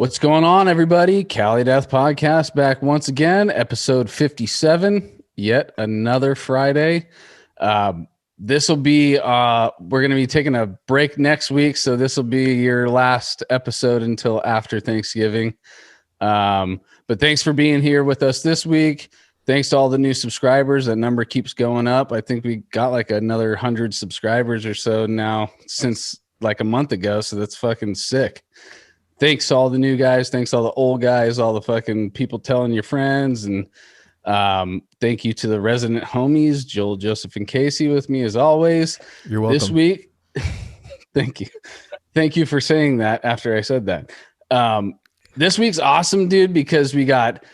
What's going on, everybody? Cali Death Podcast back once again, episode 57. Yet another Friday. This will be we're going to be taking a break next week, so this will be your last episode until after Thanksgiving. But thanks for being here with us this week. Thanks to all the new subscribers. That number keeps going up. I think we got like another 100 subscribers or so now since like a month ago, so that's fucking sick. Thanks to all the new guys. Thanks to all the old guys, all the fucking people telling your friends. And thank you to the resident homies, Joel, Joseph, and Casey with me as always. You're welcome. This week, thank you. Thank you for saying that after I said that. This week's awesome, dude, because we got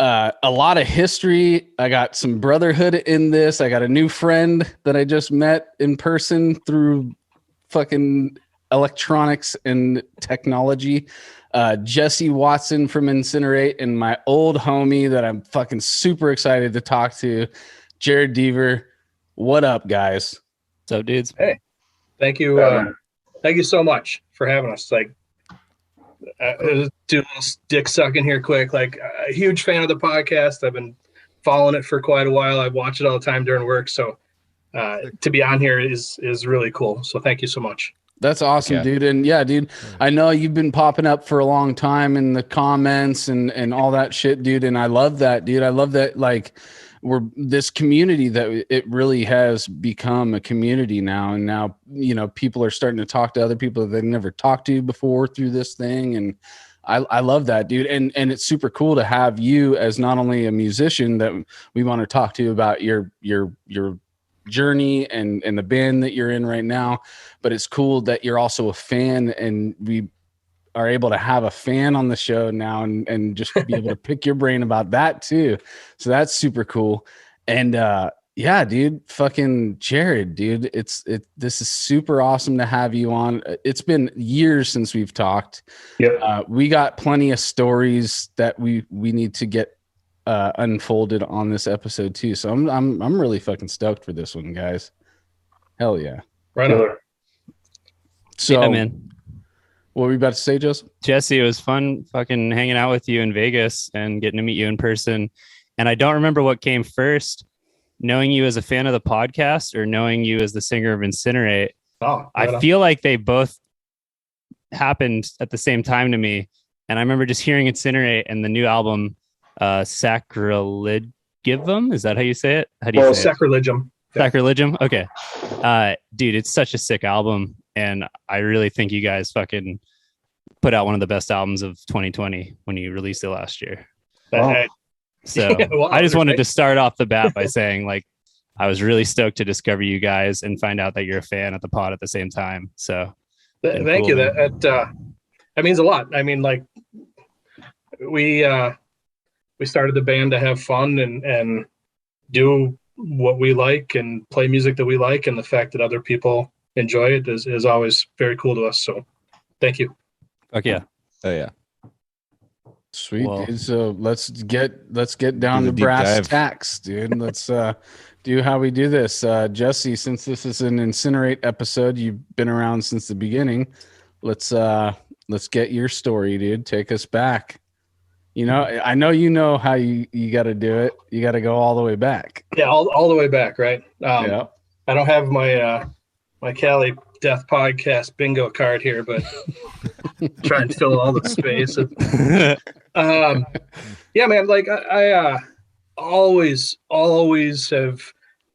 a lot of history. I got some brotherhood in this. I got a new friend that I just met in person through fucking electronics and technology. Jesse Watson from Incinerate, and my old homie that I'm fucking super excited to talk to, Jered Deaver. What up, guys? What's up, dudes? Hey, thank you. Thank you so much for having us. Like, do a little dick sucking here quick. Like, a huge fan of the podcast. I've been following it for quite a while. I watch it all the time during work. So to be on here is really cool. So thank you so much. That's awesome, dude. And yeah, dude, I know you've been popping up for a long time in the comments and all that shit, dude. And I love that, dude. I love that, like, we're this community that it really has become a community now. And now, you know, people are starting to talk to other people that they've never talked to before through this thing. And I love that, dude. And it's super cool to have you as not only a musician that we want to talk to about your journey and the band that you're in right now, but it's cool that you're also a fan, and we are able to have a fan on the show now and just be able to pick your brain about that too. So that's super cool. And yeah, dude, fucking Jered, dude, this is super awesome to have you on. It's been years since we've talked. Yeah, we got plenty of stories that we need to get unfolded on this episode too. So I'm really fucking stoked for this one, guys. Hell yeah. right on. So Yeah, man. What were you about to say, Joseph? Jesse, it was fun fucking hanging out with you in Vegas and getting to meet you in person. And I don't remember what came first, knowing you as a fan of the podcast or knowing you as the singer of Incinerate. Oh, I feel like they both happened at the same time to me. And I remember just hearing Incinerate and the new album, Sacrilegium. Is that how you say it? How do you say Sacrilegium. it? Sacrilegium. Okay. Dude, it's such a sick album. And I really think you guys fucking put out one of the best albums of 2020 when you released it last year. So Well, I just wanted to start off the bat by saying, like, I was really stoked to discover you guys and find out that you're a fan of the pod at the same time. So thank you. That means a lot. I mean, like, we started the band to have fun and do what we like and play music that we like, and the fact that other people enjoy it is always very cool to us. So thank you. fuck yeah. Oh yeah. Sweet, Well, dude. So let's get down Do to the deep brass dive. tacks, dude. Let's do how we do this. Jesse, since this is an Incinerate episode, you've been around since the beginning. Let's get your story, dude. Take us back. You know, I know you know how you got to do it. You got to go all the way back. Yeah, all the way back, right? Yeah. I don't have my my Cali Death Podcast bingo card here, but try and fill all the space. Yeah, man. Like I always have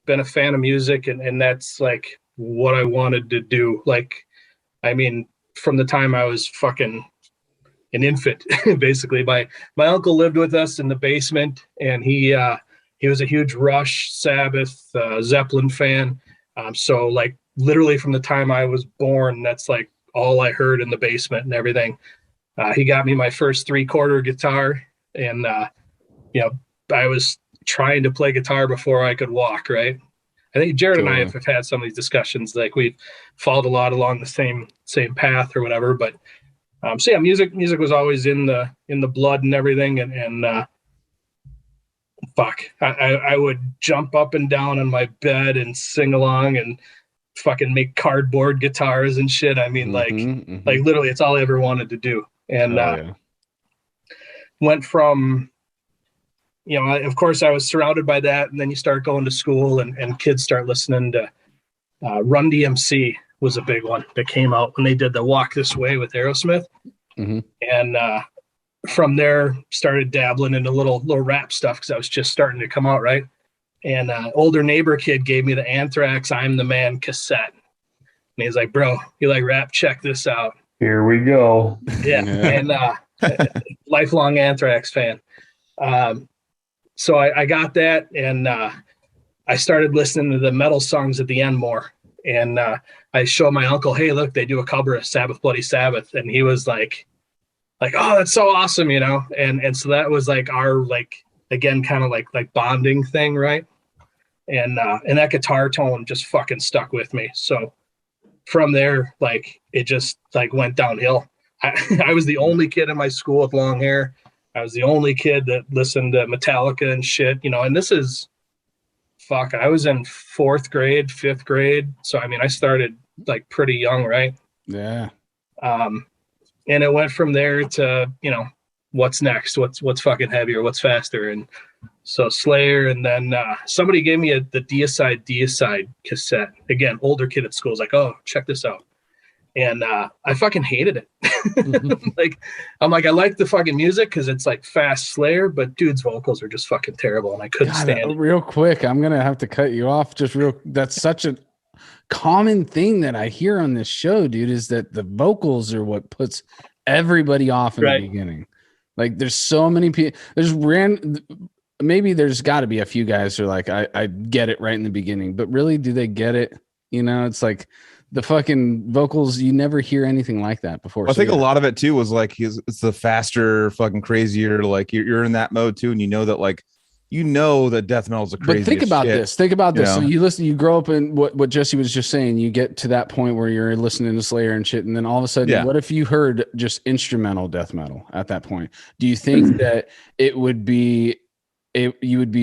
been a fan of music, and that's like what I wanted to do. Like, I mean, from the time I was fucking an infant, basically. My uncle lived with us in the basement, and he was a huge Rush, Sabbath, Zeppelin fan. So like literally from the time I was born, that's like all I heard in the basement and everything. He got me my first 3-quarter guitar, and you know, I was trying to play guitar before I could walk, right? I think Jered and I have had some of these discussions, like we've followed a lot along the same path or whatever. But so yeah, music was always in the blood and everything, and I would jump up and down on my bed and sing along and fucking make cardboard guitars and shit. I mean, like literally, it's all I ever wanted to do. And went from, of course I was surrounded by that. And then you start going to school and kids start listening to Run DMC was a big one that came out when they did the Walk This Way with Aerosmith. Mm-hmm. And from there started dabbling into little rap stuff because I was just starting to come out, right? And older neighbor kid gave me the Anthrax I'm the Man cassette. And he's like, bro, you like rap? Check this out. Here we go. Yeah. And lifelong Anthrax fan. So I got that, and I started listening to the metal songs at the end more. And I showed my uncle, hey, look, they do a cover of Sabbath Bloody Sabbath. And he was like, oh, that's so awesome, And so that was like our, again, kind of like bonding thing, right? And that guitar tone just fucking stuck with me. So from there, it just went downhill. I was the only kid in my school with long hair. I was the only kid that listened to Metallica and shit, and this is, I was in 4th grade, 5th grade. So, I started pretty young, right? Yeah. And it went from there to, what's next? What's fucking heavier? What's faster? And so Slayer, and then somebody gave me the Deicide cassette. Again, older kid at school was like, oh, check this out. And I fucking hated it. I'm like, I like the fucking music because it's fast Slayer, but dude's vocals are just fucking terrible, and I couldn't stand it. Real quick, I'm gonna have to cut you off. That's such a common thing that I hear on this show, dude, is that the vocals are what puts everybody off in the beginning. There's so many people. Maybe there's got to be a few guys who are like, I get it right in the beginning, but really, do they get it? It's like the fucking vocals, you never hear anything like that before. Well, I think a lot of it too was it's the faster, fucking crazier, you're in that mode too, and that death metal is the craziest. But think about shit, this. Think about this. So you grow up in what Jesse was just saying. You get to that point where you're listening to Slayer and shit, and then all of a sudden, what if you heard just instrumental death metal at that point? Do you think that you would be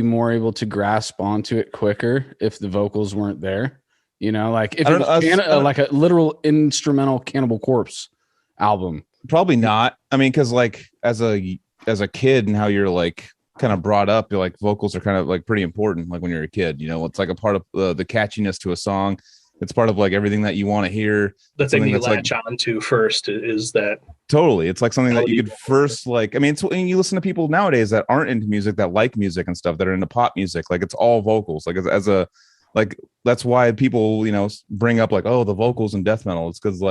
more able to grasp onto it quicker if the vocals weren't there? If it was like a literal instrumental Cannibal Corpse album. Probably not. Because as a kid and how you're kind of brought up, you're vocals are kind of pretty important. When you're a kid, it's a part of the catchiness to a song. It's part of everything that you want to hear. The thing you latch on to first is that. Totally. It's something that you could first it's when you listen to people nowadays that aren't into music, that like music and stuff, that are into pop music, it's all vocals. That's why people, bring up oh, the vocals in death metal. It's because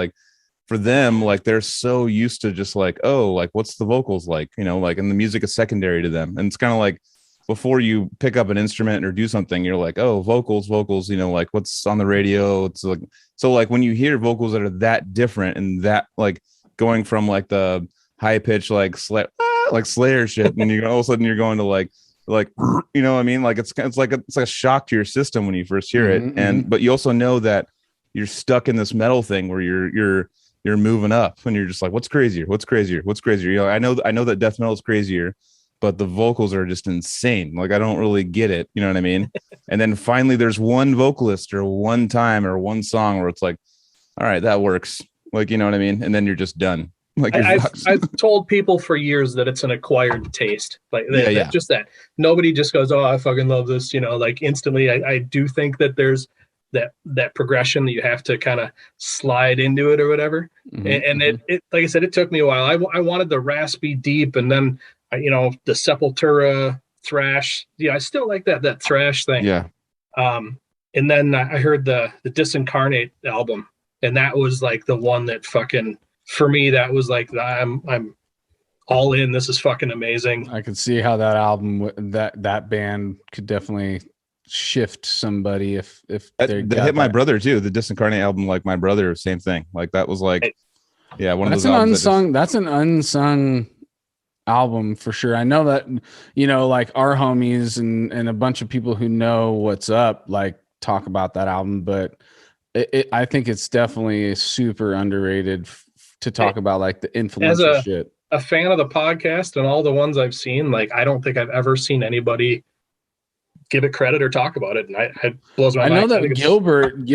for them, they're so used to just what's the vocals and the music is secondary to them. And it's kind of before you pick up an instrument or do something, you're oh, vocals, what's on the radio. It's so when you hear vocals that are that different and that going from the high pitch Slayer shit, and you all of a sudden you're going to it's like a shock to your system when you first hear it. But you also know that you're stuck in this metal thing where you're moving up, and you're just what's crazier? I know that death metal is crazier, but the vocals are just insane. I don't really get it. You know what I mean? And then finally there's one vocalist or one time or one song where it's all right, that works. You know what I mean? And then you're just done. I've told people for years that it's an acquired taste. Just that nobody just goes, oh, I fucking love this. Instantly. I do think that there's that progression that you have to kind of slide into it or whatever. And it like I said, it took me a while. I wanted the raspy deep, and then the Sepultura thrash. I still like that thrash thing. Yeah. And then I heard the Disincarnate album, and that was the one that fucking. For me, that was I'm all in. This is fucking amazing. I could see how that album, that band could definitely shift somebody if they hit my brother too. The Disincarnate album, my brother, same thing. That was one of those albums. That's an unsung album for sure. I know that our homies and a bunch of people who know what's up talk about that album, but I think it's definitely super underrated to talk about the influential shit. A fan of the podcast and all the ones I've seen, I don't think I've ever seen anybody give it credit or talk about it, and it blows my mind. I know that Gilbert,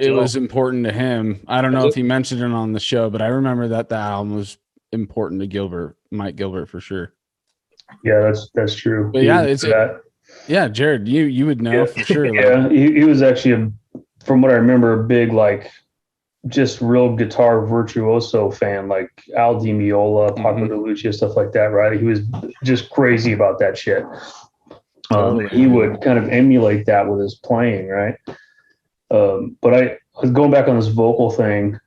it was important to him. I don't know if he mentioned it on the show, but I remember that the album was important to Mike Gilbert for sure. Yeah, that's true. But yeah, yeah, Jered, you would know for sure. Yeah, he was actually, from what I remember, a big, like, just real guitar virtuoso fan, like Al Di Meola, Paco de Lucia, stuff like that, right? He was just crazy about that shit. Totally. He would kind of emulate that with his playing, right? But I was going back on this vocal thing.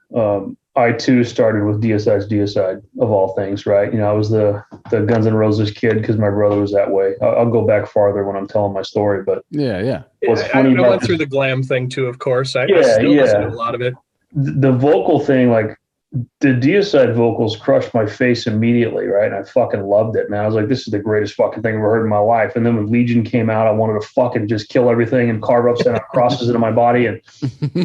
I too started with Deicide's Deicide of all things, right? I was the Guns N' Roses kid because my brother was that way. I'll go back farther when I'm telling my story, but yeah. What's funny I went through the glam thing too, of course. I still listen to a lot of it. The vocal thing, like the Deicide vocals crushed my face immediately, right? And I fucking loved it, man. I was like, this is the greatest fucking thing I've ever heard in my life. And then when Legion came out, I wanted to fucking just kill everything and carve upside down crosses into my body. And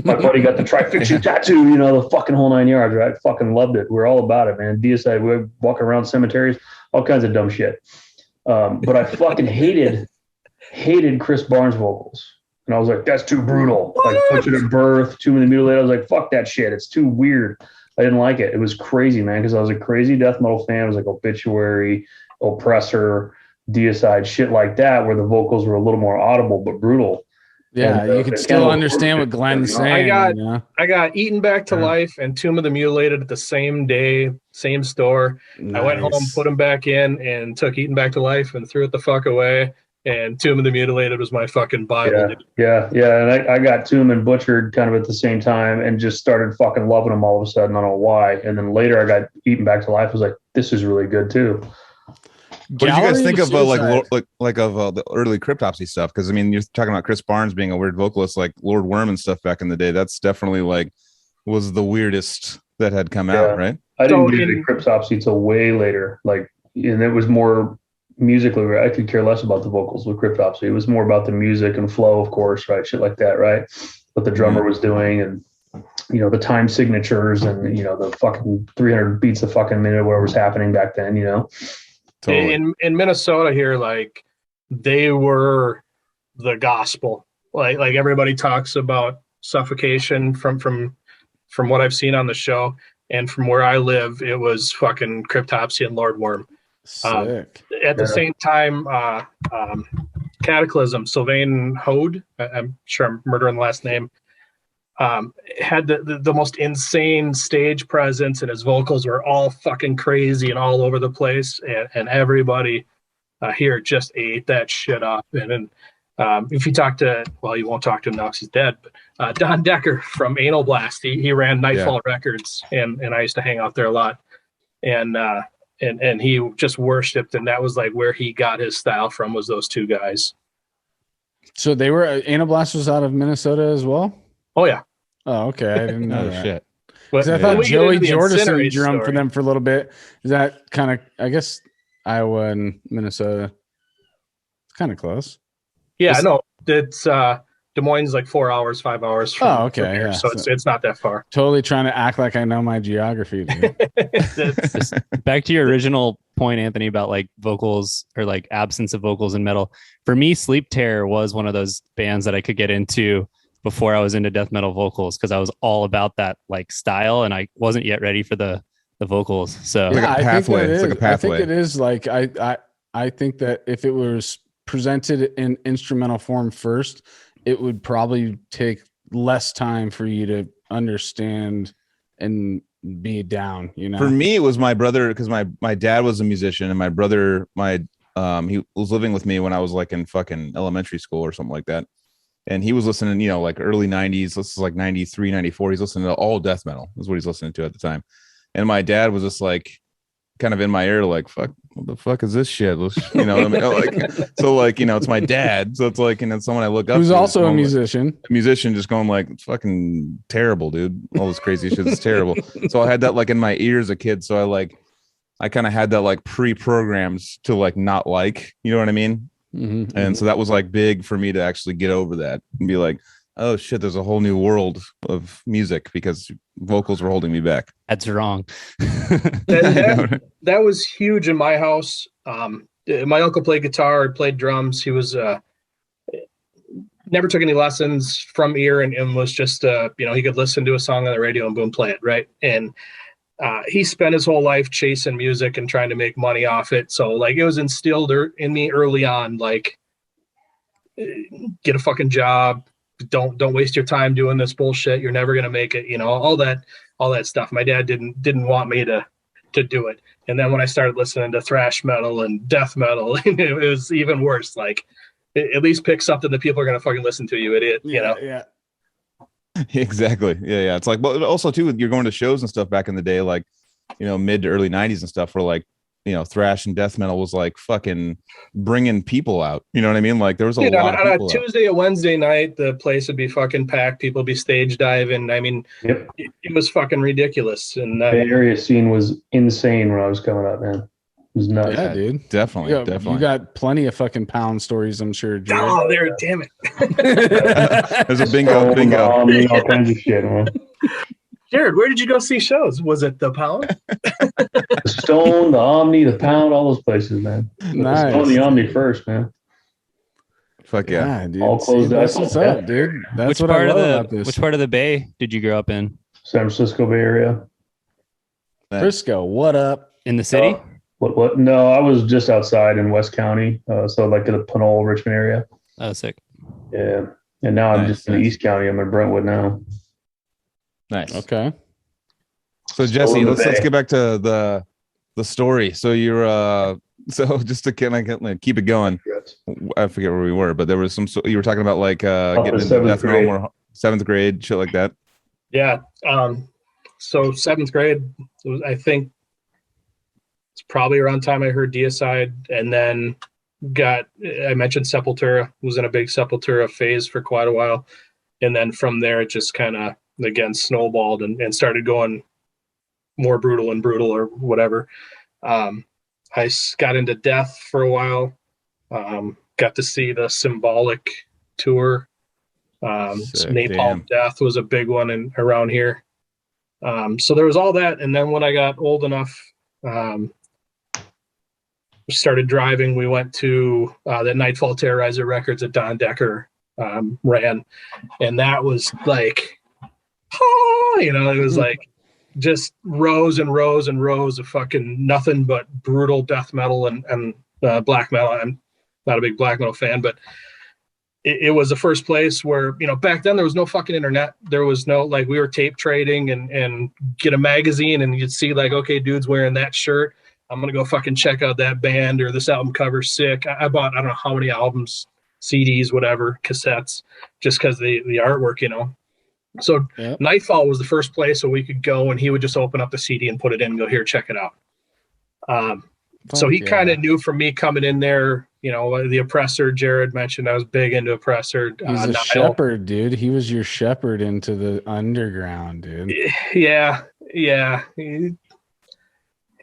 my buddy got the Trifixion tattoo, the fucking whole 9 yards, right? I fucking loved it. We're all about it, man. Deicide, we were walking around cemeteries, all kinds of dumb shit. But I fucking hated Chris Barnes' vocals. And I was like, that's too brutal. Like Butchered at Birth, Tomb of the Mutilated. I was like, fuck that shit. It's too weird. I didn't like it. It was crazy, man, because I was a crazy death metal fan. I was like Obituary, Oppressor, Deicide, shit like that, where the vocals were a little more audible but brutal. Yeah, you could still understand what Glenn's saying. I got Eaten Back to Life and Tomb of the Mutilated at the same day, same store. Nice. I went home, put them back in, and took Eaten Back to Life and threw it the fuck away. And Tomb of the Mutilated was my fucking Bible. Yeah. And I got Tomb and Butchered kind of at the same time and just started fucking loving them all of a sudden. I don't know why. And then later I got Eaten Back to Life. I was like, this is really good too. What did you guys think of the early Cryptopsy stuff? Because I mean, you're talking about Chris Barnes being a weird vocalist, like Lord Worm and stuff back in the day. That's definitely was the weirdest that had come out, right? I didn't get into Cryptopsy till way later. And it was more musically, I could care less about the vocals with Cryptopsy. It was more about the music and flow, of course, right? Shit like that, right? What the drummer was doing and the time signatures and the fucking 300 beats a fucking minute, whatever was happening back then, Totally. In Minnesota here, they were the gospel. Like everybody talks about Suffocation from what I've seen on the show, and from where I live, it was fucking Cryptopsy and Lord Worm. Sick. At the same time, Cataclysm, Sylvain Hode, I'm sure I'm murdering the last name, had the most insane stage presence, and his vocals were all fucking crazy and all over the place, and everybody here just ate that shit up. And then if you talk to, you won't talk to him now because he's dead, but Don Decker from Anal Blast, he ran Nightfall Records, and I used to hang out there a lot, and he just worshipped, and that was where he got his style from, was those two guys. So they were Anal Blast was out of Minnesota as well? Oh yeah. Oh, okay. I didn't know that. Shit. But I thought Joey Jordison drummed for them for a little bit. Is that kind of, I guess, Iowa and Minnesota? It's kind of close. Yeah, no, it's Des Moines 4 hours, 5 hours from here, so it's not that far. Totally trying to act like I know my geography. Back to your original point, Anthony, about vocals or absence of vocals in metal. For me, Sleep Terror was one of those bands that I could get into before I was into death metal vocals, because I was all about that style, and I wasn't yet ready for the vocals. So it's like a pathway. It's like a pathway. I think it is I think that if it was presented in instrumental form first, it would probably take less time for you to understand and be down, For me, it was my brother, because my dad was a musician, and my brother, he was living with me when I was in fucking elementary school or something like that. And he was listening, early 90s, this is 93, 94. He's listening to all death metal. That's what he's listening to at the time. And my dad was just kind of in my ear, fuck, what the fuck is this shit? So it's my dad. So it's someone I look up who's to. also a musician. Just going it's fucking terrible, dude. All this crazy shit is terrible. So I had that in my ear as a kid. So I kind of had that pre-programmed to not you know what I mean? Mm-hmm. And so that was big for me to actually get over that and be oh shit, there's a whole new world of music, because vocals were holding me back. That's wrong. that was huge in my house. My uncle played guitar, played drums. He was never took any lessons from ear, and was just he could listen to a song on the radio and boom, play it, right? And he spent his whole life chasing music and trying to make money off it. So like it was instilled in me early on, like get a fucking job. Don't waste your time doing this bullshit. You're never gonna make it. You know, all that stuff. My dad didn't want me to do it. And then when I started listening to thrash metal and death metal, it was even worse. Like at least pick something that people are gonna fucking listen to, you idiot. You know? Yeah. Exactly. Yeah. It's like, but also too, you're going to shows and stuff back in the day, like, you know, mid to early 90s and stuff, where like, you know, thrash and death metal was like fucking bringing people out. You know what I mean? Like there was a lot of people on a Tuesday, a Wednesday night, the place would be fucking packed. People would be stage diving. I mean, Yep. it was fucking ridiculous. And The Bay Area scene was insane when I was coming up, man. It was nuts. Yeah, dude. Definitely. You got plenty of fucking pound stories, I'm sure. Jered. oh, there, damn it. There's a bingo. All kinds of shit, man. Jered, where did you go see shows? Was it the Pound? The Stone, the Omni, the Pound, all those places, man. Nice. The Stone, the Omni first, man. Fuck yeah. Dude. All closed out. That's what's up, dude. That's Which what part I of love the about this. which part of the Bay did you grow up in? San Francisco Bay Area. Frisco, what up? In the city? What? No, I was just outside in West County, so like in the Pinole, Richmond area. Oh, sick. Yeah, and now I'm Nice, just in nice. East County. I'm in Brentwood now. Nice. Okay. So Jesse, in the let's Bay. get back to the story. So you're so just to kind of keep it going, I forget where we were, but there was some. So you were talking about like getting into seventh death metal grade. more, 7th grade, shit like that. Yeah. So 7th grade, I think it's probably around time I heard Deicide, and then I mentioned Sepultura, was in a big Sepultura phase for quite a while. And then from there, it just kind of, again, snowballed and started going more brutal or whatever. I got into death for a while. Got to see the Symbolic tour. Sick, Napalm damn. Death was a big one around here. So there was all that. And then when I got old enough, started driving, we went to the Nightfall Terrorizer records that Don Decker ran. And that was like, it was like just rows and rows and rows of fucking nothing but brutal death metal and black metal. I'm not a big black metal fan, but it was the first place where, back then there was no fucking internet. There was no, like, we were tape trading and get a magazine and you'd see like, okay, dude's wearing that shirt. I'm going to go fucking check out that band, or this album cover's sick. I bought, I don't know how many albums, CDs, whatever, cassettes, just because the artwork, So Yep. Nightfall was the first place where we could go, and he would just open up the CD and put it in and go, here, check it out. So he kind of knew from me coming in there, the Oppressor, Jered mentioned I was big into Oppressor. He's a Nile. shepherd, dude. He was your shepherd into the underground, dude. Yeah.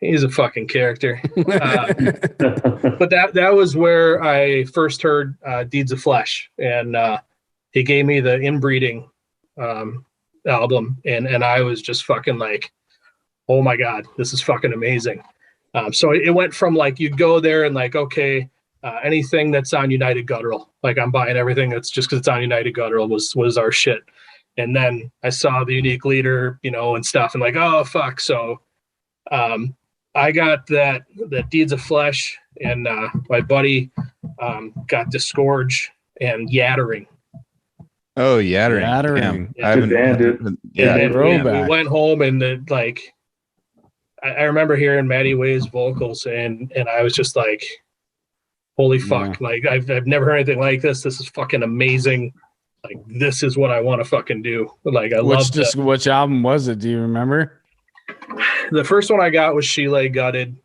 He's a fucking character. But that was where I first heard Deeds of Flesh, and he gave me the Inbreeding album, and I was just fucking like, oh my God, this is fucking amazing. So it went from like, you'd go there and like, okay, anything that's on United Guttural, like I'm buying everything that's just because it's on United Guttural was our shit. And then I saw the Unique Leader, and stuff, and like, oh fuck. So I got that Deeds of Flesh, and my buddy got Disgorge and Yattering. Oh, Yattering. Yattering. Damn. I haven't. Good band, dude. Yeah. And then throwback. we went home, and I remember hearing Maddie Way's vocals, and I was just like, holy fuck. Yeah. Like I've never heard anything like this. This is fucking amazing. Like, this is what I want to fucking do. Like, I love this. Which album was it? Do you remember? The first one I got was Sheila Gutted.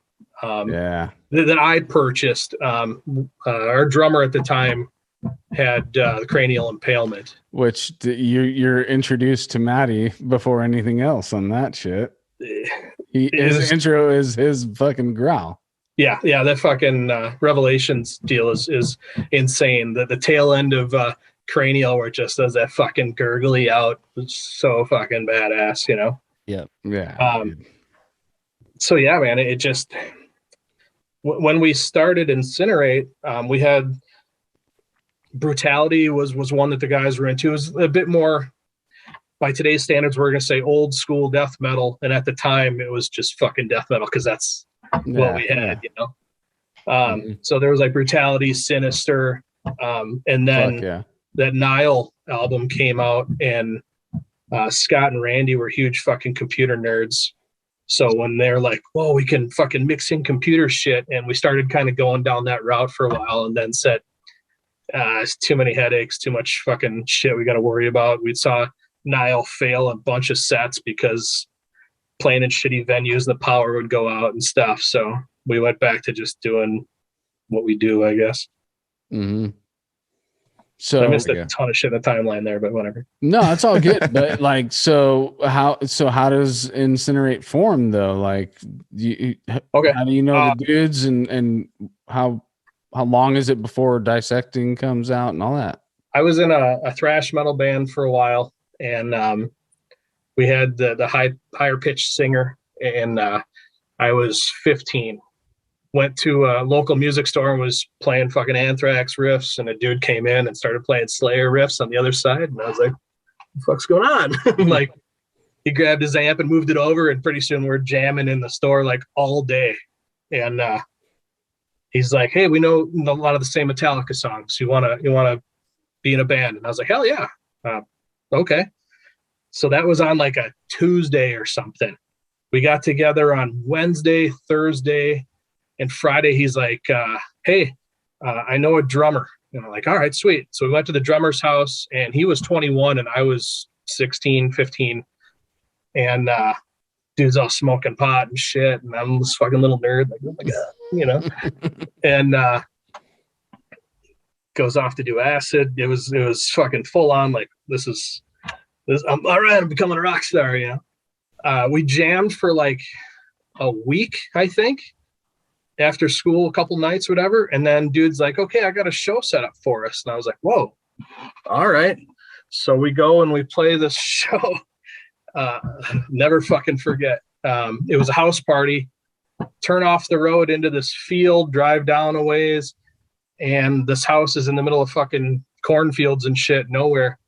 Yeah. That I purchased. Our drummer at the time had the Cranial Impalement. Which you're introduced to Matty before anything else on that shit. His intro is his fucking growl. Yeah, that fucking Revelations deal is insane. The tail end of Cranial, where it just does that fucking gurgly out. It's so fucking badass, Yeah. So yeah, man, it just, when we started Incinerate, we had Brutality was one that the guys were into. It was a bit more by today's standards, we're going to say old school death metal. And at the time it was just fucking death metal, because that's what we had, you know? So there was like Brutality, Sinister. And then that Nile album came out, and Scott and Randy were huge fucking computer nerds. So when they're like, whoa, we can fucking mix in computer shit. And we started kind of going down that route for a while, and then said, it's too many headaches, too much fucking shit we got to worry about. We saw Nile fail a bunch of sets because playing in shitty venues, the power would go out and stuff. So we went back to just doing what we do, I guess. So I missed a ton of shit in the timeline there, but whatever. No, it's all good. But like, so how does Incinerate form though? Like, how do you know the dudes, and how long is it before Dissecting comes out and all that? I was in a thrash metal band for a while, and we had the higher pitched singer, and I was 15. Went to a local music store and was playing fucking Anthrax riffs, and a dude came in and started playing Slayer riffs on the other side, and I was like, what the fuck's going on? Like, he grabbed his amp and moved it over, and pretty soon we're jamming in the store like all day. And he's like, hey, we know a lot of the same Metallica songs. You wanna be in a band? And I was like, hell yeah. Okay. So that was on like a Tuesday or something. We got together on Wednesday, Thursday, and Friday he's like, hey, I know a drummer. And I'm like, all right, sweet. So we went to the drummer's house, and he was 21 and I was 16, 15. And dude's all smoking pot and shit. And I'm this fucking little nerd, like, oh my God, you know? And goes off to do acid. It was fucking full on, like, this, I'm all right, I'm becoming a rock star, you know? We jammed for like a week, I think, after school, a couple nights, whatever. And then dude's like, okay, I got a show set up for us. And I was like, whoa, all right. So we go and we play this show. Never fucking forget. It was a house party. Turn off the road into this field, drive down a ways, and this house is in the middle of fucking cornfields and shit, nowhere.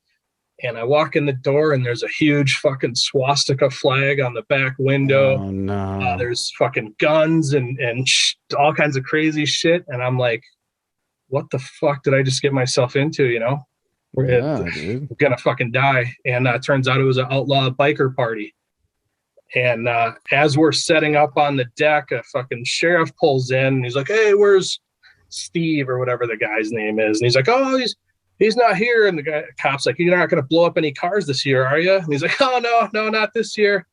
And I walk in the door, and there's a huge fucking swastika flag on the back window. Oh, no. There's fucking guns and all kinds of crazy shit. And I'm like, what the fuck did I just get myself into, you know? We're gonna fucking die. And it turns out it was an outlaw biker party. And as we're setting up on the deck, a fucking sheriff pulls in, and he's like, hey, where's Steve, or whatever the guy's name is? And he's like, oh, he's not here. And the cop's like, you're not going to blow up any cars this year, are you? And he's like, oh, no, not this year.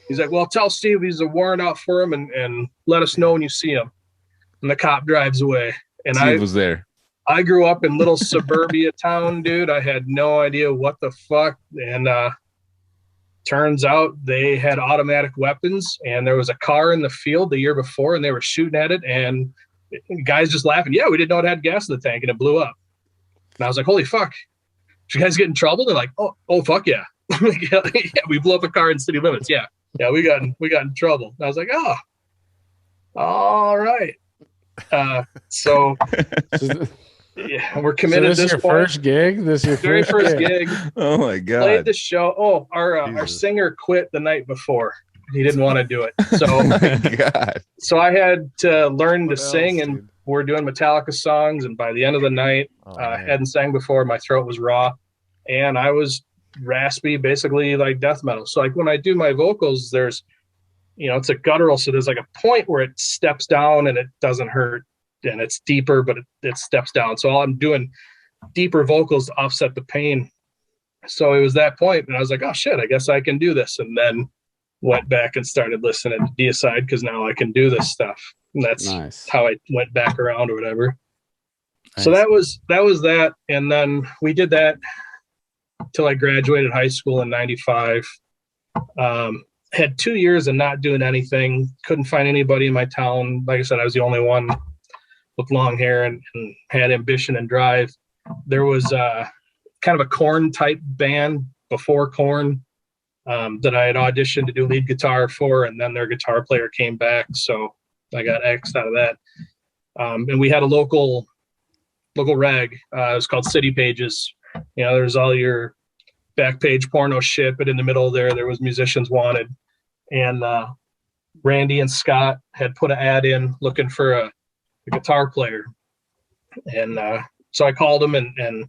He's like, well, tell Steve he's a warrant out for him, and let us know when you see him. And the cop drives away. And Steve was there. I grew up in little suburbia town, dude. I had no idea what the fuck. And turns out they had automatic weapons, and there was a car in the field the year before, and they were shooting at it. And guys just laughing. Yeah, we didn't know it had gas in the tank, and it blew up. And I was like, holy fuck. Did you guys get in trouble? They're like, oh fuck yeah. Yeah, we blew up a car in city limits. Yeah, we got in trouble. And I was like, oh, all right. So yeah, we're committed. So this is your first gig? This is your very first gig. Oh my God. Played the show. Oh, our singer quit the night before. He didn't want to do it. So, oh my God. So I had to learn to sing, and we're doing Metallica songs. And by the end of the night, I hadn't sang before. My throat was raw, and I was raspy, basically like death metal. So like when I do my vocals, there's, it's a guttural. So there's like a point where it steps down and it doesn't hurt, and it's deeper, but it steps down. So I'm doing deeper vocals to offset the pain. So it was that point, and I was like, oh shit, I guess I can do this. And then went back and started listening to Deicide, because now I can do this stuff. And that's how I went back around or whatever. Nice. So that was that. And then we did that till I graduated high school in 95. Had 2 years of not doing anything. Couldn't find anybody in my town. Like I said, I was the only one with long hair and had ambition and drive. There was kind of a Korn type band before Korn that I had auditioned to do lead guitar for, and then their guitar player came back, so I got X'd out of that. And we had a local rag. It was called City Pages. There's all your back page porno shit, but in the middle there was musicians wanted. And Randy and Scott had put an ad in looking for a guitar player. And so I called them and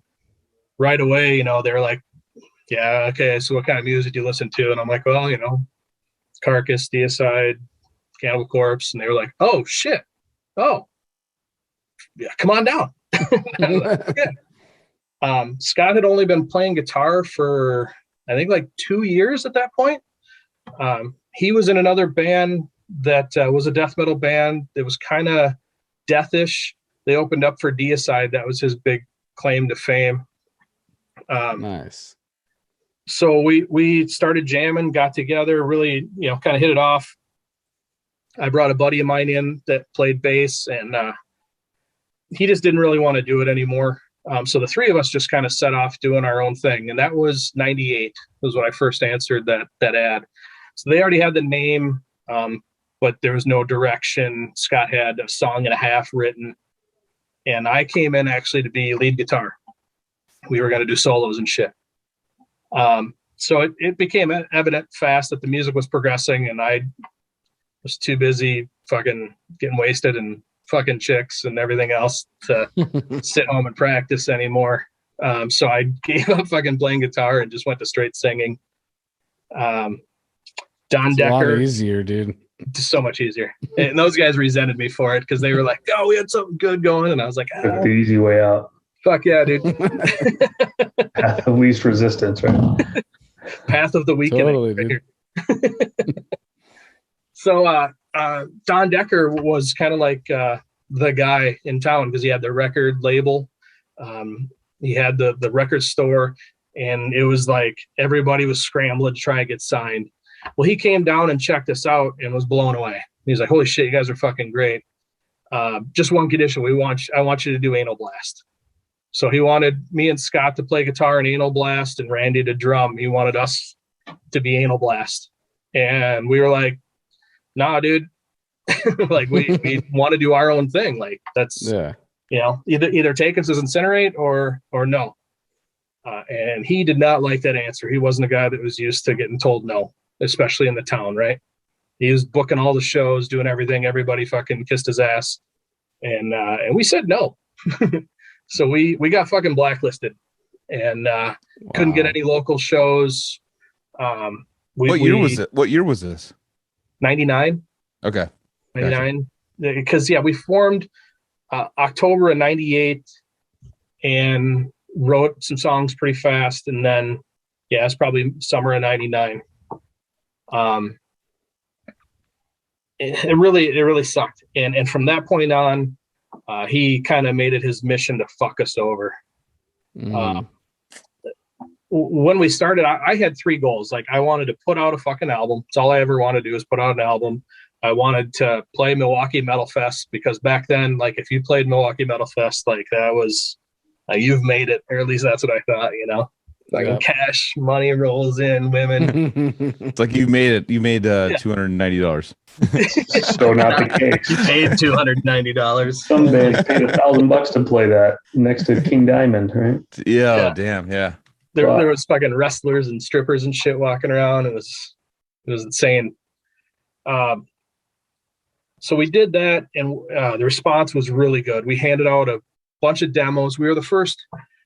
right away, you know, they were like, yeah, okay, so what kind of music do you listen to? And I'm like, well, you know, Carcass, Deicide, Cannibal Corpse. And they were like, oh, shit. Oh, yeah, come on down. Like, okay. Scott had only been playing guitar for, I think, like 2 years at that point. He was in another band that was a death metal band. It was kind of deathish. They opened up for Deicide. That was his big claim to fame. Nice. So we started jamming, got together, really, you know, kind of hit it off. I brought a buddy of mine in that played bass, and he just didn't really want to do it anymore. So the three of us just kind of set off doing our own thing. And that was 98 was when I first answered that ad. So they already had the name, but there was no direction. Scott had a song and a half written. And I came in actually to be lead guitar. We were going to do solos and shit. So it became evident fast that the music was progressing, and I was too busy fucking getting wasted and fucking chicks and everything else to sit home and practice anymore. So I gave up fucking playing guitar and just went to straight singing. Don It's Decker. a lot easier, dude. Just so much easier. And those guys resented me for it because they were like, oh, we had something good going. And I was like, The easy way out. Fuck yeah, dude. Path of least resistance, right? Path of the weakening. Totally, right dude. here. So Don Decker was kind of like the guy in town because he had the record label. He had the record store, and it was like everybody was scrambling to try and get signed. Well, he came down and checked us out and was blown away. He was like, holy shit, you guys are fucking great. Just one condition. I want you to do Anal Blast. So he wanted me and Scott to play guitar and Anal Blast and Randy to drum. He wanted us to be Anal Blast. And we were like, nah, dude. Like we want to do our own thing. Like that's, you know, either take us as Incinerate or no. And he did not like that answer. He wasn't a guy that was used to getting told no, especially in the town, right? He was booking all the shows, doing everything. Everybody fucking kissed his ass. And we said no. So we got fucking blacklisted and couldn't get any local shows. What year was it? What year was this? 99. Okay. 99. Because, yeah, we formed October of 98 and wrote some songs pretty fast. And then, yeah, it's probably summer of 99. It really sucked. And from that point on, he kind of made it his mission to fuck us over. When we started, I had three goals. Like, I wanted to put out a fucking album. It's all I ever wanted to do is put out an album. I wanted to play Milwaukee Metal Fest because back then, like, if you played Milwaukee Metal Fest, like, that was you've made it, or at least that's what I thought, you know. Like, cash money rolls in, women. It's like you made it. You made $290. So not the case. You paid $290. Some bands paid $1,000 to play that next to King Diamond, right? Yeah. Damn. Yeah. There was fucking wrestlers and strippers and shit walking around. It was insane. So we did that, and the response was really good. We handed out a bunch of demos. We were the first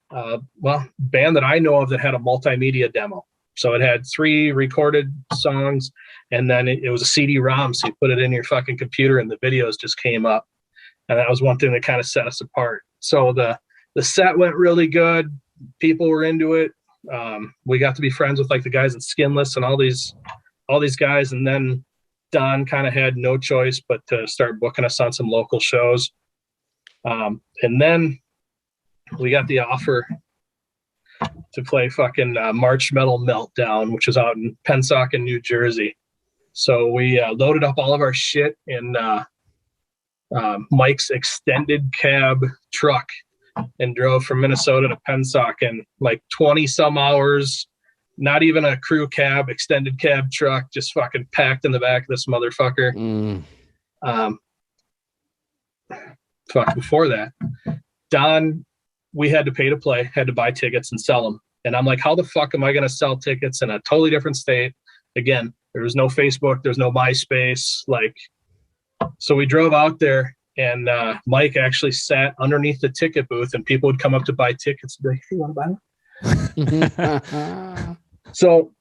band that I know of that had a multimedia demo. So it had 3 recorded songs, and then it was a CD-ROM. So you put it in your fucking computer, and the videos just came up. And that was one thing that kind of set us apart. So the set went really good. People were into it. We got to be friends with like the guys in Skinless and all these guys. And then Don kind of had no choice but to start booking us on some local shows. And then we got the offer to play fucking March Metal Meltdown, which was out in Pennsauken, New Jersey. So we loaded up all of our shit in Mike's extended cab truck and drove from Minnesota to Pennsauken, like 20 some hours, not even a crew cab, extended cab truck, just fucking packed in the back of this motherfucker. Before that, Don, we had to pay to play, had to buy tickets and sell them. And I'm like, how the fuck am I going to sell tickets in a totally different state? Again, there was no Facebook, there's no MySpace. Like, so we drove out there, and Mike actually sat underneath the ticket booth, and people would come up to buy tickets and be like, hey, you want to buy them? So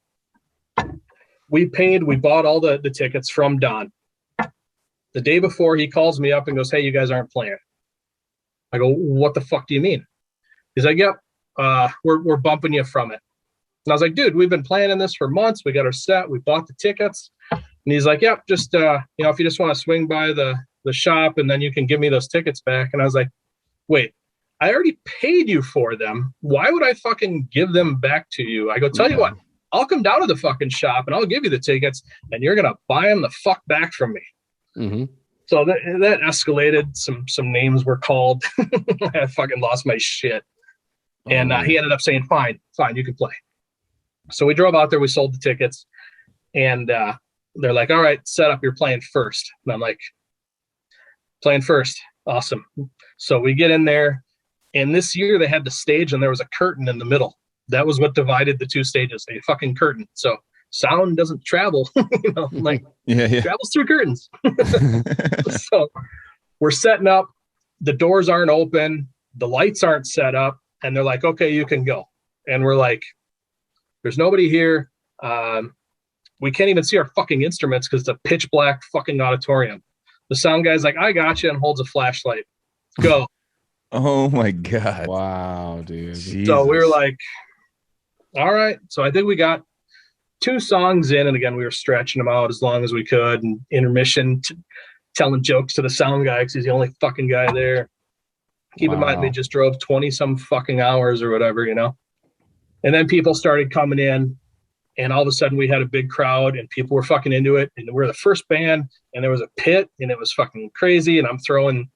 we bought all the tickets from Don. The day before, he calls me up and goes, hey, you guys aren't playing. I go, what the fuck do you mean? He's like, yep, we're bumping you from it. And I was like, dude, we've been planning this for months. We got our set. We bought the tickets. And he's like, yep, just, if you just want to swing by the shop and then you can give me those tickets back. And I was like, wait, I already paid you for them. Why would I fucking give them back to you? I go, tell you what, I'll come down to the fucking shop and I'll give you the tickets and you're going to buy them the fuck back from me. Mm-hmm. So that escalated. Some names were called. I fucking lost my shit. And he ended up saying, fine, you can play. So we drove out there, we sold the tickets, and they're like, all right, set up, you're playing first. And I'm like, playing first. Awesome. So we get in there, and this year they had the stage and there was a curtain in the middle. That was what divided the two stages, a fucking curtain. So sound doesn't travel, travels through curtains. So we're setting up, the doors aren't open, the lights aren't set up, and they're like, okay, you can go. And we're like, there's nobody here. We can't even see our fucking instruments because it's a pitch black fucking auditorium. The sound guy's like, I got you, and holds a flashlight. Go. Oh my God. Wow, dude. Jesus. So we were like, all right. So I think we got 2 songs in, and again, we were stretching them out as long as we could, and intermission, telling jokes to the sound guy because he's the only fucking guy there. Keep in mind, they just drove 20 some fucking hours or whatever, And then people started coming in, and all of a sudden we had a big crowd, and people were fucking into it. And we're the first band, and there was a pit, and it was fucking crazy. And I'm throwing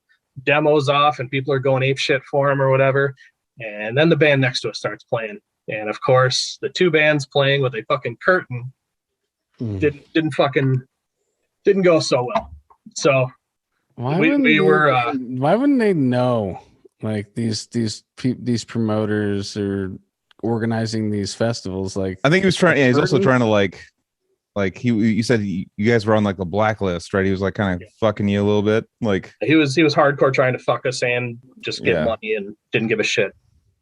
demos off, and people are going ape shit for them or whatever. And then the band next to us starts playing. And of course, the 2 bands playing with a fucking curtain didn't go so well. So why wouldn't they know? Like these promoters are organizing these festivals. Like, I think he was trying. Yeah, he's also trying to like you said you guys were on like the blacklist, right? He was like kind of fucking you a little bit. Like he was hardcore trying to fuck us and just get money and didn't give a shit.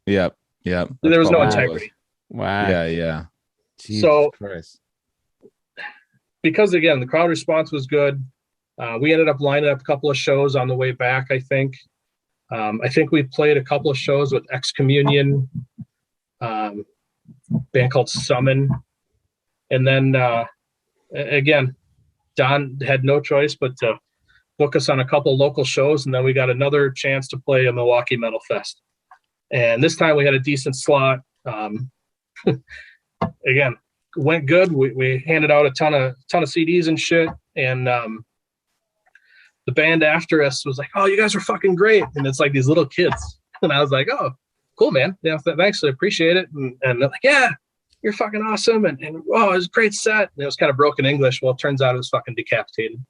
Yep. There was no integrity. Wow. Yeah. Jesus so Christ. Because again, the crowd response was good. We ended up lining up a couple of shows on the way back, I think. I think we played a couple of shows with Excommunion, band called Summon. And then, again, Don had no choice but to book us on a couple local shows. And then we got another chance to play a Milwaukee Metal Fest. And this time we had a decent slot. Again, went good. We handed out a ton of CDs and shit. And the band after us was like, oh, you guys are fucking great. And it's like these little kids. And I was like, oh, cool, man. Yeah, thanks. I appreciate it. And they're like, yeah, you're fucking awesome. And oh, it was a great set. And it was kind of broken English. Well, it turns out it was fucking decapitated.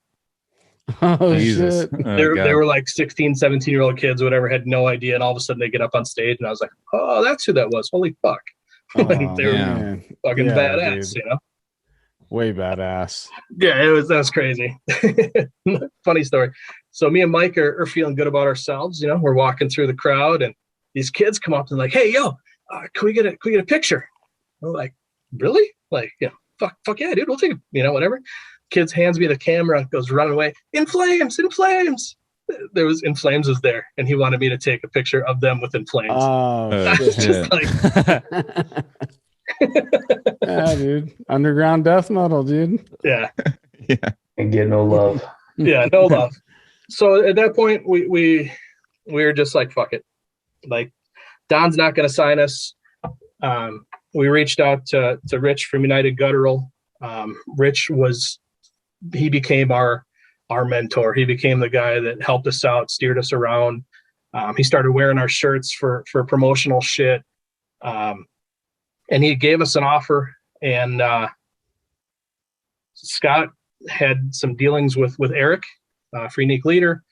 Oh, Jesus. Shit. They were like 16, 17-year-old kids or whatever, had no idea. And all of a sudden they get up on stage and I was like, oh, that's who that was. Holy fuck. Oh, they were fucking badass, dude. Way badass. Yeah, that was crazy. Funny story. So me and Mike are feeling good about ourselves. We're walking through the crowd and these kids come up and like, hey, yo, can we get a picture? We're like, really? Like, fuck yeah, dude, we'll take it, whatever. Kids hands me the camera, goes running away. In flames. There was In Flames was there, and he wanted me to take a picture of them with In Flames. Oh, I was just like, yeah, dude, underground death metal, dude. Yeah, and get no love. Yeah, no love. So at that point, we were just like, fuck it. Like, Don's not going to sign us. We reached out to Rich from United Guttural. Rich became our mentor. He became the guy that helped us out, steered us around. He started wearing our shirts for promotional shit. And he gave us an offer, and Scott had some dealings with Eric, Free Unique Leader,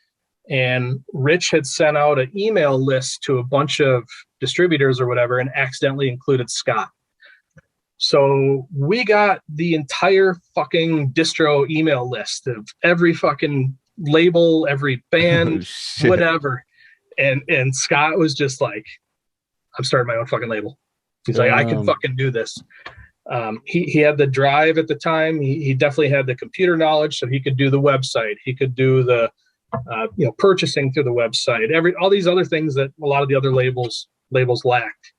and Rich had sent out an email list to a bunch of distributors or whatever and accidentally included Scott. So we got the entire fucking distro email list of every fucking label, every band, whatever. And Scott was just like, I'm starting my own fucking label. He's like, I can fucking do this. He had the drive at the time. He definitely had the computer knowledge, so he could do the website. He could do the purchasing through the website. All these other things that a lot of the other labels lacked.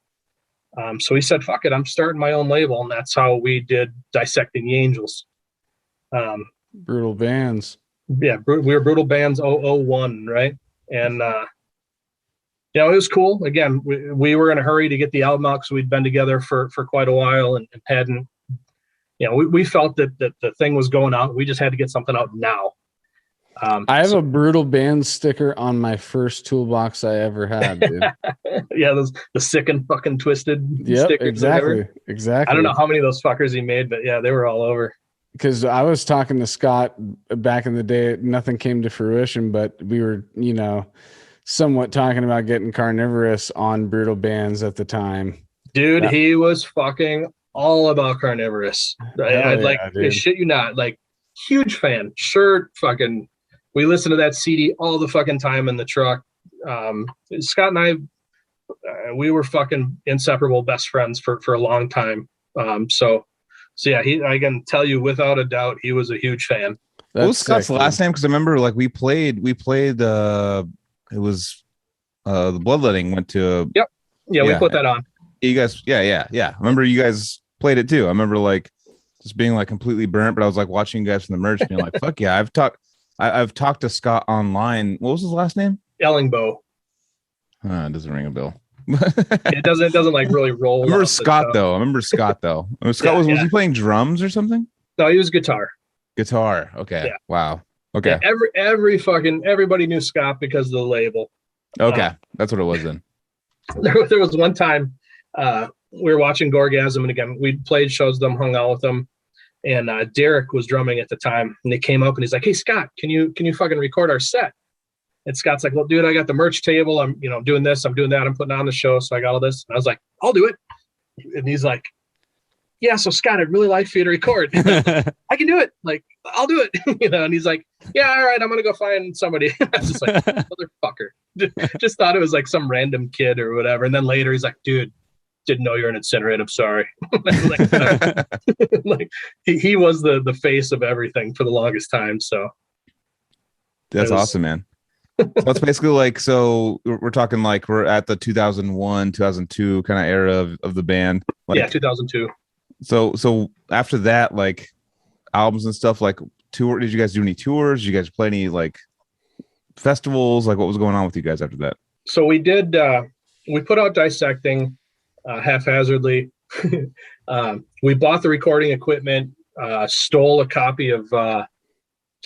So he said, "Fuck it, I'm starting my own label," and that's how we did Dissecting the Angels. Brutal Bands. Yeah, we were Brutal Bands 001, right? And it was cool. Again, we were in a hurry to get the album out because we'd been together for quite a while and hadn't, we felt that the thing was going out. We just had to get something out now. I have a Brutal Band sticker on my first toolbox I ever had, dude. Yeah, the sick and fucking twisted stickers. Exactly. I don't know how many of those fuckers he made, but yeah, they were all over. Because I was talking to Scott back in the day. Nothing came to fruition, but we were, somewhat talking about getting Carnivorous on Brutal Bands at the time. Dude, he was fucking all about Carnivorous. Right? Shit you not. Like, huge fan. Sure, fucking, we listened to that CD all the fucking time in the truck. Scott and I, we were fucking inseparable best friends for a long time. So yeah, I can tell you without a doubt, he was a huge fan. What was Scott's last name? Because I remember, like, we played. It was the Bloodletting went to. Yep. Yeah, we put that on. You guys, yeah. I remember you guys played it too. I remember like just being like completely burnt, but I was like watching you guys from the merch, being like, "Fuck yeah!" I've talked to Scott online. What was his last name? Ellingbo. It doesn't ring a bell. It doesn't like really roll. I remember Scott though. Scott was he playing drums or something? No, he was guitar. Guitar. Okay. Yeah. Wow. Okay. Yeah, everybody knew Scott because of the label. Okay, that's what it was then. There was one time we were watching Gorgasm, and again we played shows with them, hung out with them, and Derek was drumming at the time, and they came up and he's like, "Hey Scott, can you fucking record our set?" And Scott's like, "Well, dude, I got the merch table. I'm doing this, I'm doing that, I'm putting on the show, so I got all this." And I was like, "I'll do it." And he's like, "Yeah, so Scott, I'd really like for you to record." I can do it. Like, I'll do it. And he's like, "Yeah, all right, I'm gonna go find somebody." I was just like, motherfucker. Just thought it was like some random kid or whatever. And then later he's like, "Dude, didn't know you're an Incinerate. I'm sorry." Like he was the face of everything for the longest time. So that's awesome, man. So that's basically like, so we're talking like we're at the 2001, 2002 kind of era of the band. Like, yeah, 2002. So after that, like albums and stuff, like tour, did you guys do any tours? Did you guys play any like festivals? Like, what was going on with you guys after that? So we did, we put out Dissecting haphazardly. We bought the recording equipment, stole a copy of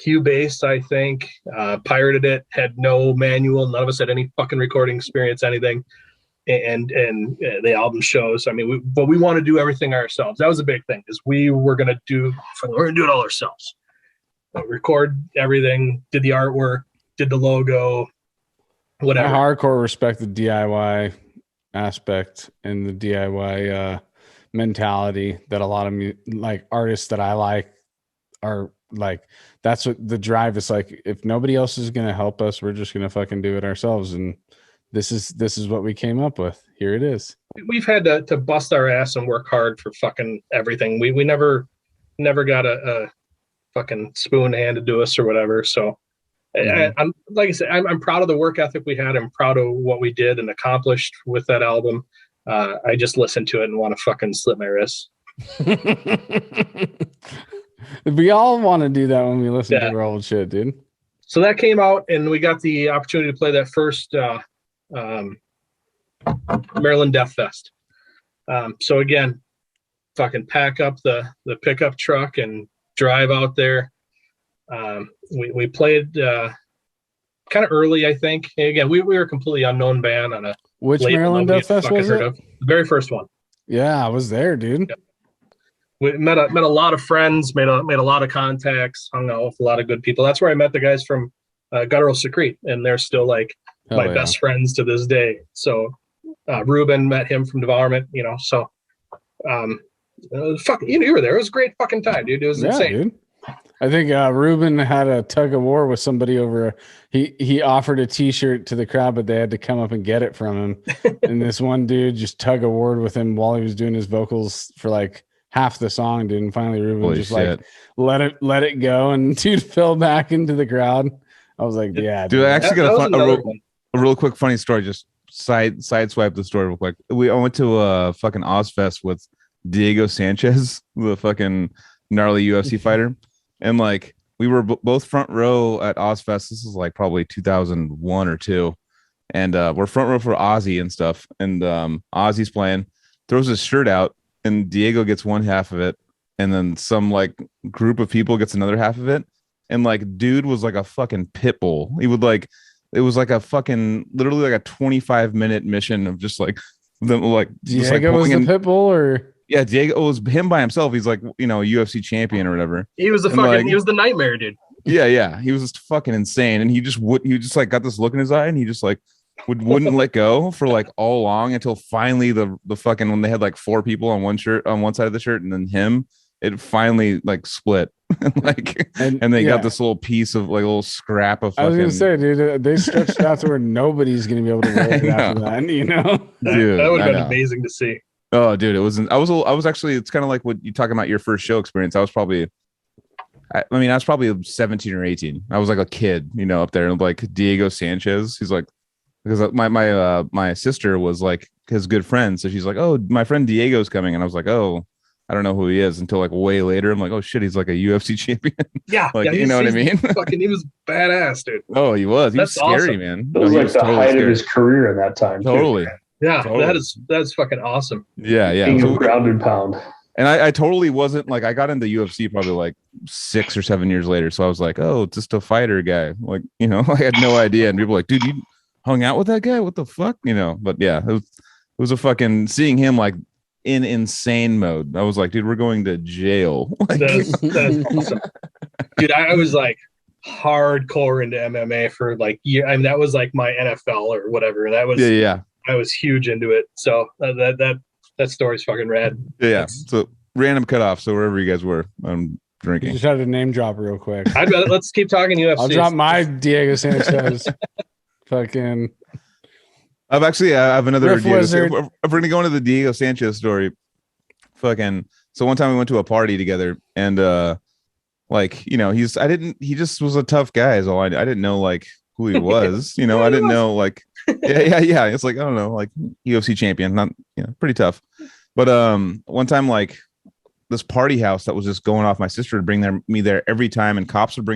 Cubase, I think, pirated it, had no manual. None of us had any fucking recording experience, anything. And the album shows. I mean, we want to do everything ourselves. That was a big thing, is we're gonna do it all ourselves. Record everything, did the artwork, did the logo, whatever. I hardcore respect the DIY aspect and the DIY mentality that a lot of like artists that I like are like. That's what the drive is like. If nobody else is gonna help us, we're just gonna fucking do it ourselves. And this is what we came up with. Here it is. We've had to bust our ass and work hard for fucking everything. We never got a fucking spoon handed to us or whatever. So I'm like I said, I'm proud of the work ethic we had. I'm proud of what we did and accomplished with that album. I just listened to it and want to fucking slip my wrists. We all want to do that when we listen to our old shit, dude. So that came out, and we got the opportunity to play that first Maryland Death Fest. So again, fucking pack up the pickup truck and drive out there. We played kind of early, I think. And again, we were a completely unknown band on a which Maryland Death Fest was it? The very first one. Yeah, I was there, dude. Yep. We met a lot of friends, made a lot of contacts, hung out with a lot of good people. That's where I met the guys from Guttural Secrete, and they're still like my best friends to this day. So Ruben, met him from Devourment, so you were there. It was a great fucking time, dude. It was insane. Dude. I think Ruben had a tug of war with somebody over. He offered a T-shirt to the crowd, but they had to come up and get it from him. And this one dude just tug of war with him while he was doing his vocals for like half the song, dude. And finally, Ruben like let it go, and dude fell back into the crowd. I was like, yeah, dude. I actually got a real quick funny story. Just sideswipe the story real quick. I went to a fucking Ozfest with Diego Sanchez, the fucking gnarly UFC fighter. And like we were both front row at Ozfest. This is like probably 2001 or 2. And we're front row for Ozzy and stuff. And Ozzy's playing, throws his shirt out, and Diego gets one half of it. And then some like group of people gets another half of it. And like dude was like a fucking pit bull. He would like, it was like a fucking literally like a 25-minute mission of just like them like Diego was the pit bull, or yeah, Diego was him by himself. He's like, UFC champion or whatever. He was he was the nightmare, dude. Yeah. He was just fucking insane. And he just like got this look in his eye, and he just like wouldn't let go for like all along until finally the fucking, when they had like 4 people on one shirt, on one side of the shirt, and then him, it finally like split. and they got this little piece of like a little scrap of fucking, I was gonna say, dude, they stretched out to where nobody's gonna be able to wear it after that, dude, that would have been amazing to see. Oh, dude, it wasn't. I was actually. It's kind of like what you talking about your first show experience. I was probably 17 or 18. I was like a kid, up there, and like Diego Sanchez. He's like, because my sister was like his good friend, so she's like, oh, my friend Diego's coming, and I was like, oh, I don't know who he is until like way later. I'm like, oh shit, he's like a UFC champion. Yeah, like you know what I mean? Fucking, he was badass, dude. Oh, he was. He was scary, awesome. Man. It was like the totally height of his career in that time. Totally. Too. Yeah, totally. That's fucking awesome. Yeah. Being a grounded pound. And I totally wasn't like, I got into UFC probably like 6 or 7 years later. So I was like, oh, just a fighter guy. Like, I had no idea. And people were like, dude, you hung out with that guy? What the fuck? But yeah, it was a fucking, seeing him like in insane mode. I was like, dude, we're going to jail. That's awesome. Dude, I was like hardcore into MMA for like year. I mean, that was like my NFL or whatever. That was, yeah. I was huge into it. So that story's fucking rad. Yeah. So random cutoff. So wherever you guys were, I'm drinking. You just had to name drop real quick. Let's keep talking UFC. I'll drop my Diego Sanchez. Fucking. I have another Riff Wizard. If we're gonna go into the Diego Sanchez story, fucking. So one time we went to a party together, and he just was a tough guy. Is all I didn't know like who he was. I didn't know like. Yeah. It's like, I don't know, like UFC champion, not, pretty tough. But one time, like this party house that was just going off, my sister would bring me there every time, and cops would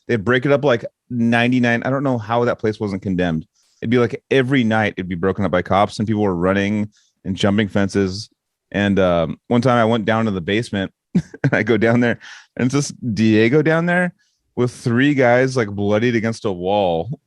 they'd break it up like 99. I don't know how that place wasn't condemned. It'd be like every night it'd be broken up by cops, and people were running and jumping fences. And one time I went down to the basement, and I go down there, and it's just Diego down there with 3 guys like bloodied against a wall.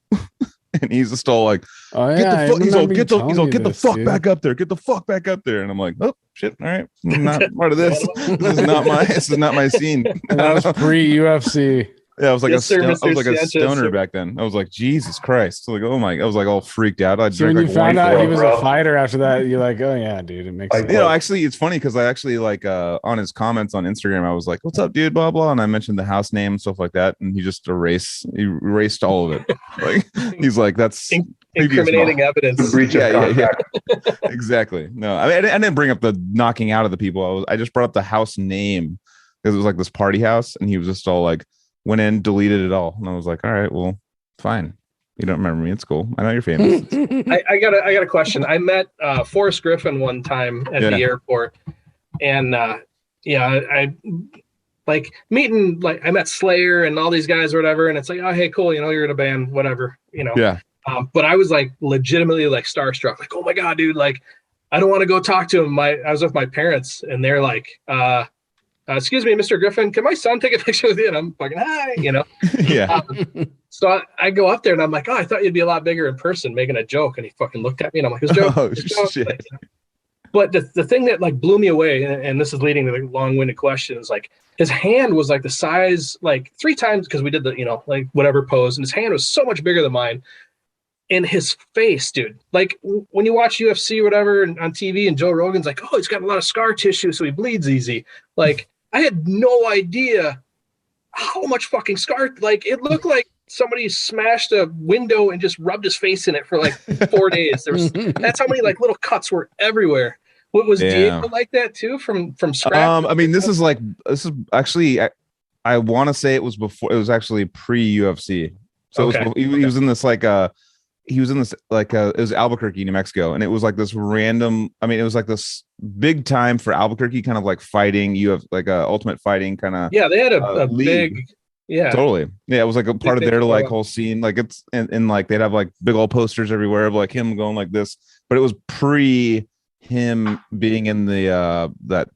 And he's just all like, get the fuck back up there. Get the fuck back up there. And I'm like, oh shit. All right. I'm not part of this. This is not my scene. And that was pre-UFC. Yeah, I was like a stoner back then. I was like, Jesus Christ. So like, oh my, I was like all freaked out. So when you found out he was a fighter after that, you're like, oh yeah, dude, it makes sense. Actually, it's funny because I actually like on his comments on Instagram, I was like, what's up, dude? Blah blah. And I mentioned the house name and stuff like that. And he just erased all of it. Like he's like, that's incriminating evidence. Breach of contract. Yeah. Exactly. No, I mean, I didn't bring up the knocking out of the people. I just brought up the house name because it was like this party house, and he was just all like, went in, deleted it all, and I was like, all right, well, fine. You don't remember me. It's cool. I know you're famous. I got a question. I met Forrest Griffin one time at the airport, and I like meeting, like I met Slayer and all these guys or whatever, and it's like, oh hey, cool, you're in a band, whatever, Yeah. But I was like legitimately like starstruck, like, oh my god, dude, like I don't want to go talk to him. I was with my parents, and they're like, excuse me, Mr. Griffin, can my son take a picture with you? And I'm fucking, hi, Yeah. So I go up there, and I'm like, oh, I thought you'd be a lot bigger in person, making a joke. And he fucking looked at me, and I'm like, it's a joke. Oh, shit. Like, but the thing that like blew me away, and this is leading to the long-winded question, is like his hand was like the size, like 3 times, because we did the, like whatever pose, and his hand was so much bigger than mine. And his face, dude, like when you watch UFC or whatever on TV and Joe Rogan's like, oh, he's got a lot of scar tissue, so he bleeds easy. Like, I had no idea how much fucking scar, like it looked like somebody smashed a window and just rubbed his face in it for like 4 days. That's how many like little cuts were everywhere. What was Diego like that too from scrap? I mean, this is actually, I want to say it was actually pre-UFC. So he was in this it was Albuquerque, New Mexico, and it was like this random. I mean, it was like this big time for Albuquerque, kind of like fighting. You have like a ultimate fighting kind of. Yeah, they had a big. Yeah, totally. Yeah, it was like a part of their like whole scene. Like it's and like they'd have like big old posters everywhere of like him going like this. But it was pre him being in the that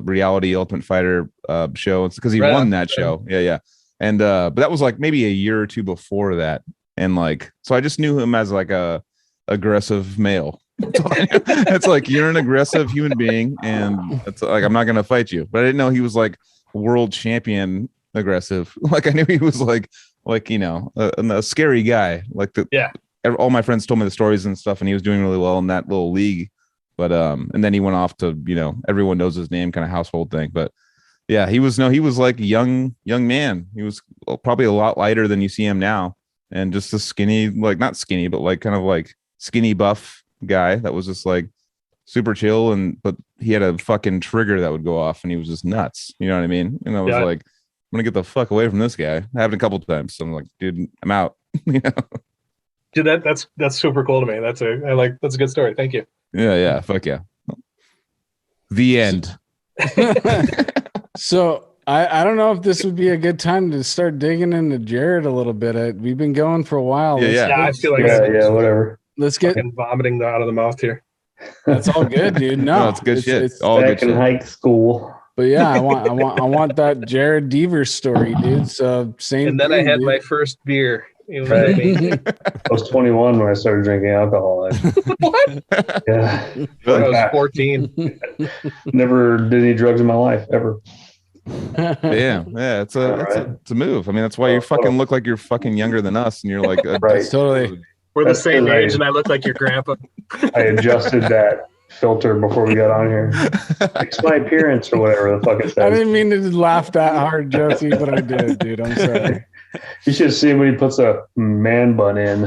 reality Ultimate Fighter show. It's because he won that show. Yeah. And but that was like maybe a year or two before that. And like, so I just knew him as like a aggressive male. It's like, you're an aggressive human being, and it's like, I'm not gonna fight you. But I didn't know he was like world champion aggressive. Like I knew he was like you know, a scary guy. Like all my friends told me the stories and stuff, and he was doing really well in that little league. But and then he went off to, you know, everyone knows his name kind of household thing. But yeah, he was like a young man. He was probably a lot lighter than you see him now. And just a skinny, like not skinny, but like kind of like skinny buff guy that was just like super chill. But he had a fucking trigger that would go off, and he was just nuts. You know what I mean? And I was like, I'm gonna get the fuck away from this guy. It happened a couple of times. So I'm like, dude, I'm out. You know? Dude, that's super cool to me. That's a good story. Thank you. Yeah. Fuck yeah. The end. So I don't know if this would be a good time to start digging into Jered a little bit. We've been going for a while. I feel like whatever. Let's get vomiting out of the mouth here. That's all good, dude. No, it's good shit. It's all back good in high school. But yeah, I want that Jered Deaver story, dude. So same. And then I had my first beer. I was 21 when I started drinking alcohol. What? Yeah. When I was 14. Never did any drugs in my life ever. Yeah, it's a move. I mean, that's why you fucking look like you're fucking younger than us, and you're like, right, totally. We're the same age, and I look like your grandpa. I adjusted that filter before we got on here. Fix my appearance or whatever the fuck it says. I didn't mean to laugh that hard, Jesse, but I did, dude. I'm sorry. You should see when he puts a man bun in.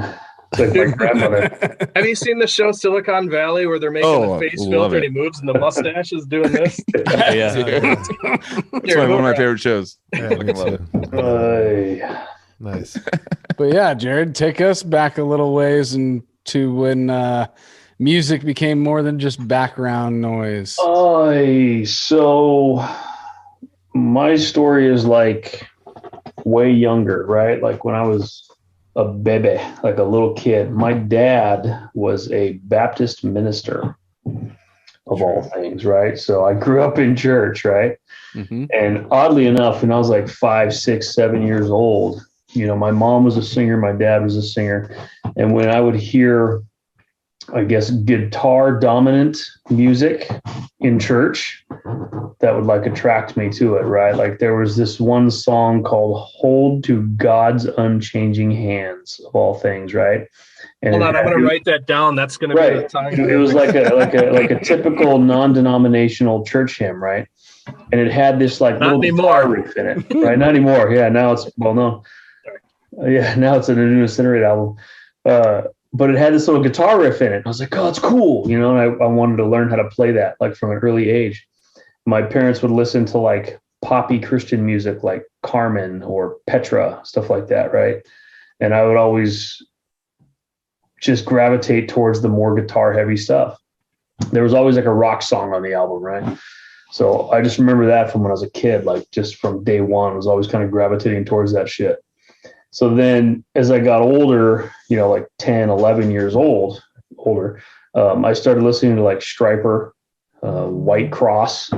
It's like my grandmother. Have you seen the show Silicon Valley where they're making the face filter and he moves and the mustache is doing this? Yeah. It's one of my favorite shows. Yeah, nice. But yeah, Jered, take us back a little ways to when music became more than just background noise. So my story is like way younger, right? Like when I was a baby, like a little kid. My dad was a Baptist minister of all things, right? So I grew up in church, right? Mm-hmm. And oddly enough, when I was like 5, 6, 7 years old, you know, my mom was a singer, my dad was a singer. And when I would hear, I guess, guitar dominant music in church, that would like attract me to it, right? Like there was this one song called Hold to God's Unchanging Hands of all things, right? And hold on, I'm going to write that down. That's going to be the time. It was like a typical non-denominational church hymn, right? And it had this like little guitar riff in it, right? Not anymore. Yeah, now it's now it's a new Incinerate album. But it had this little guitar riff in it. I was like, oh, it's cool. You know, and I wanted to learn how to play that like from an early age. My parents would listen to like poppy Christian music like Carmen or Petra, stuff like that, right? And I would always just gravitate towards the more guitar heavy stuff. There was always like a rock song on the album, right? So I just remember that from when I was a kid, like just from day one, I was always kind of gravitating towards that shit. So then as I got older, you know, like 10, 11 years older, I started listening to like Stryper, White Cross,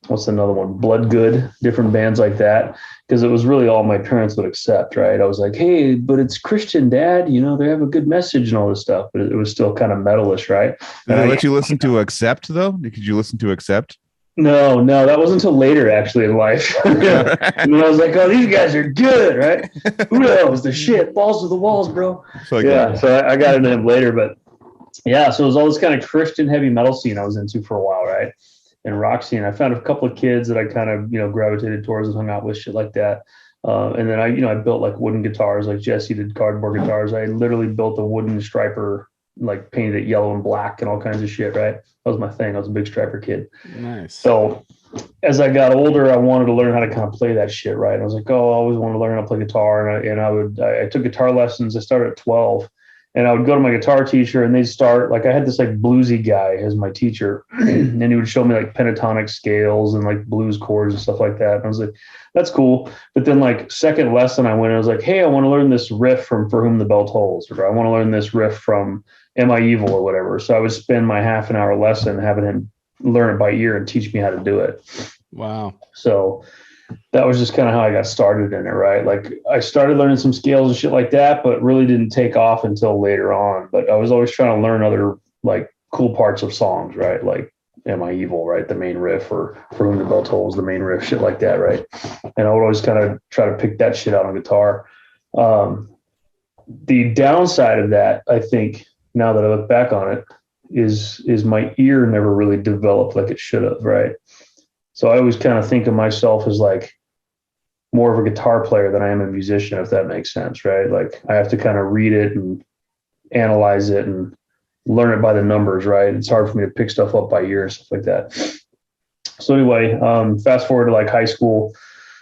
what's another one? Blood Good, different bands like that. Because it was really all my parents would accept, right? I was like, hey, but it's Christian, Dad. You know, they have a good message and all this stuff. But it was still kind of metalish, right? Did they let you listen to Accept, though? Could you listen to Accept? No, that wasn't until later actually in life. And then I was like, oh, these guys are good, right? Who knows the shit? Balls to the walls, bro. Yeah, so I got into them later, but yeah, so it was all this kind of Christian heavy metal scene I was into for a while, right? And rock scene. I found a couple of kids that I kind of, gravitated towards and hung out with, shit like that. And then I built like wooden guitars, like Jesse did cardboard guitars. I literally built a wooden striper, like painted it yellow and black and all kinds of shit, right? That was my thing. I was a big striper kid. Nice. So as I got older, I wanted to learn how to kind of play that shit, right? I was like, oh, I always wanted to learn how to play guitar. I took guitar lessons. I started at 12. And I would go to my guitar teacher and they'd start, like I had this like bluesy guy as my teacher and he would show me like pentatonic scales and like blues chords and stuff like that. And I was like, that's cool. But then like second lesson I went and I was like, hey, I want to learn this riff from For Whom the Bell Tolls, or I want to learn this riff from Am I Evil or whatever. So I would spend my half an hour lesson having him learn it by ear and teach me how to do it. Wow. So that was just kind of how I got started in it, right? Like I started learning some scales and shit like that, but really didn't take off until later on. But I was always trying to learn other like cool parts of songs, right? Like Am I Evil, right? The main riff, or For Whom the Bell Tolls, the main riff, shit like that, right? And I would always kind of try to pick that shit out on guitar. The downside of that, I think, now that I look back on it, is my ear never really developed like it should have, right? So I always kind of think of myself as like more of a guitar player than I am a musician, if that makes sense, right? Like I have to kind of read it and analyze it and learn it by the numbers, right? It's hard for me to pick stuff up by ear and stuff like that. So anyway, fast forward to like high school,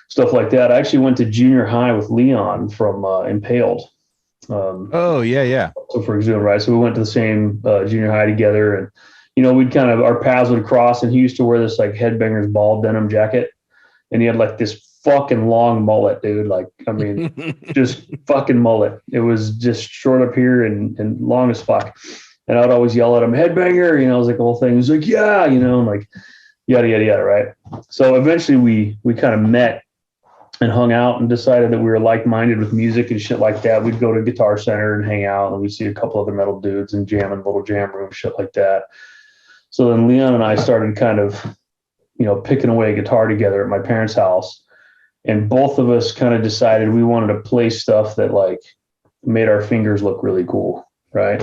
stuff like that. I actually went to junior high with Leon from Impaled. Oh, yeah. So for example, right? So we went to the same junior high together, and we'd kind of, our paths would cross, and he used to wear this like Headbangers Ball denim jacket, and he had like this fucking long mullet, dude. Like, I mean, just fucking mullet. It was just short up here and long as fuck. And I would always yell at him, Headbanger, it was like the whole thing. He was like, yeah, and like yada, yada, yada, right? So eventually we kind of met and hung out and decided that we were like-minded with music and shit like that. We'd go to Guitar Center and hang out, and we'd see a couple other metal dudes and jam in little jam room, shit like that. So then Leon and I started kind of, picking away a guitar together at my parents' house. And both of us kind of decided we wanted to play stuff that like made our fingers look really cool, right?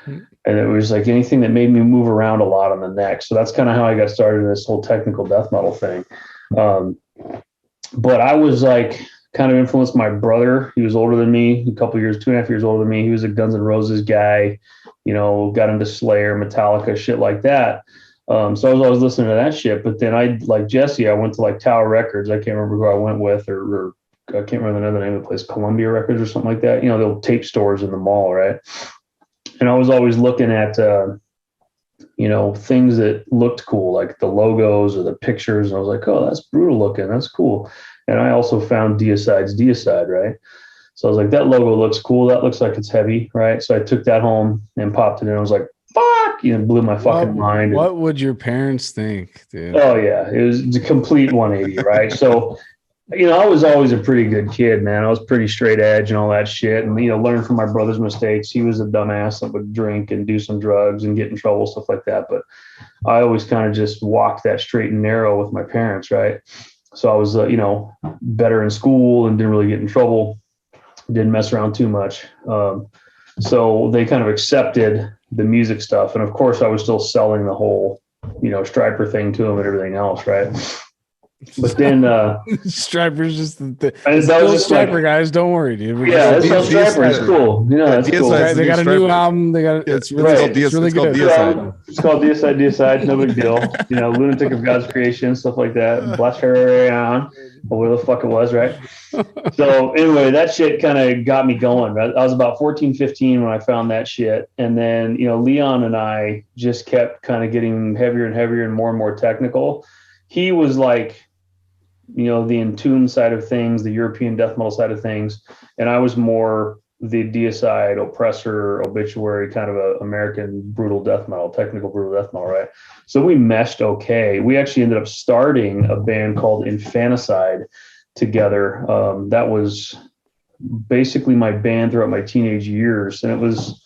And it was like anything that made me move around a lot on the neck. So that's kind of how I got started in this whole technical death metal thing. But I was like kind of influenced my brother. He was older than me, a couple years, 2.5 years older than me. He was a Guns N' Roses guy, got into Slayer, Metallica, shit like that. So I was always listening to that shit. But then like Jesse, I went to like Tower Records. I can't remember who I went with, or I can't remember the name of the place, Columbia Records or something like that. The old tape stores in the mall, right? And I was always looking at, things that looked cool, like the logos or the pictures. And I was like, oh, that's brutal looking. That's cool. And I also found Deicide's Deicide, right? So I was like, that logo looks cool. That looks like it's heavy, right? So I took that home and popped it in. I was like, fuck, blew my fucking mind. What would your parents think, dude? Oh, yeah. It was a complete 180, right? So I was always a pretty good kid, man. I was pretty straight edge and all that shit. And, learn from my brother's mistakes. He was a dumbass that would drink and do some drugs and get in trouble, stuff like that. But I always kind of just walked that straight and narrow with my parents, right? So I was, better in school and didn't really get in trouble. Didn't mess around too much. So they kind of accepted the music stuff. And of course, I was still selling the whole, striper thing to them and everything else, right? But then Striper's just the that was just Striper guys. Don't worry, dude. Yeah, it's called Striper. It's cool. That's cool. They got a new album. It's really good. It's called Deicide. No big deal. Lunatic of God's Creation, stuff like that. Bless her on, or whatever the fuck it was, right? So anyway, that shit kind of got me going. Right? I was about 14, 15 when I found that shit. And then, Leon and I just kept kind of getting heavier and heavier and more technical. He was like, the in tune side of things, the European death metal side of things. And I was more the Deicide, Oppressor, Obituary, kind of a American brutal death metal, technical brutal death metal, right? So we meshed okay. We actually ended up starting a band called Infanticide together. That was basically my band throughout my teenage years. And it was,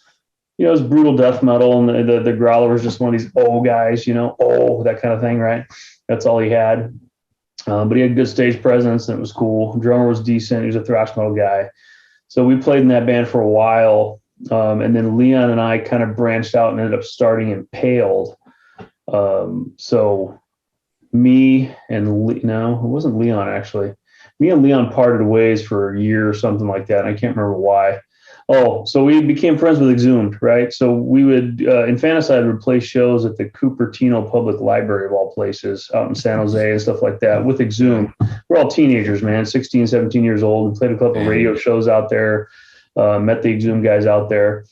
it was brutal death metal. And the growler was just one of these guys, that kind of thing, right? That's all he had. But he had good stage presence and it was cool. Drummer was decent. He was a thrash metal guy. So we played in that band for a while. And then Leon and I kind of branched out and ended up starting Impaled. So me and no, it wasn't Leon actually. Me and Leon parted ways for a year or something like that. I can't remember why. Oh, so we became friends with Exhumed, right? So we would, Infanticide would play shows at the Cupertino Public Library of all places out in San Jose and stuff like that with Exhumed. We're all teenagers, man, 16, 17 years old. We played a couple of radio shows out there, met the Exhumed guys out there,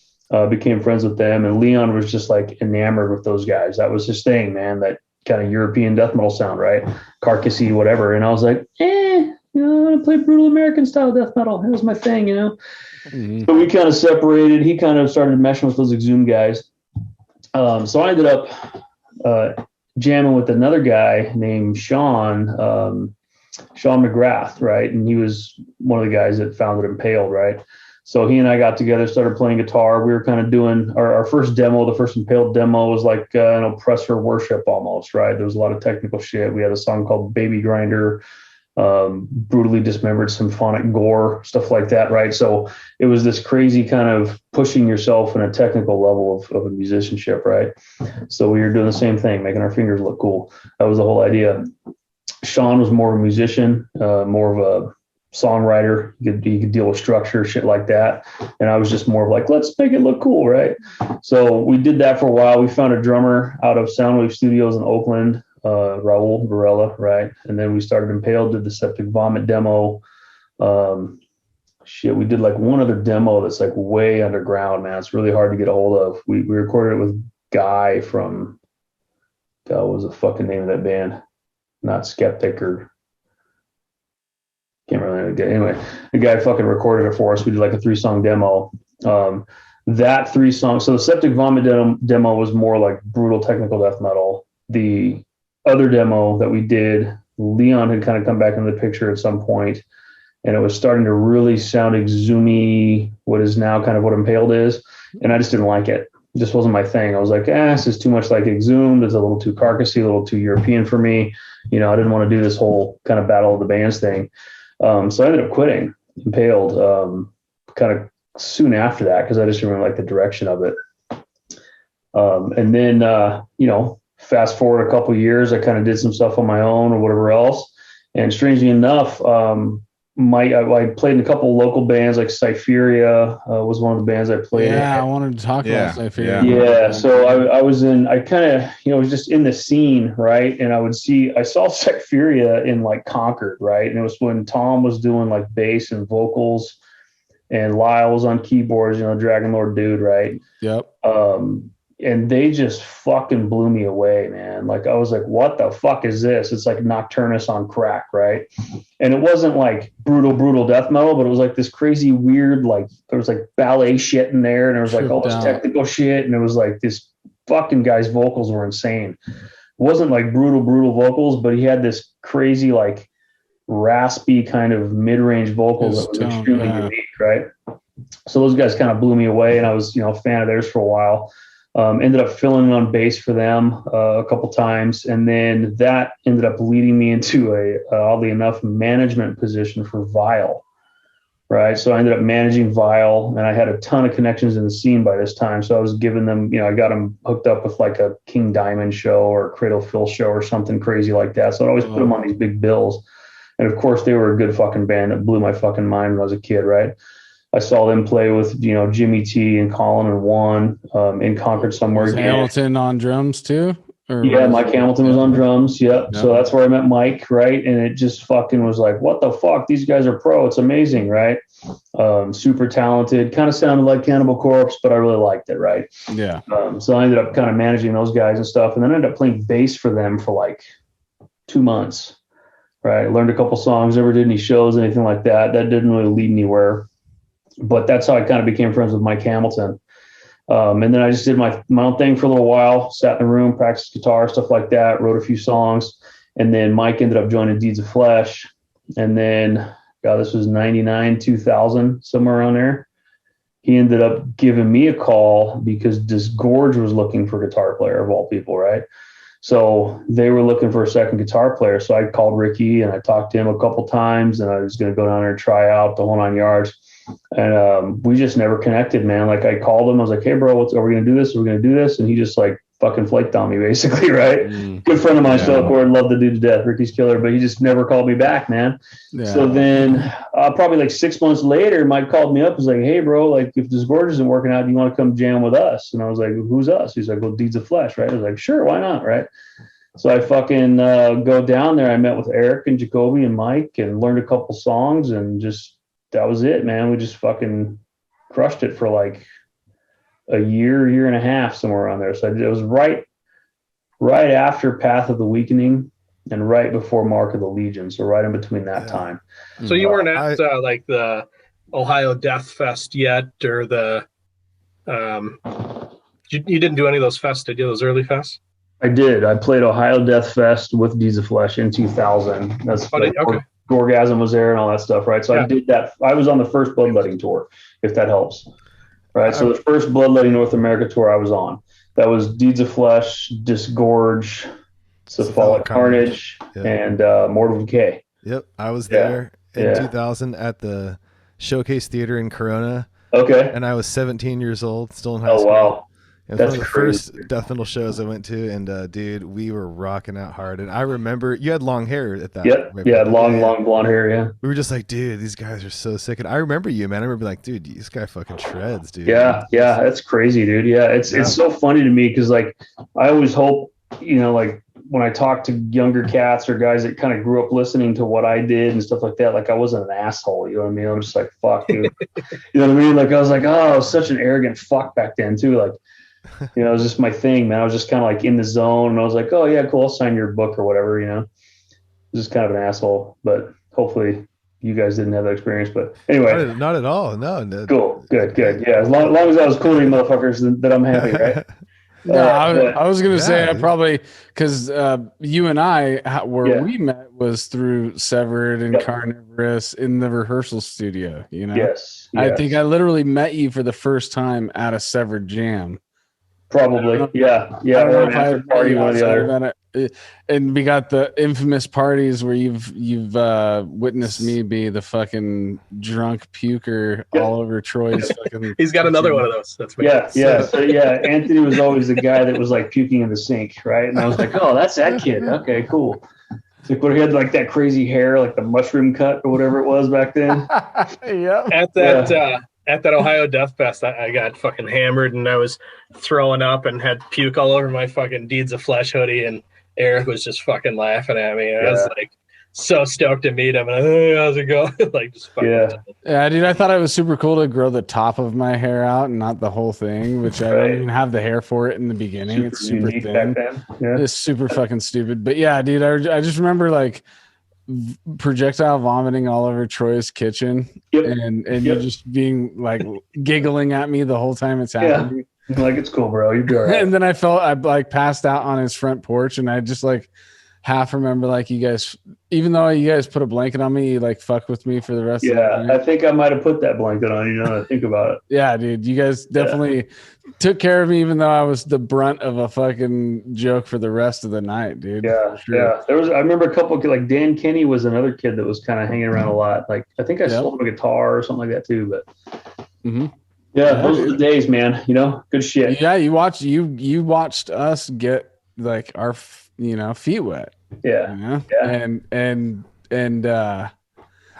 became friends with them. And Leon was just like enamored with those guys. That was his thing, man, that kind of European death metal sound, right? Carcassy, whatever. And I was like, I want to play brutal American style death metal. It was my thing, So we kind of separated. He kind of started meshing with those Exhumed guys. So I ended up jamming with another guy named Sean McGrath, right? And he was one of the guys that founded Impaled, right? So he and I got together, started playing guitar. We were kind of doing our first demo. The first Impaled demo was like an oppressor worship almost, right? There was a lot of technical shit. We had a song called Baby Grinder, brutally dismembered symphonic gore, stuff like that, right? So it was this crazy kind of pushing yourself in a technical level of a musicianship, right? So we were doing the same thing, making our fingers look cool. That was the whole idea. Sean was more of a musician, more of a songwriter. He could deal with structure, shit like that. And I was just more of like, let's make it look cool, right? So we did that for a while. We found a drummer out of Soundwave Studios in Oakland, Raul Varela, right? And then we started Impaled, did the Septic Vomit demo. We did like one other demo that's like way underground, man. It's really hard to get a hold of. We recorded it with Guy from, what was the fucking name of that band? Not Skeptic or can't remember. Anyway, the guy fucking recorded it for us. We did like a 3-song demo. That 3 songs. So the Septic Vomit demo was more like brutal technical death metal. The other demo that we did, Leon had kind of come back into the picture at some point, and it was starting to really sound exhumy, what is now kind of what Impaled is. And I just didn't like it. It just wasn't my thing. I was like, this is too much like Exhumed. It's a little too carcassy, a little too European for me. I didn't want to do this whole kind of battle of the bands thing. So I ended up quitting Impaled kind of soon after that because I just didn't really like the direction of it. And then, fast forward a couple of years, I kind of did some stuff on my own or whatever else. And strangely enough, I played in a couple of local bands, like Cypheria was one of the bands I played in. I wanted to talk about Cypheria. Yeah. So I was was just in the scene, right? And I saw Cypheria in like Concord, right? And it was when Tom was doing like bass and vocals and Lyle was on keyboards, Dragon Lord dude, right? Yep. And they just fucking blew me away, man. Like I was like, what the fuck is this? It's like Nocturnus on crack, right? And it wasn't like brutal death metal, but it was like this crazy weird, like there was like ballet shit in there, and there was like all this technical shit, and it was like this fucking guy's vocals were insane. It wasn't like brutal vocals, but he had this crazy like raspy kind of mid-range vocals that was extremely unique, right? So those guys kind of blew me away, and I was a fan of theirs for a while. Ended up filling in on bass for them a couple times. And then that ended up leading me into oddly enough, management position for Vile, right? So I ended up managing Vile, and I had a ton of connections in the scene by this time. So I was giving them, I got them hooked up with like a King Diamond show or a Cradle Phil show or something crazy like that. So I'd always put them on these big bills. And of course, they were a good fucking band that blew my fucking mind when I was a kid, right? I saw them play with, Jimmy T and Colin and Juan in Concord somewhere. Was Hamilton on drums too? Mike Hamilton was on drums. Yep. So that's where I met Mike, right? And it just fucking was like, what the fuck? These guys are pro. It's amazing, right? Super talented. Kind of sounded like Cannibal Corpse, but I really liked it, right? Yeah. So I ended up kind of managing those guys and stuff, and then I ended up playing bass for them for like 2 months, right? I learned a couple songs, never did any shows, anything like that. That didn't really lead anywhere. But that's how I kind of became friends with Mike Hamilton. And then I just did my own thing for a little while, sat in a room, practiced guitar, stuff like that, wrote a few songs. And then Mike ended up joining Deeds of Flesh. And then, this was 99, 2000, somewhere around there. He ended up giving me a call because Disgorge was looking for a guitar player of all people, right? So they were looking for a second guitar player. So I called Ricky and I talked to him a couple times, and I was going to go down there and try out the whole 9 yards. And we just never connected, man. Like I called him, I was like, "Hey, bro, are we going to do this? Are we going to do this?" And he just like fucking flaked on me, basically, right? Good friend of mine, still chord, love the dude to death, Ricky's killer, but he just never called me back, man. So then probably like 6 months later, Mike called me up, was like, "Hey, bro, like if this gorge isn't working out, do you want to come jam with us?" And I was like, "Who's us?" He's like, "Well, Deeds of Flesh," right? I was like, "Sure, why not?" Right? So I fucking go down there. I met with Eric and Jacoby and Mike and learned a couple songs, and just that was it, man. We just fucking crushed it for like a year and a half, somewhere around there. So it was right after Path of the Weakening and right before Mark of the Legion. So right in between that time. So you weren't at like the Ohio Death Fest yet, or the you didn't do any of those fests, did you? Those early fests? I did. I played Ohio Death Fest with Deeds of Flesh in 2000. That's okay. Gorgasm was there and all that stuff, right? So I did that. I was on the first Bloodletting tour, if that helps, right? So the first Bloodletting North America tour I was on, that was Deeds of Flesh, Disgorge, Cephalic Carnage, and Mortal Decay. Yep, I was there in 2000 at the Showcase Theater in Corona. Okay. And I was 17 years old, still in high school. Oh, wow. And one of the first death metal shows I went to, and dude, we were rocking out hard. And I remember you had long hair at that. Long blonde hair. Yeah, we were just like, dude, these guys are so sick. And I remember you, man. I remember like, dude, this guy fucking shreds, dude. Yeah, that's crazy, dude. Yeah, it's so funny to me because like I always hope, like when I talk to younger cats or guys that kind of grew up listening to what I did and stuff like that, like I wasn't an asshole. You know what I mean? I'm just like, fuck, dude. You know what I mean? Like I was like, oh, I was such an arrogant fuck back then too. Like. It was just my thing, man. I was just kind of like in the zone, and I was like, "Oh yeah, cool. I'll sign your book or whatever." Just kind of an asshole, but hopefully you guys didn't have that experience. But anyway, not at all. No. Cool, good. Yeah, as long as I was cool to you motherfuckers, then I'm happy, right? I was gonna say I probably because you and I where we met was through Severed and Carnivorous in the rehearsal studio. Yes. I think I literally met you for the first time at a Severed jam. Probably, yeah. I don't know if I had party one or the other. And we got the infamous parties where you've witnessed me be the fucking drunk puker all over Troy's fucking. He's got another one of those. That's me. So Anthony was always the guy that was like puking in the sink, right? And I was like, oh, that's that kid. Okay, cool. It's like when he had like that crazy hair, like the mushroom cut or whatever it was back then. At that Ohio Death Fest, I got fucking hammered and I was throwing up and had puke all over my fucking Deeds of Flesh hoodie, and Eric was just fucking laughing at me. And I was like so stoked to meet him. And hey, how's it going? Like just fucking dude. I thought it was super cool to grow the top of my hair out and not the whole thing, which I don't even have the hair for it in the beginning. It's super thin. It's super fucking stupid. But yeah, dude, I just remember like projectile vomiting all over Troy's kitchen and you just being like giggling at me the whole time it's happening. Like, it's cool, bro. You'd be all right. And then I like passed out on his front porch, and I just like half remember like you guys, even though you guys put a blanket on me, you like fuck with me for the rest of the night. I think I might have put that blanket on you now that I think about it. Yeah, dude. You guys definitely took care of me, even though I was the brunt of a fucking joke for the rest of the night, dude. Yeah. I remember a couple, like Dan Kenny was another kid that was kind of hanging around a lot. Like I think I sold him a guitar or something like that too, but those are the days, man. Good shit. Yeah, you watched us get like our feet wet. And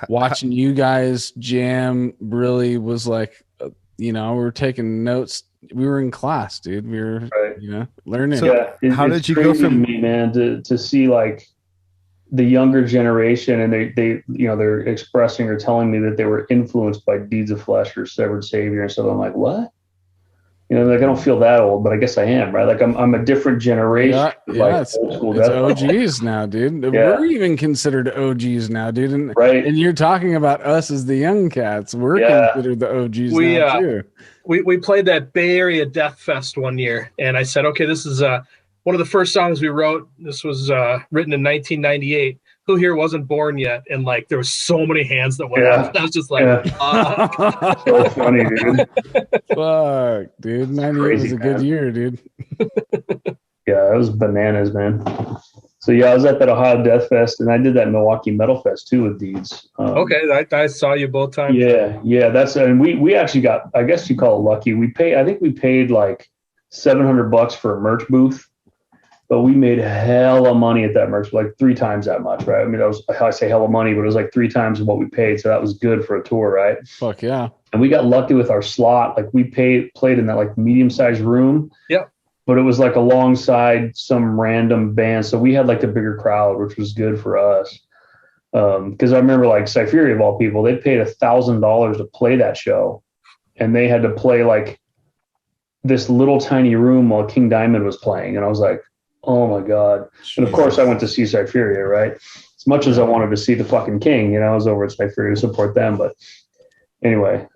watching you guys jam really was like, we were taking notes. We were in class, dude. We were, learning. So how did you go from me, man, to see like the younger generation, and they're expressing or telling me that they were influenced by Deeds of Flesh or Severed Savior and stuff. I'm like, what? Like I don't feel that old, but I guess I am, right? Like I'm a different generation. It's old school. It's OGs now, dude. We're even considered OGs now, dude. And you're talking about us as the young cats. We're considered the OGs now too. We played that Bay Area Death Fest one year, and I said, okay, this is one of the first songs we wrote. This was written in 1998. Who here wasn't born yet? And like there was so many hands that went up. I was just like, so funny, dude. Fuck, dude. 98 was a good year, dude. Yeah, it was bananas, man. So yeah, I was at that Ohio Death Fest, and I did that Milwaukee Metal Fest too with Deeds. Okay, I saw you both times. Yeah, that's and we actually got, I guess you call it lucky. I think we paid like $700 for a merch booth, but we made hella money at that merch, like 3 times that much, right? I mean, I say hella money, but it was like 3 times what we paid, so that was good for a tour, right? Fuck yeah. And we got lucky with our slot. Like we played in that like medium-sized room. Yep. But it was like alongside some random band. So we had like a bigger crowd, which was good for us. Because I remember like Cypheria of all people, they paid $1,000 to play that show. And they had to play like this little tiny room while King Diamond was playing. And I was like, oh my God. And of course I went to see Cypheria, right? As much as I wanted to see the fucking King, I was over at Cypheria to support them. But anyway,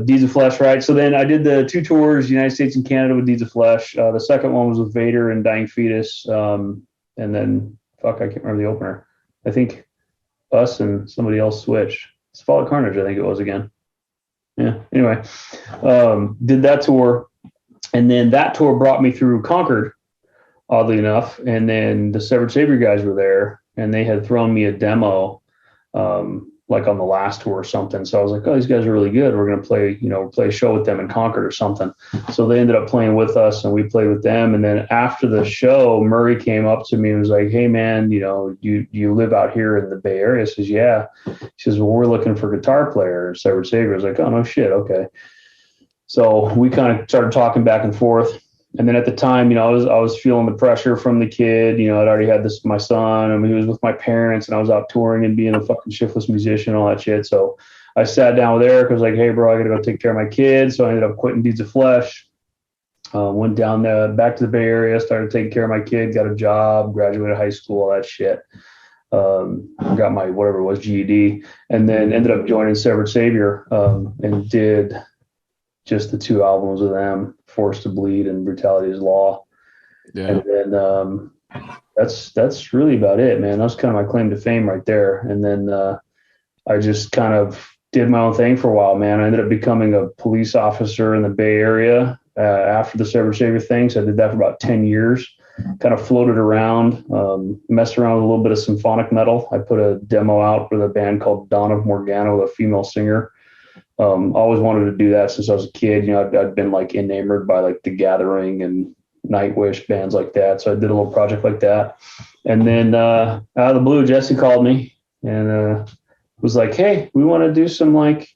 Deeds of Flesh, right? So then I did the 2 tours, United States and Canada with Deeds of Flesh. The second one was with Vader and Dying Fetus. And then, I can't remember the opener. I think us and somebody else switched. It's Fall of Carnage, I think it was again. Yeah, anyway, did that tour. And then that tour brought me through Concord, oddly enough. And then the Severed Savior guys were there, and they had thrown me a demo, like on the last tour or something. So I was like, oh, these guys are really good. We're going to play a show with them in Concord or something. So they ended up playing with us, and we played with them. And then after the show, Murray came up to me and was like, hey man, you live out here in the Bay Area? I says, yeah. He says, well, we're looking for a guitar player. Severed Savior. I was like, oh no shit. Okay. So we kind of started talking back and forth. And then at the time, I was feeling the pressure from the kid. I'd already had my son, and he was with my parents, and I was out touring and being a fucking shiftless musician, all that shit. So I sat down with Eric. I was like, hey, bro, I got to go take care of my kids. So I ended up quitting Deeds of Flesh, went down back to the Bay Area, started taking care of my kid, got a job, graduated high school, all that shit. Got my whatever it was, GED, and then ended up joining Severed Savior, and did just the 2 albums with them, Forced to Bleed and Brutality is Law. Yeah. And then that's really about it, man. That's kind of my claim to fame right there. And then I just kind of did my own thing for a while, man. I ended up becoming a police officer in the Bay Area after the Severed Savior thing. So I did that for about 10 years. Kind of floated around, messed around with a little bit of symphonic metal. I put a demo out with a band called Dawn of Morgana with a female singer. Always wanted to do that since I was a kid. I'd been like enamored by like The Gathering and Nightwish, bands like that. So I did a little project like that. And then out of the blue, Jesse called me and was like, hey, we want to do some like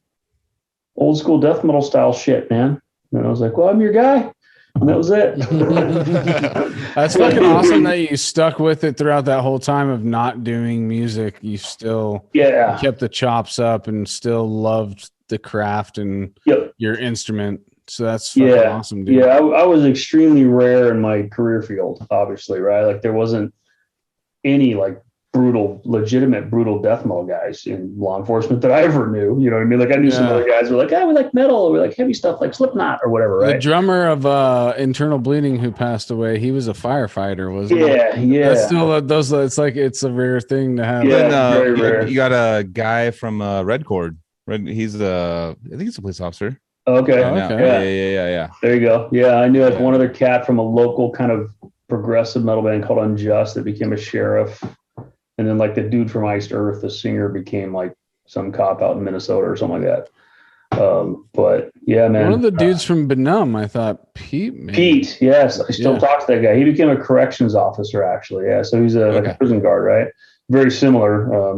old school death metal style shit, man. And I was like, well, I'm your guy. And that was it. That's fucking awesome that you stuck with it throughout that whole time of not doing music. You still kept the chops up and still loved the craft and your instrument. So that's fucking awesome, dude. Yeah, I was extremely rare in my career field, obviously, right? Like there wasn't any like legitimate brutal death metal guys in law enforcement that I ever knew. You know what I mean? Like I knew some other guys who were like, we like metal, we like heavy stuff like Slipknot or whatever, right? The drummer of Internal Bleeding who passed away, he was a firefighter, wasn't he? Yeah. That's still it's a rare thing to have. Yeah, very rare. You got a guy from Red Cord. I think he's a police officer. Okay. Yeah. There you go. Yeah, I knew like one other cat from a local kind of progressive metal band called Unjust that became a sheriff. And then like the dude from Iced Earth, the singer, became like some cop out in Minnesota or something like that. But yeah, man. One of the dudes from Benum, I thought Pete. Maybe. Pete, yes. I still talk to that guy. He became a corrections officer, actually. Yeah. So he's like a prison guard, right? Very similar,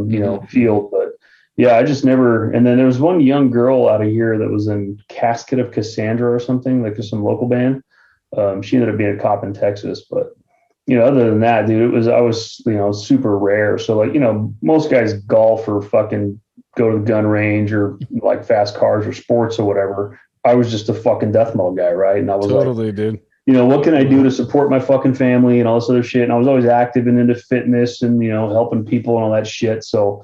field. But yeah, I just never. And then there was one young girl out of here that was in Casket of Cassandra or something, like some local band. She ended up being a cop in Texas, but other than that, dude, I was super rare. So like, most guys golf or fucking go to the gun range or like fast cars or sports or whatever. I was just a fucking death metal guy, right? And I was totally, dude. What can I do to support my fucking family and all this other shit? And I was always active and into fitness and, helping people and all that shit. So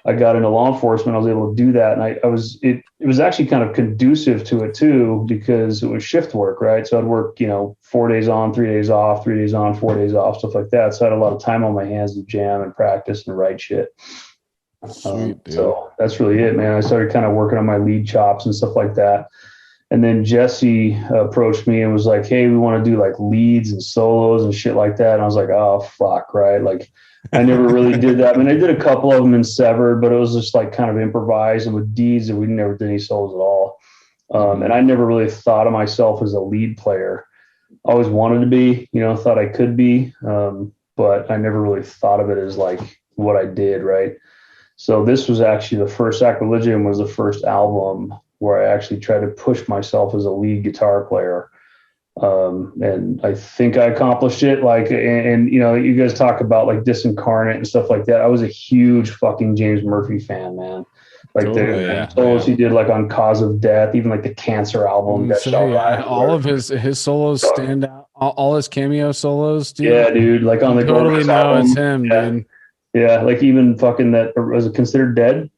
I got into law enforcement. I was able to do that. And it was actually kind of conducive to it too, because it was shift work, right? So I'd work, 4 days on, 3 days off, 3 days on, 4 days off, stuff like that. So I had a lot of time on my hands to jam and practice and write shit. Sweet, dude. So that's really it, man. I started kind of working on my lead chops and stuff like that. And then Jesse approached me and was like, "Hey, we want to do like leads and solos and shit like that." And I was like, "Oh fuck, right?" Like, I never really did that. I mean, I did a couple of them in Severed, but it was just like kind of improvised. And with Deeds, and we never did any solos at all. And I never really thought of myself as a lead player. I always wanted to be, thought I could be, but I never really thought of it as like what I did, right? So this was actually the first Sacrilegium was the first album where I actually tried to push myself as a lead guitar player. And I think I accomplished it. Like, and you guys talk about like Disincarnate and stuff like that. I was a huge fucking James Murphy fan, man. Like the solos he did like on Cause of Death, even like the Cancer album. All of his solos stand out. All his cameo solos, dude. Yeah, dude. Like on the totally know it's him, dude. Yeah, like even fucking that was it considered dead?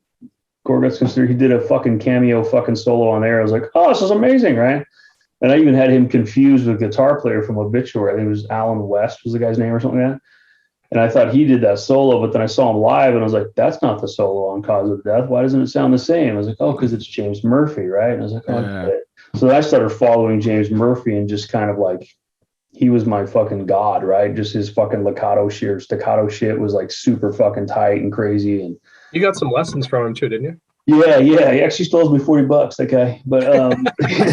Gorguts considered. He did a fucking cameo fucking solo on there. I was like, oh, this is amazing, right? And I even had him confused with a guitar player from Obituary. I think it was Alan West was the guy's name or something like that. And I thought he did that solo, but then I saw him live and I was like, that's not the solo on Cause of Death. Why doesn't it sound the same? I was like, oh, because it's James Murphy, right? And I was like, oh, okay. So then I started following James Murphy and just kind of like, he was my fucking god, right? Just his fucking staccato shit was like super fucking tight and crazy. And you got some lessons from him too, didn't you? Yeah. He actually stole me $40, that guy. But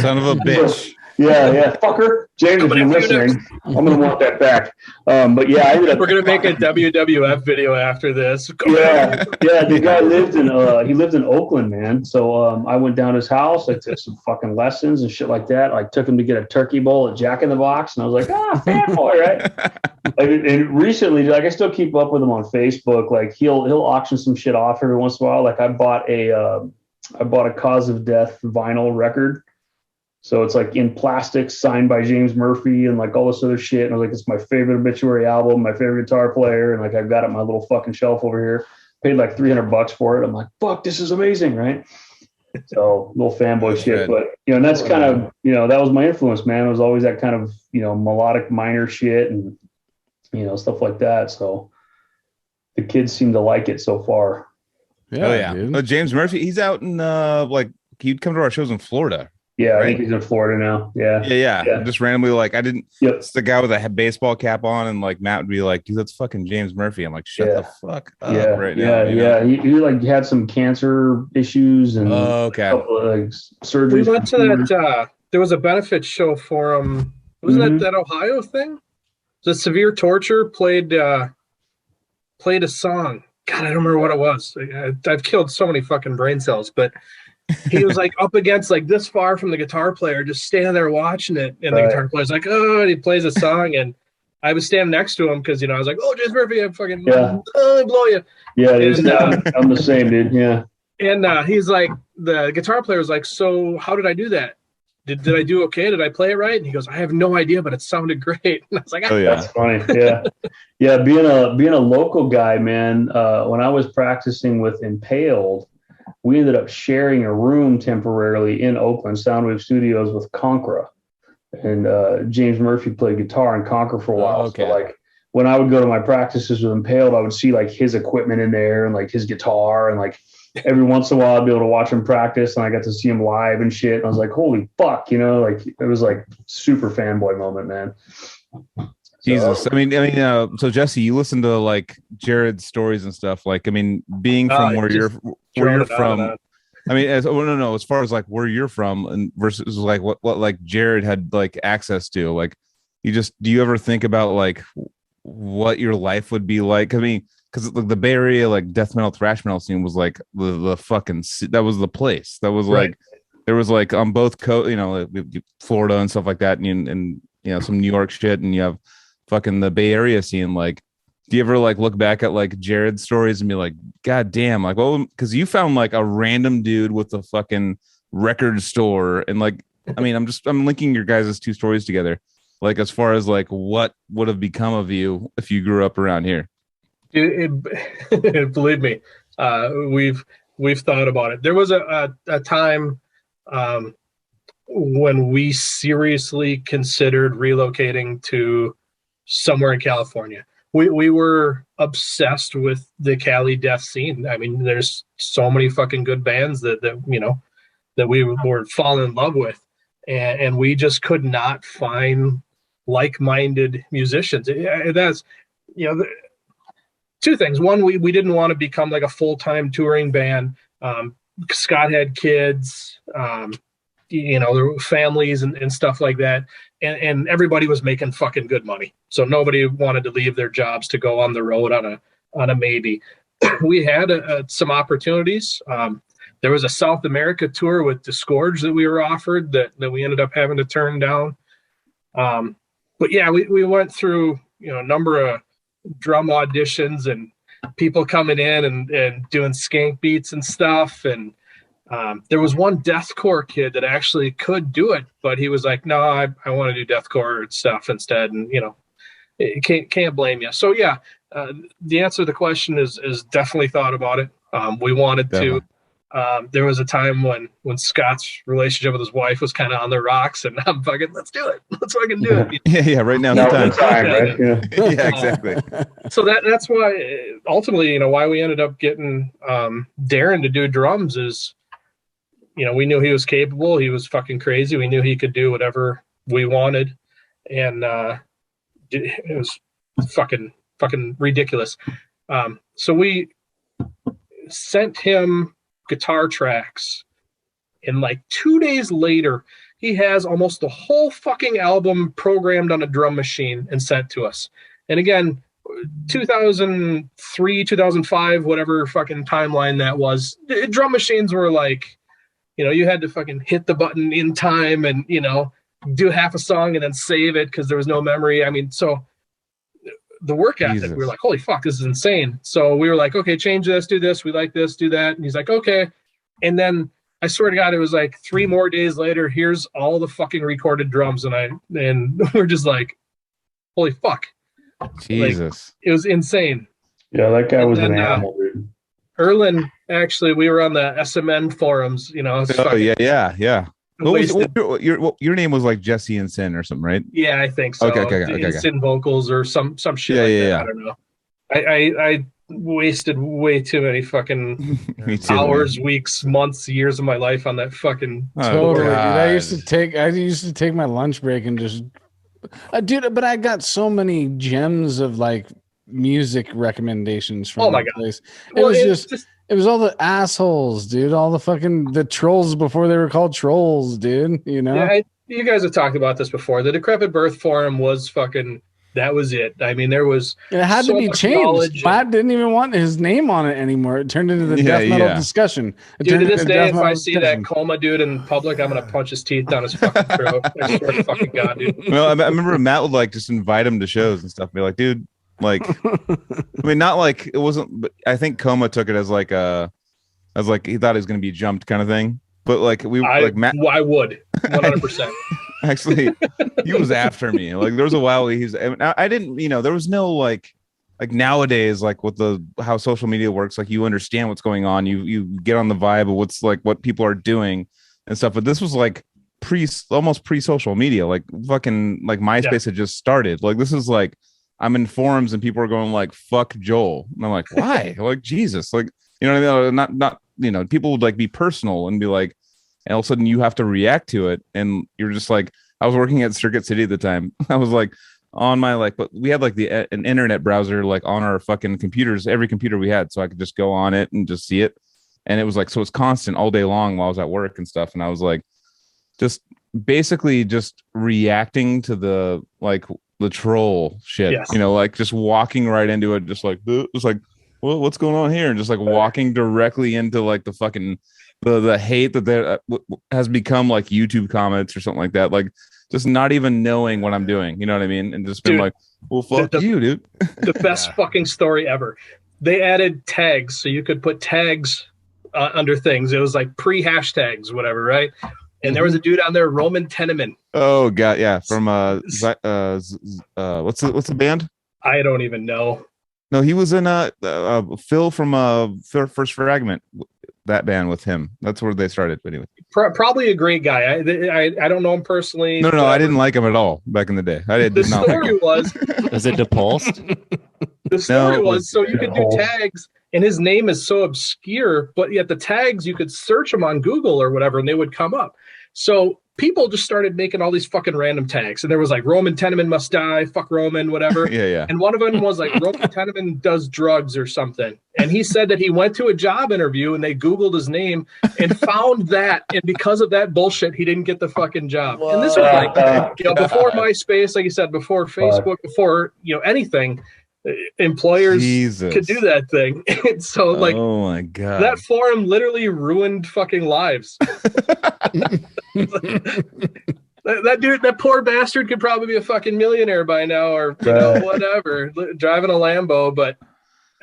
son of a bitch. Yeah, fucker. James, if you're listening, I'm gonna want that back. But yeah, we're gonna make a WWF video after this. Yeah. The guy lived in Oakland, man. So I went down to his house. I took some fucking lessons and shit like that. I took him to get a turkey bowl at Jack in the Box, and I was like, fanboy, right? And recently, like I still keep up with him on Facebook. Like he'll auction some shit off every once in a while. Like I bought a Cause of Death vinyl record. So it's like in plastic, signed by James Murphy and like all this other shit. And I was like, it's my favorite Obituary album, my favorite guitar player. And like, I've got it on my little fucking shelf over here. Paid like $300 for it. I'm like, fuck, this is amazing, right? So little fanboy shit. But, and that's kind of, that was my influence, man. It was always that kind of, melodic minor shit and, stuff like that. So the kids seem to like it so far. Yeah. James Murphy, he's out in, he'd come to our shows in Florida. Yeah, right? I think he's in Florida now. Yeah. Just randomly, like, I didn't. Yep. It's the guy with a baseball cap on, and like Matt would be like, "Dude, that's fucking James Murphy." I'm like, "Shut the fuck up right now." Yeah. He like had some cancer issues and a couple of like surgeries. We went to that. There was a benefit show for him. Wasn't that Ohio thing? The Severe Torture played a song. God, I don't remember what it was. I've killed so many fucking brain cells, but. He was like up against like this far from the guitar player, just standing there watching it. And the guitar player's like, oh, and he plays a song. And I was standing next to him because, I was like, oh, James Murphy, I fucking blow you. Yeah, I'm the same, dude. Yeah. And he's like, the guitar player was like, so how did I do that? Did I do okay? Did I play it right? And he goes, I have no idea, but it sounded great. And I was like, that's funny. Yeah. Yeah. Being a local guy, man, when I was practicing with Impaled, we ended up sharing a room temporarily in Oakland Soundwave Studios with Conqueror, and James Murphy played guitar in Conqueror for a while. So like when I would go to my practices with Impaled, I would see like his equipment in there and like his guitar, and like every once in a while I'd be able to watch him practice, and I got to see him live and shit. And I was like, holy fuck, like it was like super fanboy moment, man. Jesus. I mean, so Jesse, you listen to like Jered's stories and stuff. Like, I mean, being from where you're from, I mean, as far as like where you're from and versus like what like Jered had like access to, like, do you ever think about like what your life would be like? I mean, because the Bay Area, like death metal, thrash metal scene was like the fucking, that was the place. That was like, there was like on both coasts, Florida and stuff like that. And some New York shit. And you have fucking the Bay Area scene. Like, do you ever like look back at like Jered's stories and be like, God damn, like, well, because you found like a random dude with a fucking record store, and like, I mean, I'm linking your guys' two stories together, like as far as like what would have become of you if you grew up around here. Believe me, we've thought about it. There was a time when we seriously considered relocating to somewhere in California. We were obsessed with the Cali death scene. I mean, there's so many fucking good bands that we were falling in love with. and we just could not find like-minded musicians. That's, two things. One, we didn't want to become like a full-time touring band. Scott had kids, there were families and stuff like that. And everybody was making fucking good money. So nobody wanted to leave their jobs to go on the road on a maybe. We had some opportunities. There was a South America tour with Disgorge that we were offered that we ended up having to turn down. But yeah, we went through, a number of drum auditions and people coming in and doing skank beats and stuff. And there was one deathcore kid that actually could do it, but he was like, no, I want to do deathcore stuff instead. And, can't blame you. So yeah, the answer to the question is definitely thought about it. We wanted to. There was a time when Scott's relationship with his wife was kind of on the rocks, and I'm fucking, let's do it. Let's fucking do it. Yeah, right now. Now the time, right? Yeah, exactly. So that's why ultimately, why we ended up getting Darren to do drums is, we knew he was capable. He was fucking crazy. We knew he could do whatever we wanted, and it was fucking ridiculous. So we sent him guitar tracks, and like 2 days later he has almost the whole fucking album programmed on a drum machine and sent to us. And again, 2003, 2005, whatever fucking timeline that was, drum machines were like, you had to fucking hit the button in time and do half a song and then save it because there was no memory. I mean, so the work ethic, we were like, holy fuck, this is insane. So we were like, okay, change this, do this, we like this, do that. And he's like, okay. And then I swear to God, it was like 3 more days later, here's all the fucking recorded drums. And we're just like, holy fuck. Jesus. Like, it was insane. Yeah, that guy was an animal, dude. Erlen, actually, we were on the SMN forums, Yeah. Your name was like Jesse and Sin or something, right? Yeah, I think so. Okay. Sin vocals or some shit like that. I don't know. I wasted way too many fucking hours, weeks, months, years of my life on that fucking. Totally, dude. I used to take my lunch break and just, dude. But I got so many gems of like music recommendations from that place. It was all the assholes, dude. All the fucking the trolls before they were called trolls, dude. Yeah, you guys have talked about this before. The Decrepit Birth forum was fucking. That was it. I mean, there was. It had to be changed. Matt didn't even want his name on it anymore. It turned into the death metal discussion. Dude, to this day, if I see that coma dude in public, I'm gonna punch his teeth down his fucking throat. I swear to fucking God, dude. Well, I remember Matt would like just invite him to shows and stuff. And be like, dude, like, I mean, not like it wasn't. But I think Coma took it as like he thought he was gonna be jumped kind of thing. But like Matt, I would 100%. Actually, he was after me. Like there was a while I didn't, there was no like nowadays, like with how social media works, like you understand what's going on. You get on the vibe of what's like what people are doing and stuff. But this was like almost pre-social media, like fucking like MySpace had just started. Like this is like I'm in forums and people are going like fuck Joel. And I'm like, why? Like Jesus, like what I mean? Not people would like be personal and be like, and all of a sudden you have to react to it. And you're just like, I was working at Circuit City at the time. I was like on my but we had like an internet browser like on our fucking computers, every computer we had. So I could just go on it and just see it. And it was like, so it's constant all day long while I was at work and stuff. And I was like, just basically just reacting to the troll shit, yes. Like just walking right into it. Just like, well, what's going on here? And just like walking directly into like the fucking, the hate that there has become like YouTube comments or something like that. Like just not even knowing what I'm doing. You know what I mean? And just been like, well, fuck you, dude. The best fucking story ever. They added tags. So you could put tags under things. It was like pre-hashtags, whatever. Right. And there was a dude on there, Roman Teneman. Oh God. Yeah. From, what's the band? I don't even know. No, he was in Phil from First Fragment. That band with him. That's where they started. But anyway, probably a great guy. I don't know him personally. No, I didn't like him at all back in the day. I did the not. Story was it Depulsed? The story was so you could do tags, and his name is so obscure, but yet the tags you could search them on Google or whatever, and they would come up. So people just started making all these fucking random tags. And there was like Roman Tenement must die, fuck Roman, whatever. Yeah. And one of them was like Roman Tenement does drugs or something. And he said that he went to a job interview and they Googled his name and found that. And because of that bullshit, he didn't get the fucking job. Whoa. And this was like, before MySpace, like you said, before Facebook, before, anything. Employers could do that thing. And so like, oh my god, that forum literally ruined fucking lives. That dude, that poor bastard could probably be a fucking millionaire by now, or whatever, driving a Lambo, but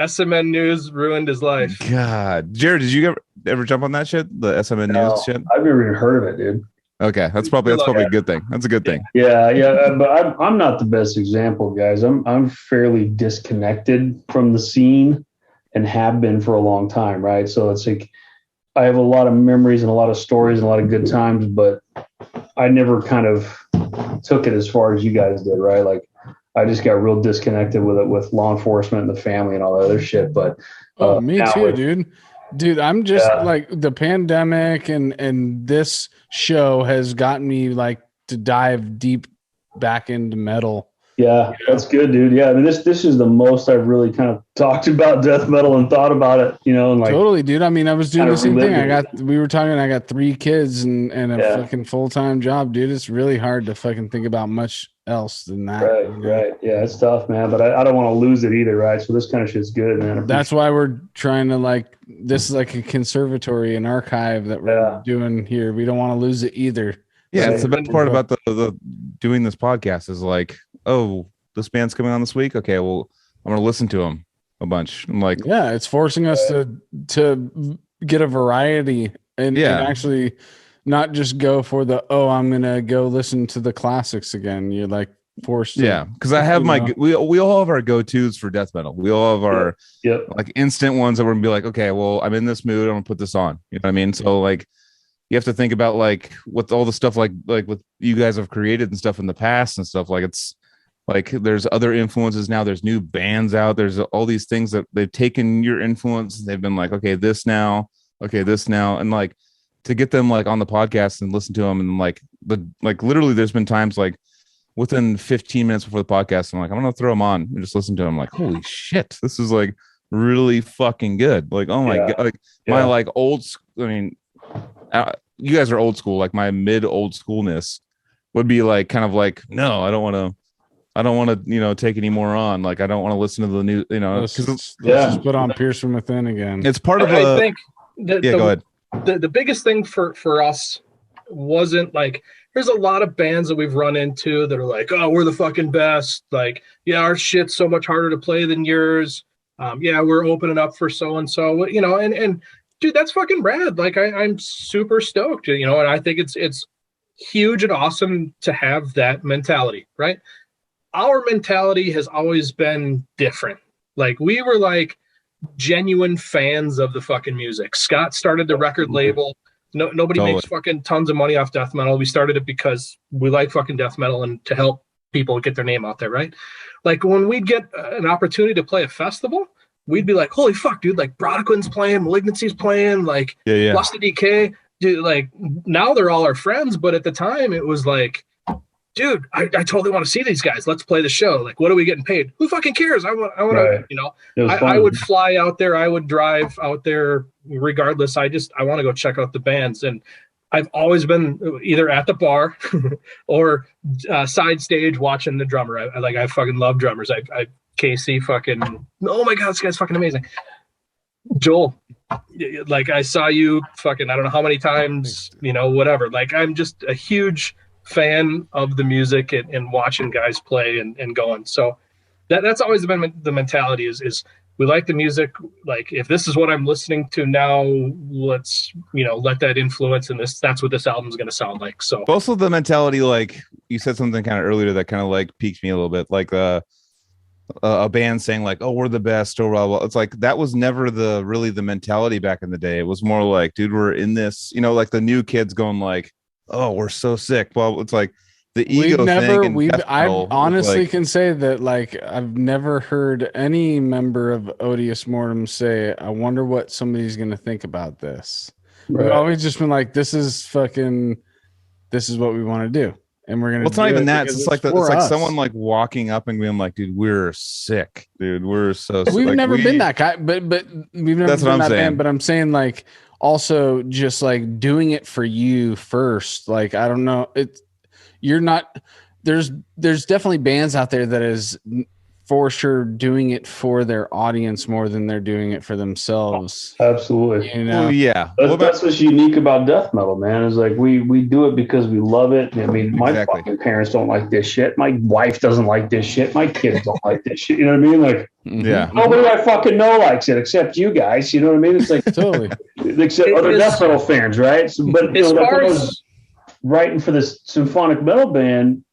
SMN News ruined his life. God, Jered, did you ever jump on that shit, the SMN News shit? I've never even heard of it, dude. Okay, that's probably a good thing. That's a good thing. Yeah, but I'm not the best example, guys. I'm fairly disconnected from the scene and have been for a long time, right? So it's like I have a lot of memories and a lot of stories and a lot of good times, but I never kind of took it as far as you guys did, right? Like I just got real disconnected with it, with law enforcement and the family and all that other shit. But me too, dude. I'm just like the pandemic and this show has gotten me like to dive deep back into metal. Yeah, that's good, dude. Yeah, I mean, this is the most I've really kind of talked about death metal and thought about it, and like totally, dude. I mean, I was doing the same thing. I got 3 kids and a fucking full-time job, dude. It's really hard to fucking think about much else than that. Right. Yeah, it's tough, man. But I don't want to lose it either, right? So this kind of shit's good, man. That's why we're trying to this is like a conservatory, an archive that we're doing here. We don't want to lose it either. Yeah, it's the best part about the doing this podcast is like, oh, this band's coming on this week. Okay, well, I'm gonna listen to them a bunch. I'm like, yeah, it's forcing us to get a variety and actually not just go for I'm gonna go listen to the classics again. You're like forced. Because I have we all have our go-tos for death metal. We all have our like instant ones that we're gonna be like, okay, well, I'm in this mood. I'm gonna put this on. You know what I mean? So like, you have to think about like what all the stuff like what you guys have created and stuff in the past and stuff. Like it's like there's other influences now. There's new bands out. There's all these things that they've taken your influence. They've been like, okay, this now, and like to get them like on the podcast and listen to them and like literally, there's been times like within 15 minutes before the podcast, I'm like, I'm gonna throw them on and just listen to them. I'm like, holy shit, this is like really fucking good. Like, oh my god, like my like old. I mean. You guys are old school. Like my mid old schoolness would be like kind of like, no, I don't want to take any more on. Like I don't want to listen to the new, let's just put on Pierce from Within again. It's part of I think go ahead. The biggest thing for us wasn't like, there's a lot of bands that we've run into that are like, oh, we're the fucking best. Like, yeah, our shit's so much harder to play than yours. We're opening up for so-and-so, and dude, that's fucking rad. Like I'm super stoked, and I think it's huge and awesome to have that mentality, right? Our mentality has always been different. Like we were like genuine fans of the fucking music. Scott started the record label. Nobody makes fucking tons of money off death metal. We started it because we like fucking death metal and to help people get their name out there, right? Like when we'd get an opportunity to play a festival, we'd be like, holy fuck, dude, like Brodequin's playing, Malignancy's playing, like Lust of Decay. Dude, like now they're all our friends, but at the time it was like, dude, I totally want to see these guys. Let's play the show. Like, what are we getting paid? Who fucking cares? I want to, I would fly out there. I would drive out there regardless. I want to go check out the bands. And I've always been either at the bar or side stage watching the drummer. I fucking love drummers. Casey fucking, oh my god, this guy's fucking amazing. Joel, like I saw you fucking, I don't know how many times, whatever. Like I'm just a huge fan of the music and watching guys play and going. So that's always been the mentality is we like the music. Like if this is what I'm listening to now, let's, let that influence and that's what this album is going to sound like. So also the mentality, like you said something kind of earlier that kind of like piqued me a little bit, like a band saying like, oh, we're the best or blah, blah. It's like that was never really the mentality back in the day. It was more like, dude, we're in this, like the new kids going like, oh, we're so sick. Well, it's like the ego thing. I honestly can say that like I've never heard any member of Odious Mortem say, I wonder what somebody's gonna think about this. Right. We've always just been like, this is fucking this is what we want to do, and we're gonna. Well, it's not even that. It's like it's like us. someone like walking up and being like, "Dude, we're sick. Dude, we're so sick." We've never been that guy, but we've never That's been what I'm that saying. band. But I'm saying like also just like doing it for you first. Like I don't know, you're not. There's definitely bands out there that is for sure doing it for their audience more than they're doing it for themselves. Absolutely. You know? Well, yeah. That's what's unique about death metal, man. Is like we do it because we love it. I mean, my Exactly. fucking parents don't like this shit. My wife doesn't like this shit. My kids don't like this shit. You know what I mean? Like, Yeah. nobody I fucking know likes it except you guys. You know what I mean? It's like Totally. except other death metal fans, right? So, but you As know, far when I as was writing for this symphonic metal band,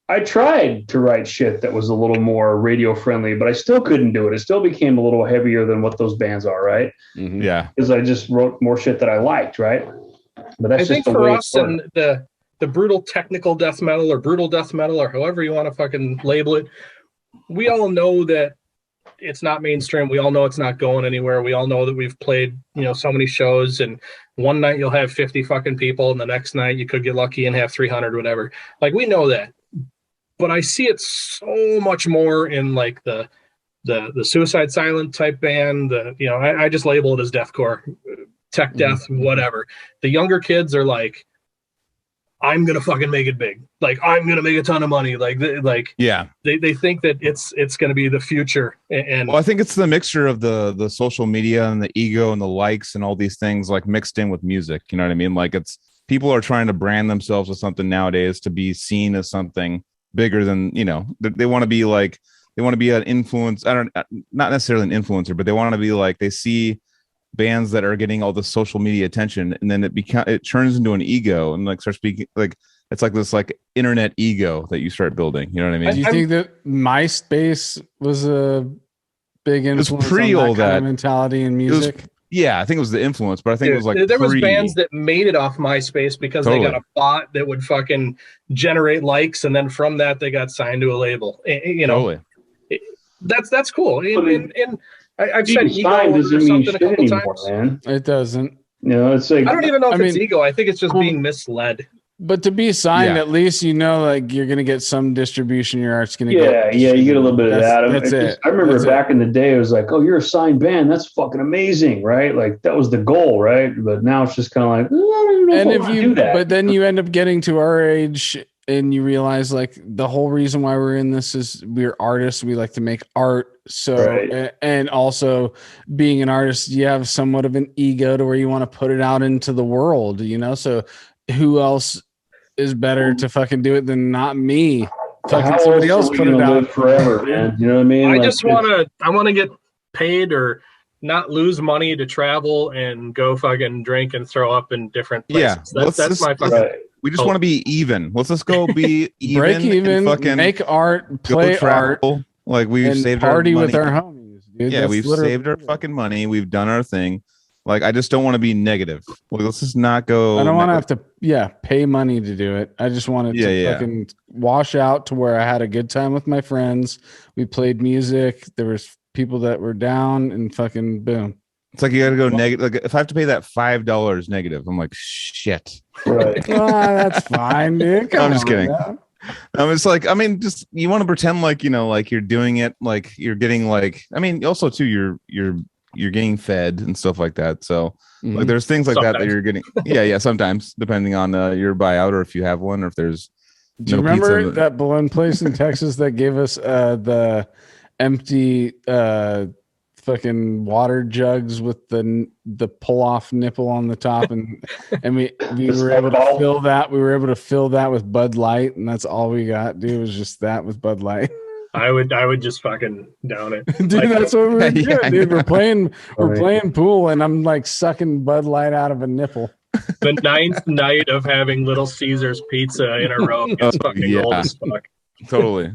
I tried to write shit that was a little more radio friendly, but I still couldn't do it. It still became a little heavier than what those bands are, right? Mhm. Yeah. Because I just wrote more shit that I liked, right? But that's I think just the for way us it and the brutal technical death metal or brutal death metal or however you want to fucking label it, we all know that it's not mainstream. We all know it's not going anywhere. We all know that we've played, so many shows, and one night you'll have 50 fucking people, and the next night you could get lucky and have 300, whatever. Like, we know that. But I see it so much more in like the Suicide Silent type band. I just label it as deathcore, tech death, whatever. The younger kids are like, I'm gonna fucking make it big. Like, I'm gonna make a ton of money. Yeah. They think that it's gonna be the future. And Well, I think it's the mixture of the social media and the ego and the likes and all these things like mixed in with music. You know what I mean? Like, it's people are trying to brand themselves with something nowadays to be seen as something bigger than, they want to be like, they want to be an influence. Not necessarily an influencer, but they want to be like, they see bands that are getting all the social media attention, and then it turns into an ego and like starts speaking like it's like this like internet ego that you start building. You know what I mean? Do you think that MySpace was a big influence was pretty on old that kind that of mentality in music? Yeah, I think it was the influence, but I think it was like there was bands that made it off MySpace because they got a bot that would fucking generate likes, and then from that they got signed to a label. Totally. That's cool. And I've said being ego signed or doesn't mean something a shit couple anymore, times. man. It doesn't. It's like I don't even know if it's ego. I think it's just being misled. But to be signed, Yeah. at least like you're gonna get some distribution. Your art's gonna yeah, you get a little bit of that. That's it. I remember That's back in the day, it was like, oh, you're a signed band. That's fucking amazing, right? Like that was the goal, right? But now it's just kind of like, I don't even know And if I if wanna you, do that. but then you end up getting to our age, and you realize like the whole reason why we're in this is we're artists. We like to make art. So Right. and also being an artist, you have somewhat of an ego to where you want to put it out into the world. So who else is better to fucking do it than not me? Fucking How somebody else else are we put it gonna out live forever, man? You know what I mean? I Like, just want to get paid or not lose money to travel and go fucking drink and throw up in different places. Yeah, That's my fucking. Right. We just want to be even. Let's just go be even. Break even, and fucking make art, go play travel. art, Like we've and saved party our with money. our homies. Dude. Yeah, That's we've literally saved our it. fucking money. We've done our thing. Like, I just don't want to be negative. Like, let's just not go. I don't want to have to, pay money to do it. I just wanted to fucking wash out to where I had a good time with my friends. We played music. There was people that were down, and fucking boom. It's like you got to go negative. Like, if I have to pay that $5 negative, I'm like, shit. Right. That's fine, dude. Come I'm just on kidding. now. It's like, I mean, just you want to pretend like like you're doing it, like you're getting like. I mean, also too, you're getting fed and stuff like that. So like, there's things like that you're getting. Yeah, sometimes depending on your buyout or if you have one or if there's. Do you remember that one place in Texas that gave us the empty fucking water jugs with the pull off nipple on the top, and we were able to fill that. We were able to fill that with Bud Light, and that's all we got, dude. Was just that with Bud Light. I would just fucking down it. Dude, that's what we're doing, Yeah, dude. We're playing pool, and I'm like sucking Bud Light out of a nipple. The 9th night of having Little Caesars pizza in a row is fucking old as fuck. Totally.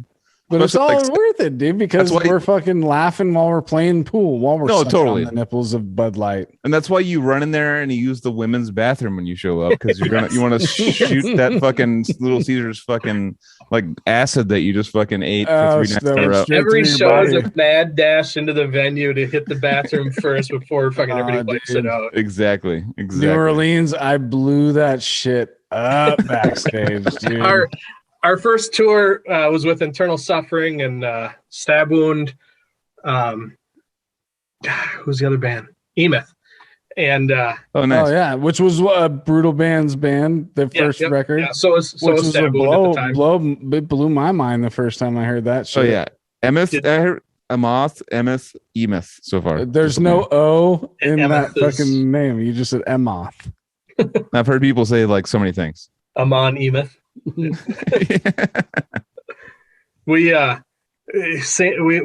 But it's all worth it, dude, because why we're fucking laughing while we're playing pool, while we're sucking totally on the nipples of Bud Light. And that's why you run in there and you use the women's bathroom when you show up, because you want to shoot that fucking Little Caesars fucking like acid that you just fucking ate for 3 nights in a row. straight Every through your show is body. a mad dash into the venue to hit the bathroom first before fucking everybody wipes it out. Exactly. New Orleans, I blew that shit backstage, dude. Our first tour was with Internal Suffering and Stab Wound. Who's the other band? Emeth. And nice. Oh yeah, which was Brutal Band's band, their first record. Yeah, so was a blow, at the time. It blew my mind the first time I heard that shit. Oh yeah, Emeth, I heard Amoth, Emeth, Emeth so far. There's no O in Emeth that fucking name. You just said Emoth. I've heard people say like so many things. Amon Emeth. We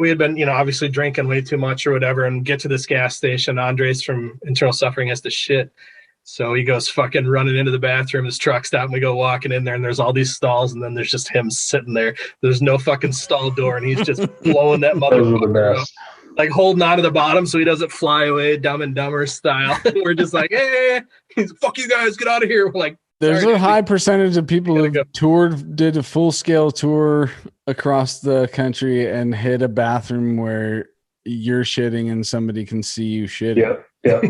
had been, obviously drinking way too much or whatever, and get to this gas station. Andres from Internal Suffering has to shit. So he goes fucking running into the bathroom, his truck stopped, and we go walking in there, and there's all these stalls, and then there's just him sitting there. There's no fucking stall door, and he's just blowing that motherfucker up. Like holding on to the bottom so he doesn't fly away, Dumb and Dumber style. We're just like, hey, he's fuck you guys, get out of here. We're like, there's a high percentage of people who did a full scale tour across the country and hit a bathroom where you're shitting and somebody can see you shitting. Yeah.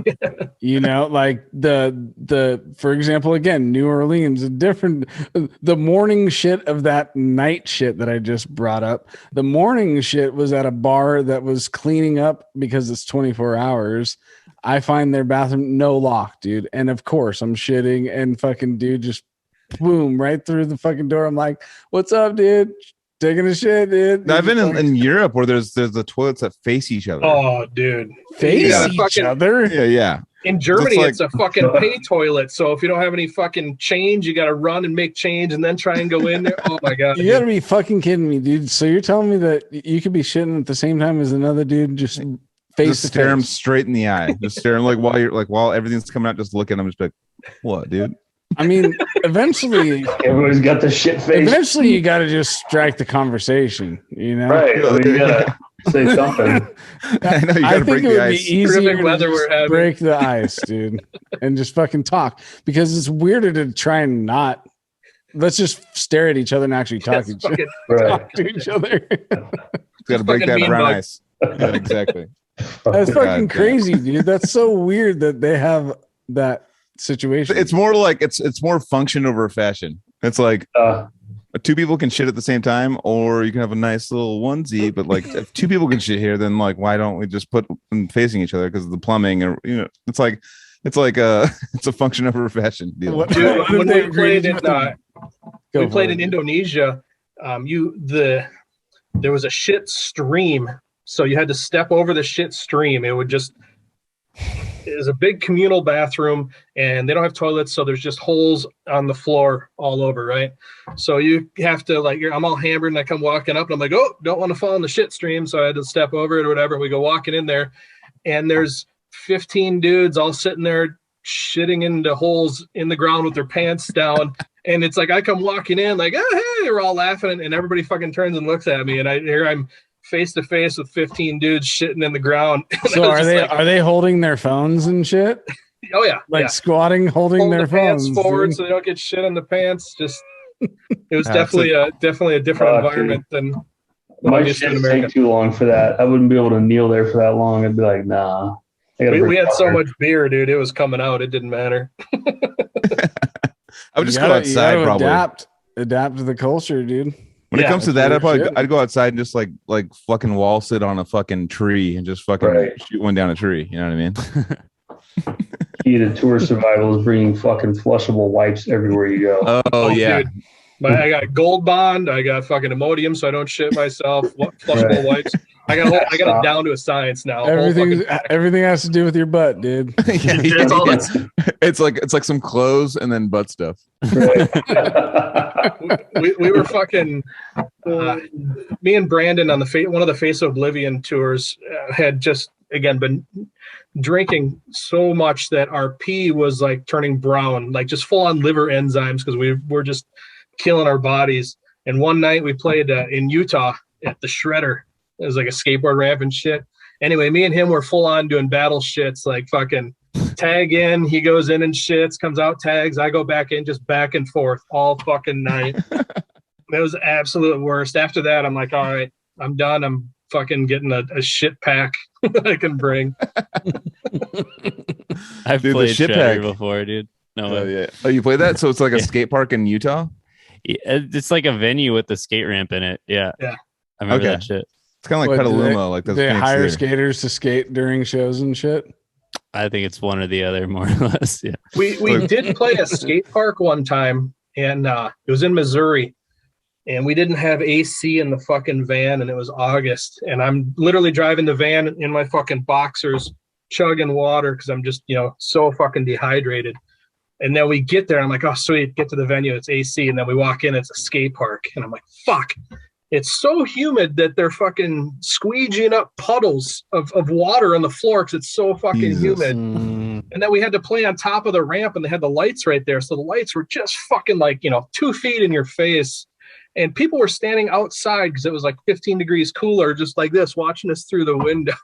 Like for example, again, New Orleans, the morning shit of that night shit that I just brought up. The morning shit was at a bar that was cleaning up because it's 24 hours. I find their bathroom no lock, dude. And of course I'm shitting and fucking dude just boom right through the fucking door. I'm like, what's up, dude? Taking a shit, dude. I've been in Europe where there's the toilets that face each other. Oh, dude. Face each other? Yeah. In Germany, it's a fucking pay toilet. So if you don't have any fucking change, you got to run and make change and then try and go in there. Oh my God. You got to be fucking kidding me, dude. So you're telling me that you could be shitting at the same time as another dude just face to stare him face? straight in the eye. Just stare him while everything's coming out, just look at him, just be like, what, dude? I mean, eventually everybody's got the shit face. Eventually you got to just strike the conversation, Right. I mean, you gotta say something. I think it would be easier to break the ice, dude, and just fucking talk, because it's weirder to try and not. Let's just stare at each other and actually talk to each other. Got to break that brown ice. Yeah, exactly. That's fucking crazy, dude. That's so weird that they have that situation. It's more like it's more function over fashion. It's like two people can shit at the same time, or you can have a nice little onesie. But like, if two people can shit here, then like, why don't we just put them facing each other because of the plumbing? Or it's like it's a function over fashion deal. When we played in Indonesia, there was a shit stream, so you had to step over the shit stream. It was a big communal bathroom, and they don't have toilets, so there's just holes on the floor all over, right? So you have to I'm all hammered, and I come walking up, and I'm like, oh, don't want to fall in the shit stream, so I had to step over it or whatever. We go walking in there, and there's 15 dudes all sitting there shitting into holes in the ground with their pants down. And it's like I come walking in like, oh, hey, they're all laughing, and everybody fucking turns and looks at me, and I'm face to face with 15 dudes shitting in the ground. So are they holding their phones and shit? Oh yeah, squatting, holding their phones forward so they don't get shit in the pants. Just it was definitely a different environment than my shit take too long for that. I wouldn't be able to kneel there for that long. I'd be like, nah. We had so much beer, dude. It was coming out. It didn't matter. I would just go outside, probably adapt to the culture, dude. When it comes to that, I'd go outside and just like fucking wall sit on a fucking tree and just fucking shoot one down a tree. You know what I mean? Key to tour survival is bringing fucking flushable wipes everywhere you go. Oh yeah. Dude. I got Gold Bond. I got fucking Imodium so I don't shit myself. Flushable wipes. I got it down to a science now. Everything has to do with your butt, dude. It's like some clothes and then butt stuff. we were fucking me and Brandon on one of the Face of Oblivion tours had just again been drinking so much that our pee was like turning brown, like just full on liver enzymes, because we were just killing our bodies. And one night we played in Utah at the Shredder. It was like a skateboard ramp and shit. Anyway, me and him were full on doing battle shits, like fucking tag in, he goes in and shits, comes out, tags, I go back in, just back and forth all fucking night. It was the absolute worst. After that, I'm like, all right, I'm done. I'm fucking getting a shit pack that I can bring. I've played Shredder before, dude. No Oh way. yeah. Oh, you played that? So it's like a Yeah. skate park in Utah. Yeah, it's like a venue with the skate ramp in it. Yeah. Yeah. I remember Okay. that shit. It's kind of like What, Petaluma, like the they Phoenix hire Theater. skaters to skate during shows and shit. I think it's one or the other, more or less. Yeah. We did play a skate park one time, and it was in Missouri, and we didn't have AC in the fucking van, and it was August, and I'm literally driving the van in my fucking boxers, chugging water because I'm just so fucking dehydrated. And then we get there, I'm like, oh sweet, get to the venue, it's AC, and then we walk in, it's a skate park, and I'm like, fuck. It's so humid that they're fucking squeegeeing up puddles of water on the floor because it's so fucking Jesus. humid. Mm, And then we had to play on top of the ramp, and they had the lights right there. So the lights were just fucking 2 feet in your face. And people were standing outside because it was like 15 degrees cooler, just like this, watching us through the window.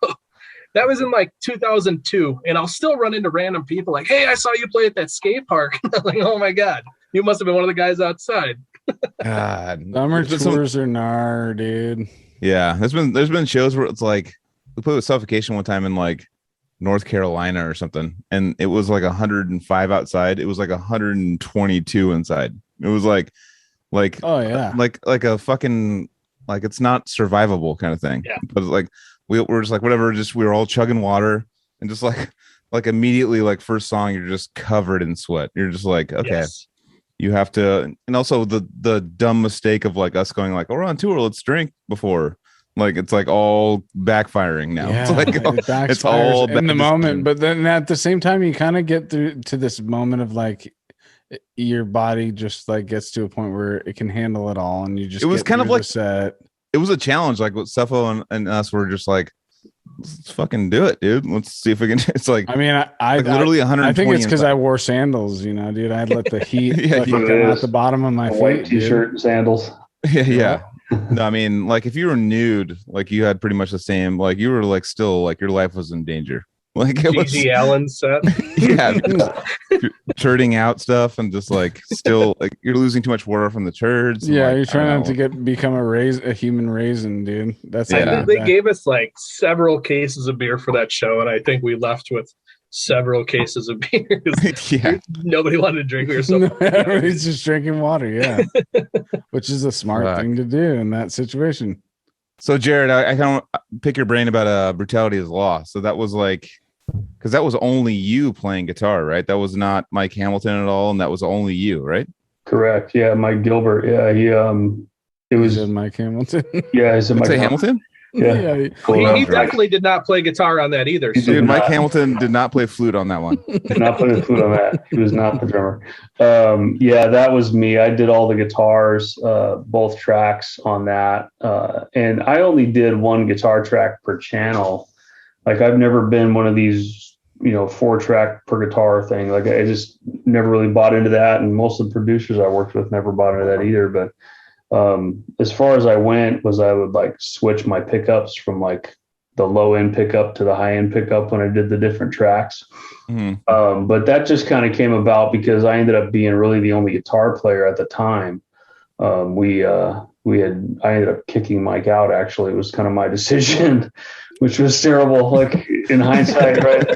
That was in like 2002. And I'll still run into random people like, hey, I saw you play at that skate park. I'm like, oh my God, you must have been one of the guys outside. God. Summer There's been tours are gnar, dude. Yeah, there's been shows where it's like we played with Suffocation one time in like North Carolina or something, and it was like 105 outside. It was like 122 inside. It was like Oh yeah. like a fucking like it's not survivable kind of thing. Yeah. But like we're just like whatever. Just we were all chugging water and just like immediately like first song you're just covered in sweat. You're just like okay. Yes. You have to, and also the dumb mistake of like us going like, oh, we're on tour, let's drink before. Like it's like all backfiring now. Yeah, It's like it it's backfires all in the bad moment, decision. but then at the same time, you kind of get through to this moment of like your body just like gets to a point where it can handle it all, and you just It was get kind of through the like- set. It was a challenge. Like with Cepho and us were just like, let's fucking do it, dude. Let's see if we can. It's like I mean, I like literally I 120. think it's because inside. I wore sandals, dude. I'd let the heat Yeah, fucking you- come out the bottom of my A feet. white dude. t-shirt and sandals. yeah. No, I mean, like if you were nude, like you had pretty much the same. Like you were like still like your life was in danger. Like it was, G.G. Allen set. yeah, turning out stuff and just like still like you're losing too much water from the turds. and, Yeah, like, you're I trying don't not to know. become a human raisin, dude. That's Yeah. I think they gave us like several cases of beer for that show, and I think we left with several cases of beer. Yeah. Nobody wanted to drink. We were so Everybody's just drinking water, yeah. Which is a smart Fuck. thing to do in that situation. So Jered, I kind of pick your brain about brutality is law. So that was like, because that was only you playing guitar, right? That was not Mike Hamilton at all, and that was only you, right? Correct. Yeah, Mike Gilbert. Yeah, it was. Said Mike Hamilton. Yeah, he's a Would Mike say Hamilton, Yeah. he definitely did not play guitar on that either. He So did dude. Mike not. Hamilton did not play flute on that one. Did not put his foot on that. He was not the drummer. Yeah, that was me. I did all the guitars, both tracks on that. And I only did one guitar track per channel. Like I've never been one of these, 4-track per guitar thing. Like I just never really bought into that. And most of the producers I worked with never bought into that either. But as far as I went was I would like switch my pickups from like the low end pickup to the high end pickup when I did the different tracks. Mhm. But that just kind of came about because I ended up being really the only guitar player at the time. I ended up kicking Mike out. Actually, it was kind of my decision, which was terrible. Like in hindsight, right?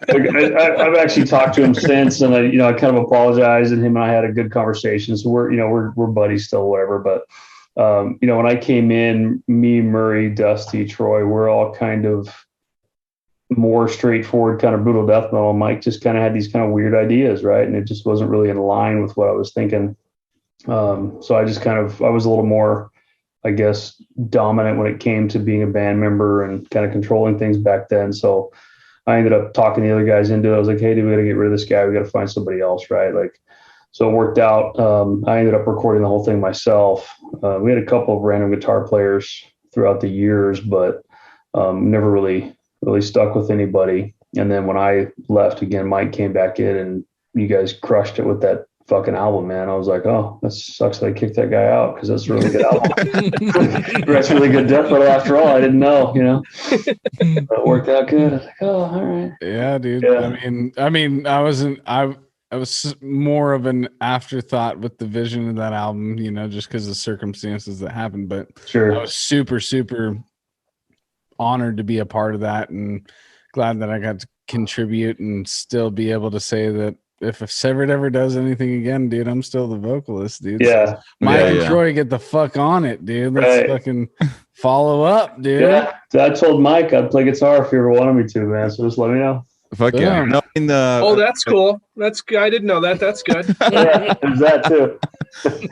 Like, I've actually talked to him since, and I kind of apologized, and him and I had a good conversation. So we're buddies still, whatever. But when I came in, me, Murray, Dusty, Troy, we're all kind of more straightforward, kind of brutal death metal. Mike just kind of had these kind of weird ideas, right? And it just wasn't really in line with what I was thinking. So I was a little more, I guess, dominant when it came to being a band member and kind of controlling things back then. So I ended up talking the other guys into it. I was like, hey, dude, we got to get rid of this guy. We got to find somebody else, right? Like, so it worked out. I ended up recording the whole thing myself. We had a couple of random guitar players throughout the years, but never really stuck with anybody. And then when I left again, Mike came back in and you guys crushed it with that fucking album, man. I was like, oh, that sucks that I kicked that guy out because that's a really good album. That's really good death metal after all. I didn't know, But it worked out good. I was like, oh, all right. Yeah, dude. Yeah. I mean, I was more of an afterthought with the vision of that album, just because of circumstances that happened. But Sure. I was super, super honored to be a part of that and glad that I got to contribute and still be able to say that if Severed ever does anything again, dude, I'm still the vocalist, dude. Yeah. So Mike and Yeah. Troy get the fuck on it, dude. Let's Right. fucking follow up, dude. Yeah. So I told Mike I'd play guitar if you ever wanted me to, man. So just let me know. Fuck yeah. Boom. No, in the Oh, that's cool. That's I didn't know that. That's good. Yeah, there's that too.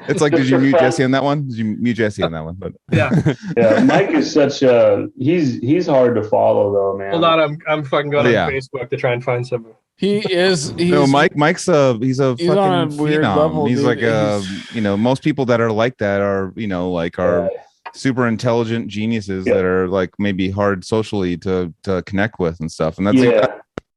it's like, did Just you for mute fun. Jesse on that one? Did you mute Jesse on that one? But Yeah. Yeah, Mike is such a he's hard to follow though, man. Hold on, I'm fucking going Oh, yeah. on Facebook to try and find some. He's no, Mike's he's a he's fucking on a weird phenom. level, He's dude. like most people that are like that are are super intelligent geniuses Yeah. that are like maybe hard socially to connect with and stuff. And that's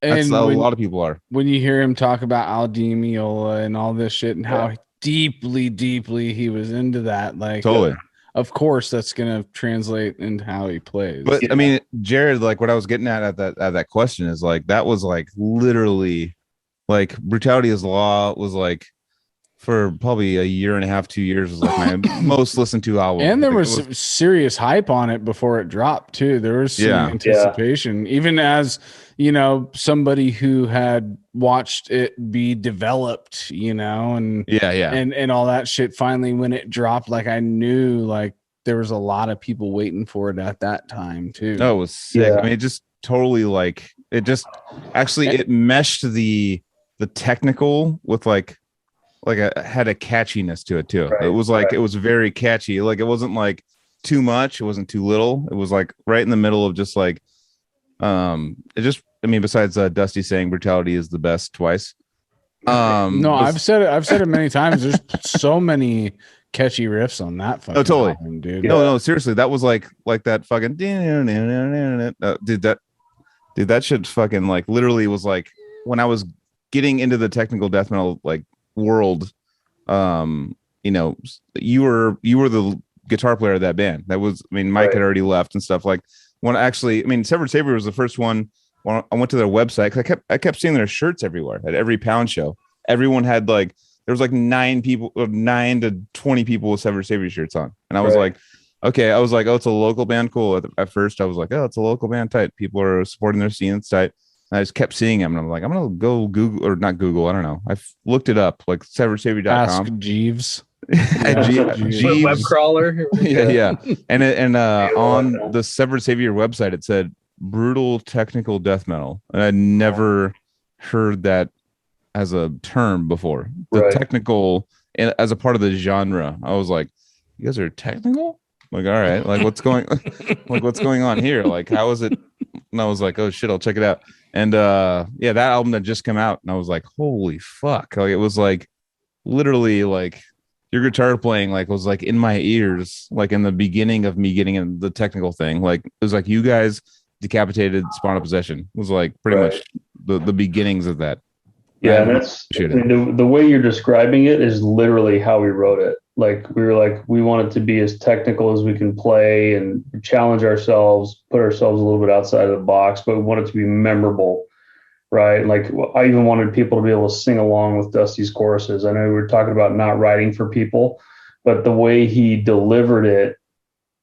that's and a when, lot of people are. when you hear him talk about Al Di Meola and all this shit and how deeply he was into that, like Totally. of course that's gonna translate into how he plays. But I mean, Jered, like what I was getting at that question is like that was like literally like Brutality is Law was like for probably a year and a half, 2 years was like my most listened to album. and there Like, was some serious hype on it before it dropped too. There was some anticipation, even as somebody who had watched it be developed, and and all that shit. Finally, when it dropped, like I knew, like there was a lot of people waiting for it at that time too. No, it was sick. Yeah. I mean, it just totally like it just actually it meshed the technical with like had a catchiness to it too. Right, it was like it was very catchy. Like it wasn't like too much, it wasn't too little. It was like right in the middle of just like it just besides Dusty saying Brutality is the best twice. No, I've said it many times. There's so many catchy riffs on that fucking totally. album, dude. No, seriously, that was like that fucking dude, that shit fucking like literally was like when I was getting into the technical death metal like world, you were the guitar player of that band. That was, Mike had already left and stuff. Like when actually, Severed Savior was the first one. When I went to their website, because I kept seeing their shirts everywhere at every pound show. Everyone had like there was like 9 to 20 people with Severed Savior shirts on, and I was like, okay, oh, it's a local band, cool. At first, I was like, oh, it's a local band, tight. People are supporting their scene, it's tight. And I just kept seeing them, and I'm like, I'm gonna go Google or not Google, I don't know. I looked it up, like severedsavior.com. Ask Jeeves. Jeeves. Web crawler. yeah. And on the Severed Savior website, it said brutal technical death metal, and I'd never heard that as a term before. The technical as a part of the genre. I was like, you guys are technical? Like, all right, like what's going on here? Like, how is it? And I was like, oh shit, I'll check it out. And that album had just come out, and I was like, holy fuck. Like it was like literally like your guitar playing like was like in my ears, like in the beginning of me getting in the technical thing. Like it was like you guys decapitated Spawn of Possession was like pretty much the beginnings of that. Yeah, and that's the way you're describing it is literally how we wrote it. Like we were like, we want it to be as technical as we can play and challenge ourselves, put ourselves a little bit outside of the box, but we want it to be memorable, right? Like I even wanted people to be able to sing along with Dusty's choruses. I know we were talking about not writing for people, but the way he delivered it,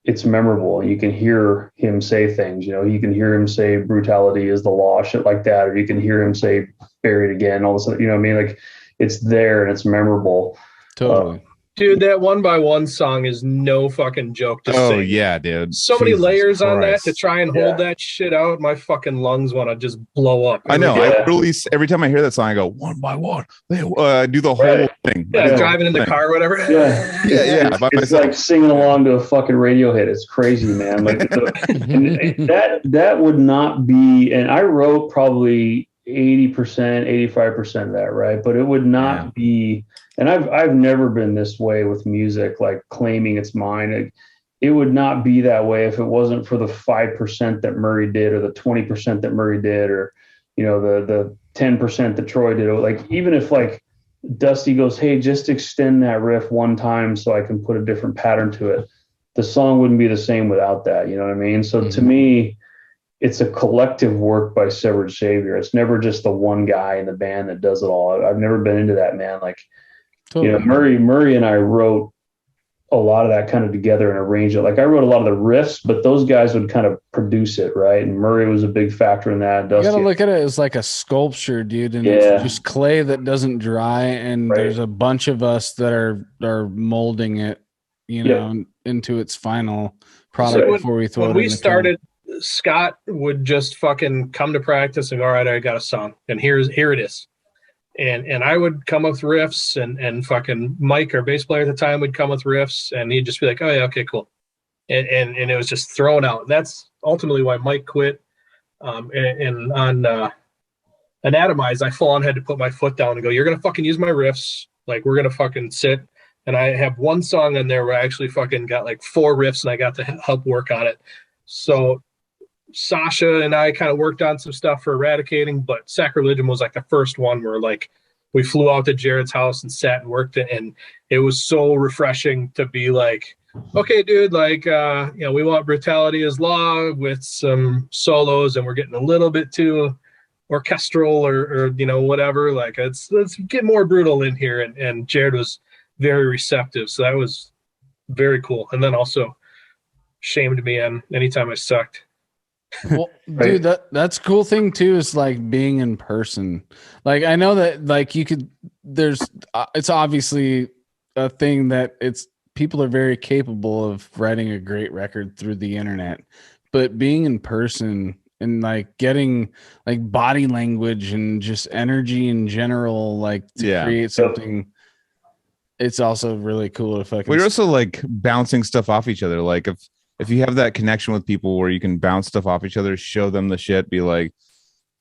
it's memorable. You can hear him say things, you can hear him say brutality is the law, shit like that. Or you can hear him say buried again, all this, like it's there and it's memorable. Totally. Dude, that 1 by 1 song is no fucking joke to sing. Oh yeah, dude. So many layers on that to try and hold that shit out. My fucking lungs want to just blow up. I know. I really every time I hear that song, I go 1 by 1. I do the whole thing. Yeah, driving in the car or whatever. Yeah. It's like singing along to a fucking radio hit. It's crazy, man. Like that would not be. And I wrote probably 80%, 85% of that, right? But it would not be. And I've never been this way with music, like claiming it's mine. It would not be that way if it wasn't for the 5% that Murray did, or the 20% that Murray did, or the 10% that Troy did. Like even if like Dusty goes, hey, just extend that riff one time so I can put a different pattern to it, the song wouldn't be the same without that. You know what I mean? So to me, it's a collective work by Severed Savior. It's never just the one guy in the band that does it all. I've never been into that, man. Like. Totally. Murray and I wrote a lot of that kind of together and arrange it. Like I wrote a lot of the riffs, but those guys would kind of produce it, right? And Murray was a big factor in that. You gotta look at it as like a sculpture, dude, and it's just clay that doesn't dry. And there's a bunch of us that are molding it, you know, into its final product before we throw it. When we started, Scott would just fucking come to practice and go, all right, I got a song, and here it is. And I would come up with riffs, and fucking Mike, our bass player at the time, would come with riffs, and he'd just be like, oh yeah, okay, cool. And it was just thrown out. That's ultimately why Mike quit. And on Anatomize, I full on had to put my foot down and go, you're going to fucking use my riffs. Like, we're going to fucking sit. And I have one song on there where I actually fucking got like 4 riffs, and I got to help work on it. So Sasha and I kind of worked on some stuff for Eradicating, but Sacrilegium was like the first one where like we flew out to Jered's house and sat and worked it, and it was so refreshing to be like, okay, dude, like we want Brutality as Law with some solos, and we're getting a little bit too orchestral or whatever. Like let's get more brutal in here, and Jered was very receptive, so that was very cool. And then also shamed me on anytime I sucked. Well, dude, that's cool thing too is like being in person. Like I know that like it's obviously a thing that people are very capable of writing a great record through the internet, but being in person and like getting like body language and just energy in general, like to create something. It's also really cool to fucking. We're also like bouncing stuff off each other. Like if you have that connection with people where you can bounce stuff off each other, show them the shit, be like,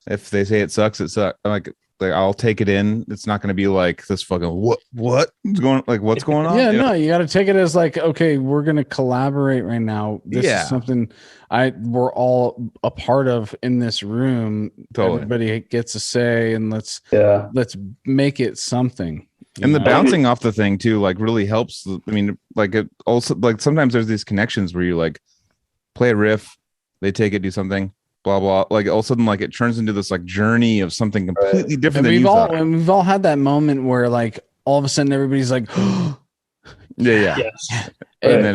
if they say it sucks, it sucks. Like I'll take it in. It's not going to be like this fucking what's going on? Yeah, no, you got to take it as like, okay, we're going to collaborate right now. This is something we're all a part of in this room. Totally. Everybody gets a say, and let's make it something. And the bouncing off the thing too, like really helps. I mean, like it also like sometimes there's these connections where you like play a riff, they take it, do something, blah blah. Like all of a sudden, like it turns into this like journey of something completely different. And we've all had that moment where like all of a sudden everybody's like, yes. And then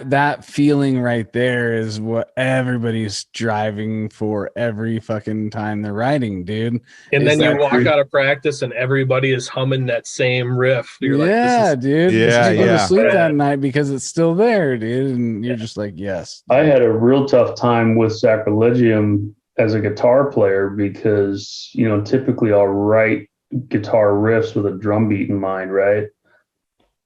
that feeling right there is what everybody's driving for every fucking time they're writing, dude. And then you walk out of practice and everybody is humming that same riff. You're like, dude. Yeah, go to sleep that night because it's still there, dude. And you're just like, yes. I had a real tough time with Sacrilegium as a guitar player because, typically I'll write guitar riffs with a drum beat in mind, right?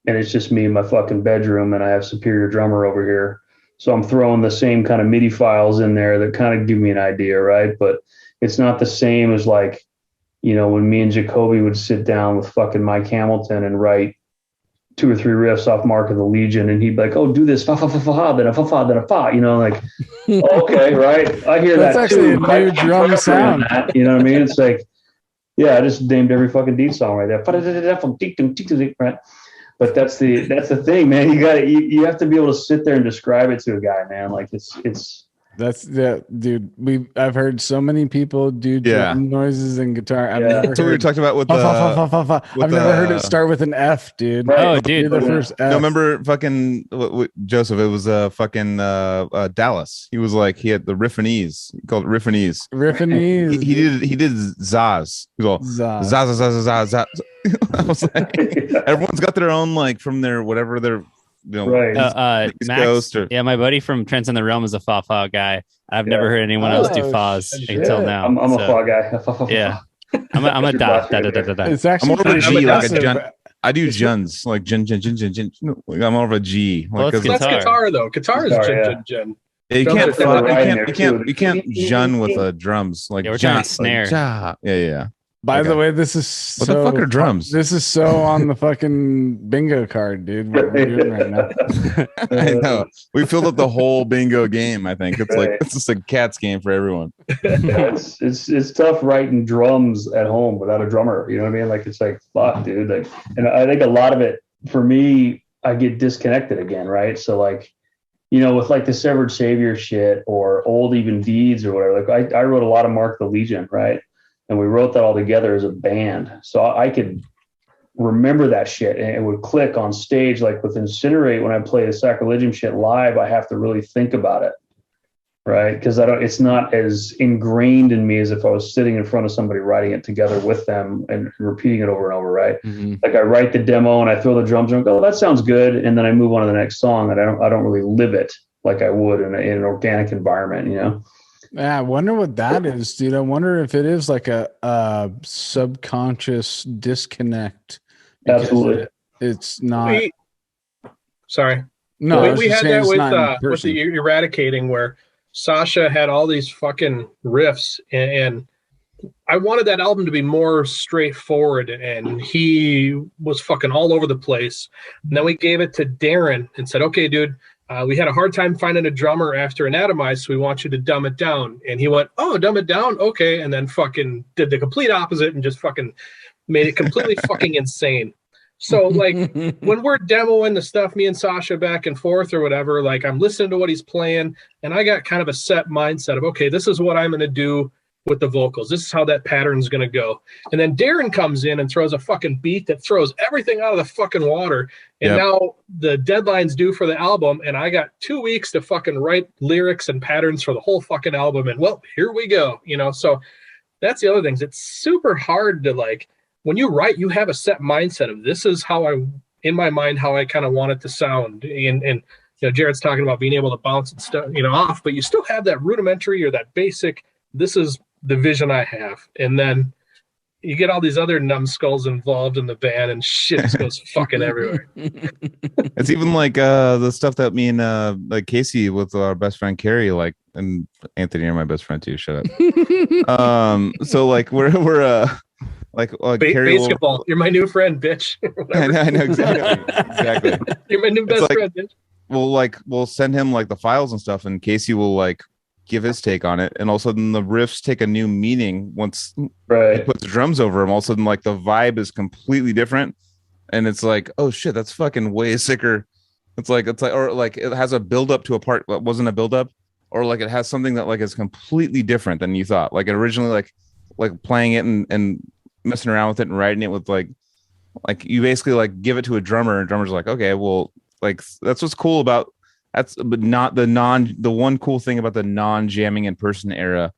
And it's just me in my fucking bedroom, and I have Superior Drummer over here. So I'm throwing the same kind of MIDI files in there that kind of give me an idea, right? But it's not the same as like, when me and Jacoby would sit down with fucking Mike Hamilton and write 2 or 3 riffs off Mark of the Legion, and he'd be like, oh, do this, fa fa fa fa, then a fa fa, then a fa, like, okay, right? I hear that's that actually too. A new drum sound. That, you know what I mean? It's like, I just named every fucking Deed song right there. Right? But that's the thing, man. You have to be able to sit there and describe it to a guy, man. Like dude. I've heard so many people do drum noises and guitar. That's what we were talking about with I've never heard it start with an F, dude. Right. Oh, dude, the first F. No, remember fucking Joseph? It was fucking Dallas. He was like he had the Riffinese. He called it Riffinese. Riffinese. He did Zaz. He was all Zaz. I was like, everyone's got their own like from their whatever their right. Max, my buddy from Transcend the Realm is a fa guy. I've never heard anyone else do fas until now. I'm a fa guy. Yeah, I'm a da. It's actually I'm more of a G, like a Jun. I do Juns like Jun. Like I'm more of a G. Well, that's guitar though. Guitar is Jun. You can't Jun with a drums like we're trying to snare. Yeah. By the way, this is what the fuck are drums? This is so on the fucking bingo card, dude. What we're doing right now. I know. We filled up the whole bingo game. I think it's just a cat's game for everyone. It's tough writing drums at home without a drummer. You know what I mean? Like it's like fuck, dude. Like, and I think a lot of it for me, I get disconnected again, right? So like, with like the Severed Savior shit or old even Deeds or whatever. Like I wrote a lot of Mark the Legion, right? And we wrote that all together as a band. So I could remember that shit, and it would click on stage. Like with Incinerate, when I play the Sacrilegium shit live, I have to really think about it, right? Because it's not as ingrained in me as if I was sitting in front of somebody writing it together with them and repeating it over and over, right? Mm-hmm. Like I write the demo and I throw the drums and go, oh, that sounds good, and then I move on to the next song, and I don't really live it like I would in an organic environment, you know. Yeah, I wonder what that is, dude. I wonder if it is like a subconscious disconnect. Absolutely. It's not. Sorry. No, we had that with the Eradicating, where Sasha had all these fucking riffs, and I wanted that album to be more straightforward, and he was fucking all over the place. And then we gave it to Darren and said, okay, dude, we had a hard time finding a drummer after Anatomize, so we want you to dumb it down. And he went, oh, dumb it down? Okay. And then fucking did the complete opposite and just fucking made it completely fucking insane. So, like, when we're demoing the stuff, me and Sasha back and forth or whatever, like, I'm listening to what he's playing, and I got kind of a set mindset of, okay, this is what I'm going to do with the vocals. This is how that pattern's going to go. And then Darren comes in and throws a fucking beat that throws everything out of the fucking water. And now the deadline's due for the album, and I got 2 weeks to fucking write lyrics and patterns for the whole fucking album. And, well, here we go, you know? So that's the other things. It's super hard to, like, when you write, you have a set mindset of this is how in my mind, how I kind of want it to sound. And you know, Jered's talking about being able to bounce and stuff, you know, off, but you still have that rudimentary or that basic, this is the vision I have. And then you get all these other numbskulls involved in the band, and shit just goes fucking everywhere. It's even like the stuff that me and like Casey with our best friend Carrie, like, and Anthony, you're my best friend too. Shut up. So like we're like basketball. You're my new friend, bitch. I know exactly. You're my new best friend, bitch. We'll send him like the files and stuff, and Casey will like give his take on it, and all of a sudden the riffs take a new meaning once he puts the drums over them. All of a sudden, like the vibe is completely different, and it's like, oh shit, that's fucking way sicker. It's like or like it has a build up to a part that wasn't a build up, or like it has something that like is completely different than you thought. Like originally, like playing it and messing around with it and writing it with like you basically like give it to a drummer, and drummer's like, okay, well, like that's what's cool about. But not the one cool thing about the non-jamming in person era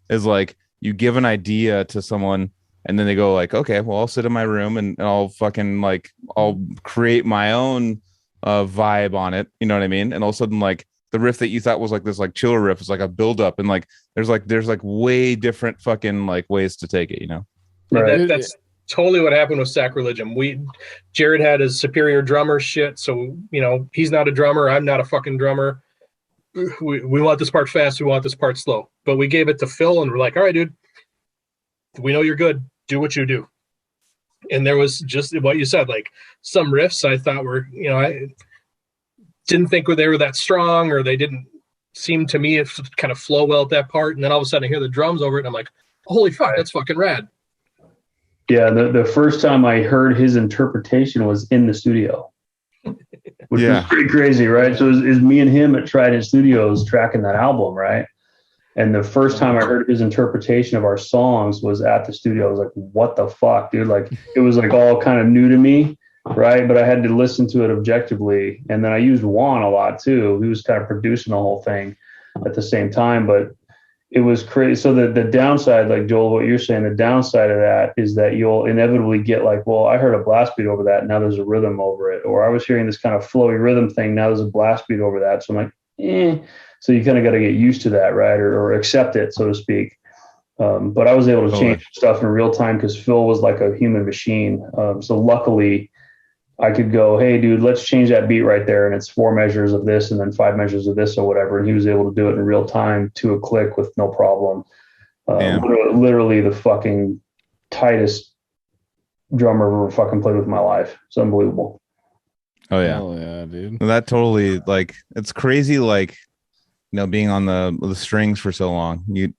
is like you give an idea to someone and then they go like, okay, well, I'll sit in my room and I'll fucking like, I'll create my own vibe on it. You know what I mean? And all of a sudden, like the riff that you thought was like this, like chiller riff is like a build up, and like, there's like way different fucking like ways to take it, you know? Right. That's totally what happened with Sacrilegium. Jered had his superior drummer shit, so you know he's not a drummer. I'm not a fucking drummer. We want this part fast. We want this part slow. But we gave it to Phil, and we're like, all right, dude, we know you're good. Do what you do. And there was just what you said, like some riffs I thought were, you know, I didn't think they were that strong, or they didn't seem to me to kind of flow well at that part. And then all of a sudden I hear the drums over it, and I'm like, holy fuck, that's fucking rad. Yeah, the first time I heard his interpretation was in the studio, which was pretty crazy, right? So it was me and him at Trident Studios tracking that album, right? And the first time I heard his interpretation of our songs was at the studio. I was like, what the fuck, dude? Like, it was like all kind of new to me, right? But I had to listen to it objectively. And then I used Juan a lot too. He was kind of producing the whole thing at the same time, but it was crazy. So the downside, like Joel, what you're saying, the downside of that is that you'll inevitably get like, well, I heard a blast beat over that. Now there's a rhythm over it. Or I was hearing this kind of flowy rhythm thing. Now there's a blast beat over that. So I'm like, So you kind of got to get used to that, right? Or accept it, so to speak. But I was able to change stuff in real time because Phil was like a human machine. So luckily I could go, hey, dude, let's change that beat right there. And it's 4 measures of this and then 5 measures of this or whatever. And he was able to do it in real time to a click with no problem. Literally the fucking tightest drummer I've ever fucking played with in my life. It's unbelievable. Oh, yeah. Hell yeah, dude. That totally, like, it's crazy, like, you know, being on the strings for so long. You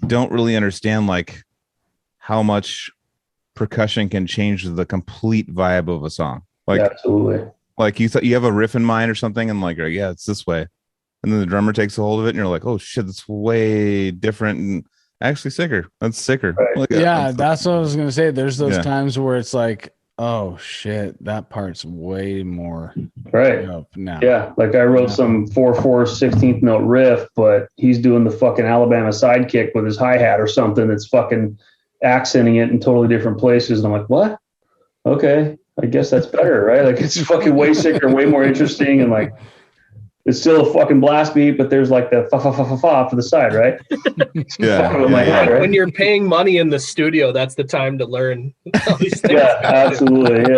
don't really understand, like, how much percussion can change the complete vibe of a song. Like, absolutely. Like, you thought you have a riff in mind or something, and like, yeah, it's this way. And then the drummer takes a hold of it, and you're like, oh, shit, that's way different and actually sicker. That's sicker. Right. Like, yeah, that's what I was going to say. There's those times where it's like, Oh shit, that part's way more Right. up now. Yeah, like I wrote some 4/4 16th note riff, but he's doing the fucking Alabama sidekick with his hi-hat or something that's fucking accenting it in totally different places. And I'm like, what? Okay, I guess that's better, right? Like it's fucking way sicker, way more interesting, and like it's still a fucking blast beat, but there's like the fa fa fa fa fa for the side, right? When you're paying money in the studio, that's the time to learn all these things. Yeah, absolutely.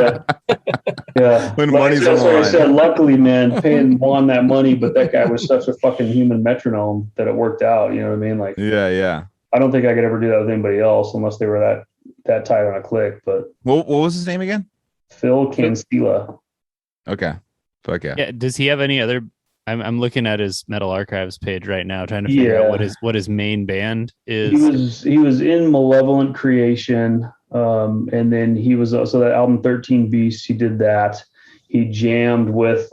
Yeah. When like money's that's on what the I line. said. Luckily, man, paying Juan that money, but that guy was such a fucking human metronome that it worked out. You know what I mean? Like, Yeah. I don't think I could ever do that with anybody else unless they were that tight on a click. But What was his name again? Phil Cancela. Okay. Fuck yeah. Yeah. Does he have any other? I'm looking at his Metal Archives page right now, trying to figure out what his main band is. He was in Malevolent Creation, and then he was also that album 13 Beasts. He did that. He jammed with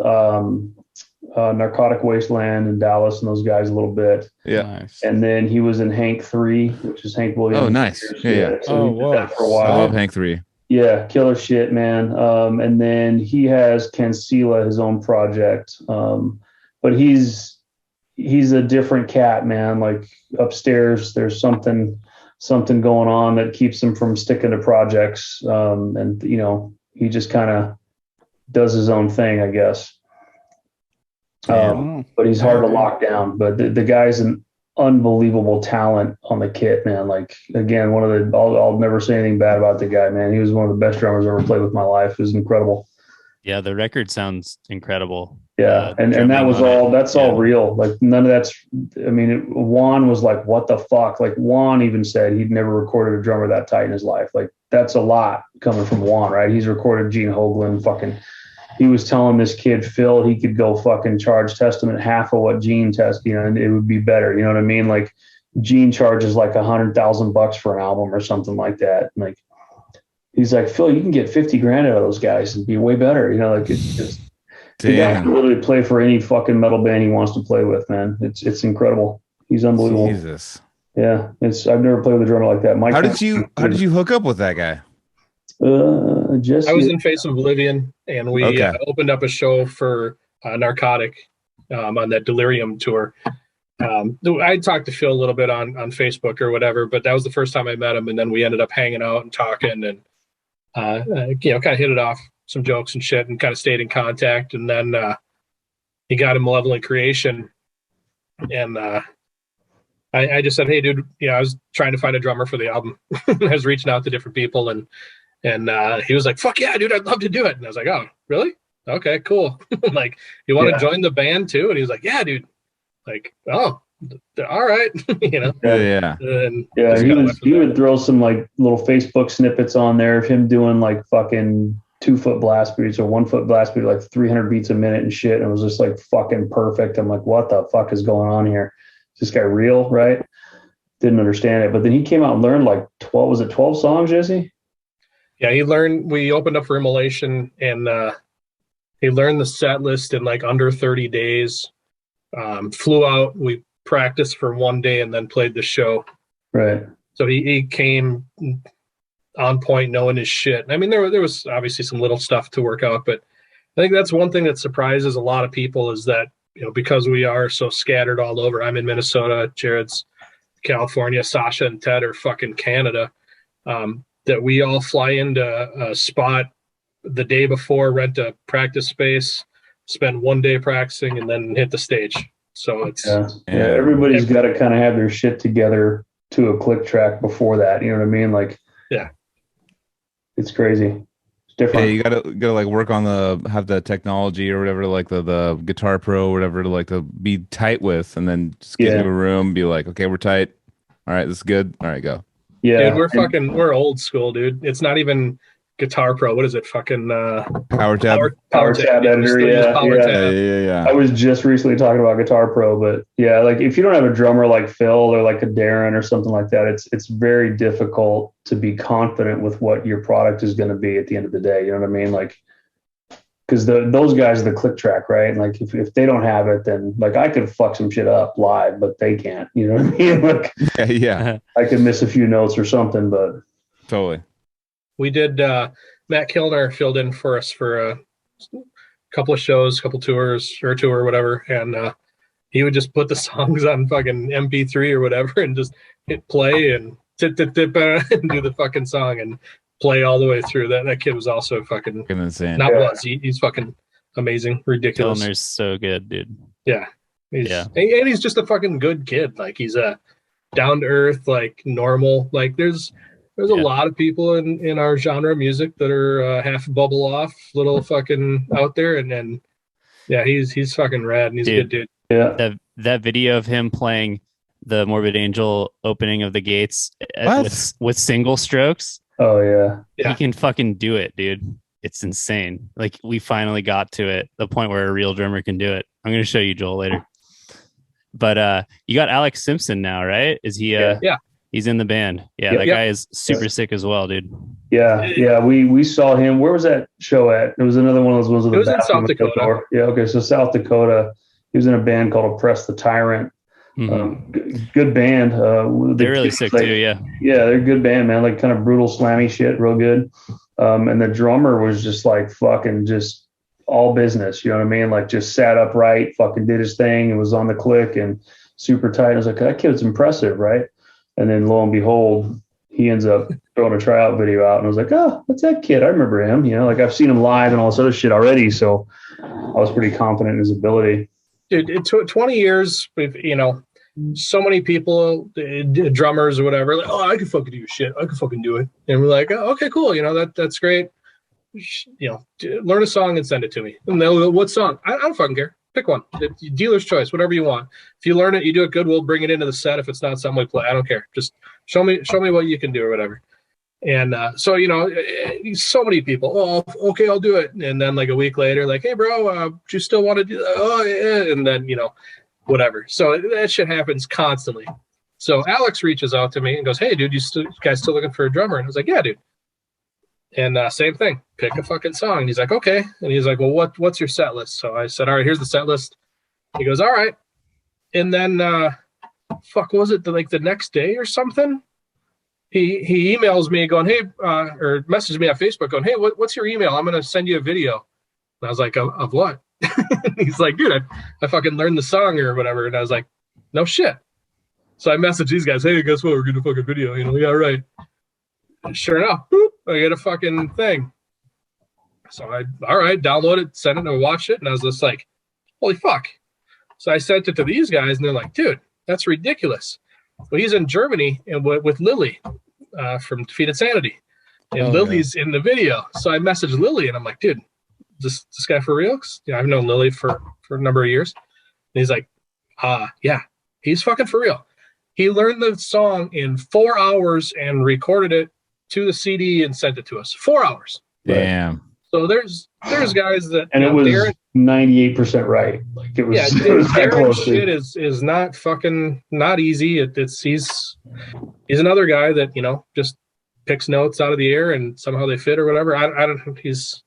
Narcotic Wasteland in Dallas and those guys a little bit. Yeah. Nice. And then he was in Hank 3, which is Hank Williams. Oh, nice. Yeah. So he did that for a while. I love Hank 3. Yeah, killer shit, man. And then he has Cancela, his own project. But he's a different cat, man. Like upstairs, there's something going on that keeps him from sticking to projects. And you know, he just kind of does his own thing, I guess. But he's hard to lock down. But the guy's an unbelievable talent on the kit, man. Like again, I'll never say anything bad about the guy, man. He was one of the best drummers I ever played with in my life. It was incredible. Yeah, the record sounds incredible. Yeah, and that was all real. Like none of that's. I mean, Juan was like, "What the fuck?" Like Juan even said he'd never recorded a drummer that tight in his life. Like that's a lot coming from Juan, right? He's recorded Gene Hoglan. Fucking, he was telling this kid Phil he could go fucking charge Testament half of what Gene and it would be better. You know what I mean? Like Gene charges like $100,000 for an album or something like that. And like he's like, Phil, you can get 50 grand out of those guys and be way better. You know, like it's just. He can literally play for any fucking metal band he wants to play with, man. It's incredible. He's unbelievable. Jesus. Yeah, I've never played with a drummer like that. How did you hook up with that guy? Jesse. I was in Face of Oblivion, and we opened up a show for Narcotic on that Delirium tour. I talked to Phil a little bit on Facebook or whatever, but that was the first time I met him, and then we ended up hanging out and talking, and kind of hit it off. Some jokes and shit, and kind of stayed in contact. And then he got a Malevolent Creation, and I just said, "Hey, dude, I was trying to find a drummer for the album." I was reaching out to different people, and he was like, "Fuck yeah, dude, I'd love to do it." And I was like, "Oh, really? Okay, cool." Like, you want to join the band too? And he was like, "Yeah, dude." Like, oh, all right, Yeah. And he would throw some like little Facebook snippets on there of him doing like fucking 2-foot blast beats or 1-foot blast beat, like 300 beats a minute and shit. And it was just like fucking perfect. I'm like, what the fuck is going on here? Is this guy real? Right. Didn't understand it. But then he came out and learned like 12 songs, Jesse? Yeah. We opened up for Immolation, and he learned the set list in like under 30 days. Flew out. We practiced for one day and then played the show. Right. So he came on point, knowing his shit. I mean, there was obviously some little stuff to work out, but I think that's one thing that surprises a lot of people is that, because we are so scattered all over. I'm in Minnesota, Jered's California, Sasha and Ted are fucking Canada, that we all fly into a spot the day before, rent a practice space, spend one day practicing, and then hit the stage. So it's everybody's got to kind of have their shit together to a click track before that. You know what I mean? Like, yeah. It's crazy. It's different. Yeah, you gotta like work on have the technology or whatever, like the Guitar Pro or whatever, to be tight with, and then just get into a room, be like, okay, we're tight. All right, this is good. All right, go. Yeah, dude, we're old school, dude. It's not even Guitar Pro. What is it? Fucking Power Tab. Power Tab editor. Yeah. I was just recently talking about Guitar Pro, but yeah, like if you don't have a drummer like Phil or like a Darren or something like that, it's very difficult to be confident with what your product is going to be at the end of the day. You know what I mean? Like, because those guys are the click track, right? And like if they don't have it, then like I could fuck some shit up live, but they can't. You know what I mean? Like, yeah. I could miss a few notes or something, but totally. We did Matt Kilner filled in for us for a couple of shows, couple tours, or a tour or whatever, and he would just put the songs on fucking MP3 or whatever, and just hit play and and do the fucking song and play all the way through. That kid was also fucking insane. He's fucking amazing, ridiculous. Kilner's so good, dude. Yeah, and he's just a fucking good kid. Like he's a down to earth, like normal. Like there's a lot of people in our genre of music that are half bubble off, little fucking out there, and yeah, he's fucking rad, and he's a good dude. Yeah, that video of him playing the Morbid Angel opening of the gates with single strokes. Oh yeah, he can fucking do it, dude. It's insane. Like we finally got to it, the point where a real drummer can do it. I'm gonna show you Joel later. But you got Alex Simpson now, right? Is he? He's in the band. Yeah, that guy is super sick as well, dude. Yeah. We saw him. Where was that show at? It was another one of those ones with the bathroom. It was in South Dakota. Yeah. Okay. So South Dakota. He was in a band called Oppress the Tyrant. Mm-hmm. Good band. They're really sick too. Yeah. Yeah, they're a good band, man. Like kind of brutal, slammy shit, real good. And the drummer was just like fucking just all business. You know what I mean? Like just sat upright, fucking did his thing, and was on the click and super tight. I was like, that kid's impressive, right? And then lo and behold, he ends up throwing a tryout video out, and I was like, oh, what's that kid? I remember him. You know, like I've seen him live and all this other shit already. So I was pretty confident in his ability. Dude, it took 20 years. So many people, drummers or whatever, like, oh, I can fucking do shit. I can fucking do it. And we're like, oh, okay, cool. That's great. Learn a song and send it to me. And they'll go, what song? I don't fucking care. Pick one. Dealer's choice, whatever you want. If you learn it, you do it good, we'll bring it into the set. If it's not something we play, I don't care. Just show me what you can do or whatever. And so so many people, oh, okay, I'll do it. And then like a week later, like, hey, bro, do you still want to do that? Oh, yeah. And then, whatever. So that shit happens constantly. So Alex reaches out to me and goes, hey, dude, you guys still looking for a drummer? And I was like, yeah, dude. And same thing, pick a fucking song. And he's like, okay. And he's like, well, what's your set list? So I said, all right, here's the set list. He goes, all right. And then, what was it? Like the next day or something? He emails me going, hey, or messages me on Facebook going, hey, what's your email? I'm going to send you a video. And I was like, of what? He's like, dude, I fucking learned the song or whatever. And I was like, no shit. So I messaged these guys, hey, guess what? We're going to fucking video. Yeah, right. And sure enough, boop, I get a fucking thing. So all right, download it, send it, and watch it. And I was just like, holy fuck. So I sent it to these guys, and they're like, dude, that's ridiculous. Well, he's in Germany and with Lily from Defeated Sanity. And Lily's in the video. So I messaged Lily, and I'm like, dude, this guy for real? I've known Lily for a number of years. And he's like, yeah, he's fucking for real. He learned the song in 4 hours and recorded it to the CD and sent it to us. 4 hours. Damn. Right. So there's guys that, and it was 98% right. Like it was. Yeah, it was that Darren close. Shit is not easy. He's another guy that just picks notes out of the air and somehow they fit or whatever. I don't. He's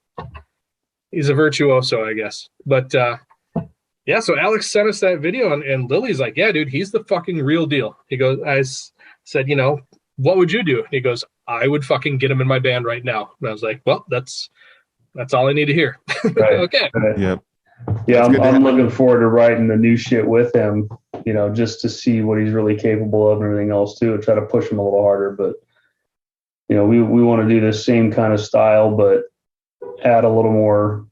a virtuoso, I guess. But yeah. So Alex sent us that video, and Lily's like, yeah, dude, he's the fucking real deal. He goes, I said, what would you do? And he goes, I would fucking get him in my band right now. And I was like, well, that's all I need to hear. Right. Okay. Yep. Yeah, I'm looking forward to writing the new shit with him, just to see what he's really capable of and everything else too, and try to push him a little harder. But, we want to do the same kind of style, but add a little more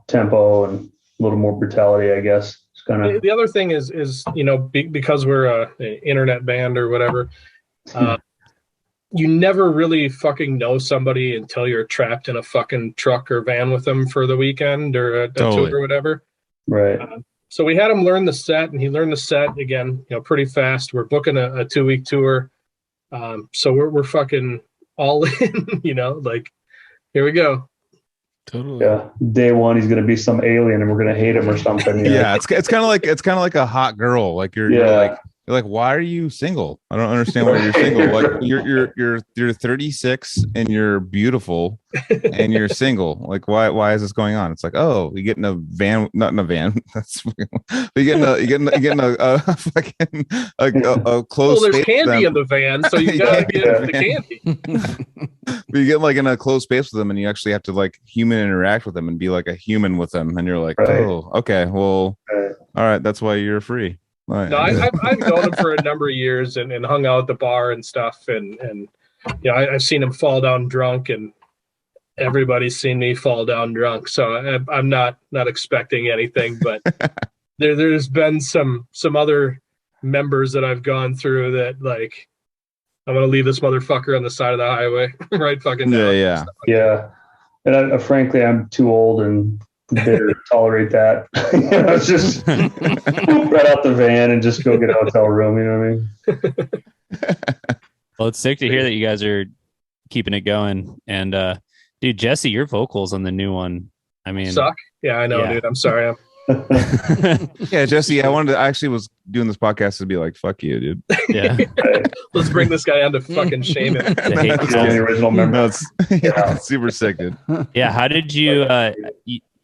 tempo and a little more brutality, I guess. It's kind of the other thing is because we're an internet band or whatever, you never really fucking know somebody until you're trapped in a fucking truck or van with them for the weekend or a tour or whatever. Right. So we had him learn the set, and he learned the set again, pretty fast. We're booking a 2-week tour. So we're fucking all in, like, here we go. Totally. Yeah. Day one, he's going to be some alien and we're going to hate him or something. Yeah. It's kind of like a hot girl. Like you're like, You're like, why are you single? I don't understand why you're single. Like you're 36 and you're beautiful and you're single. Like why is this going on? It's like, oh, you get in a van, not in a van. That's you getting a fucking a close. Well, there's space candy in the van, so you gotta get the candy. But you get like in a close space with them, and you actually have to like human interact with them and be like a human with them, and you're like, oh, okay, well, all right, that's why you're free. Right. No, I've known him for a number of years and hung out at the bar and stuff, and you know, I've seen him fall down drunk, and everybody's seen me fall down drunk, so I'm not expecting anything, but there's been some other members that I've gone through that like, I'm gonna leave this motherfucker on the side of the highway right fucking now. Yeah. And frankly, I'm too old and bitter to tolerate that. It's just right out the van and just go get a hotel room. You know what I mean? Well, it's sick to hear that you guys are keeping it going. And dude, Jesse, your vocals on the new one, I mean, suck. Yeah, I know, dude. I'm sorry. Yeah, Jesse, I actually was doing this podcast to be like, fuck you, dude. Yeah. Let's bring this guy on to fucking shame him. The original member. No, it's super sick, dude. Yeah. How did you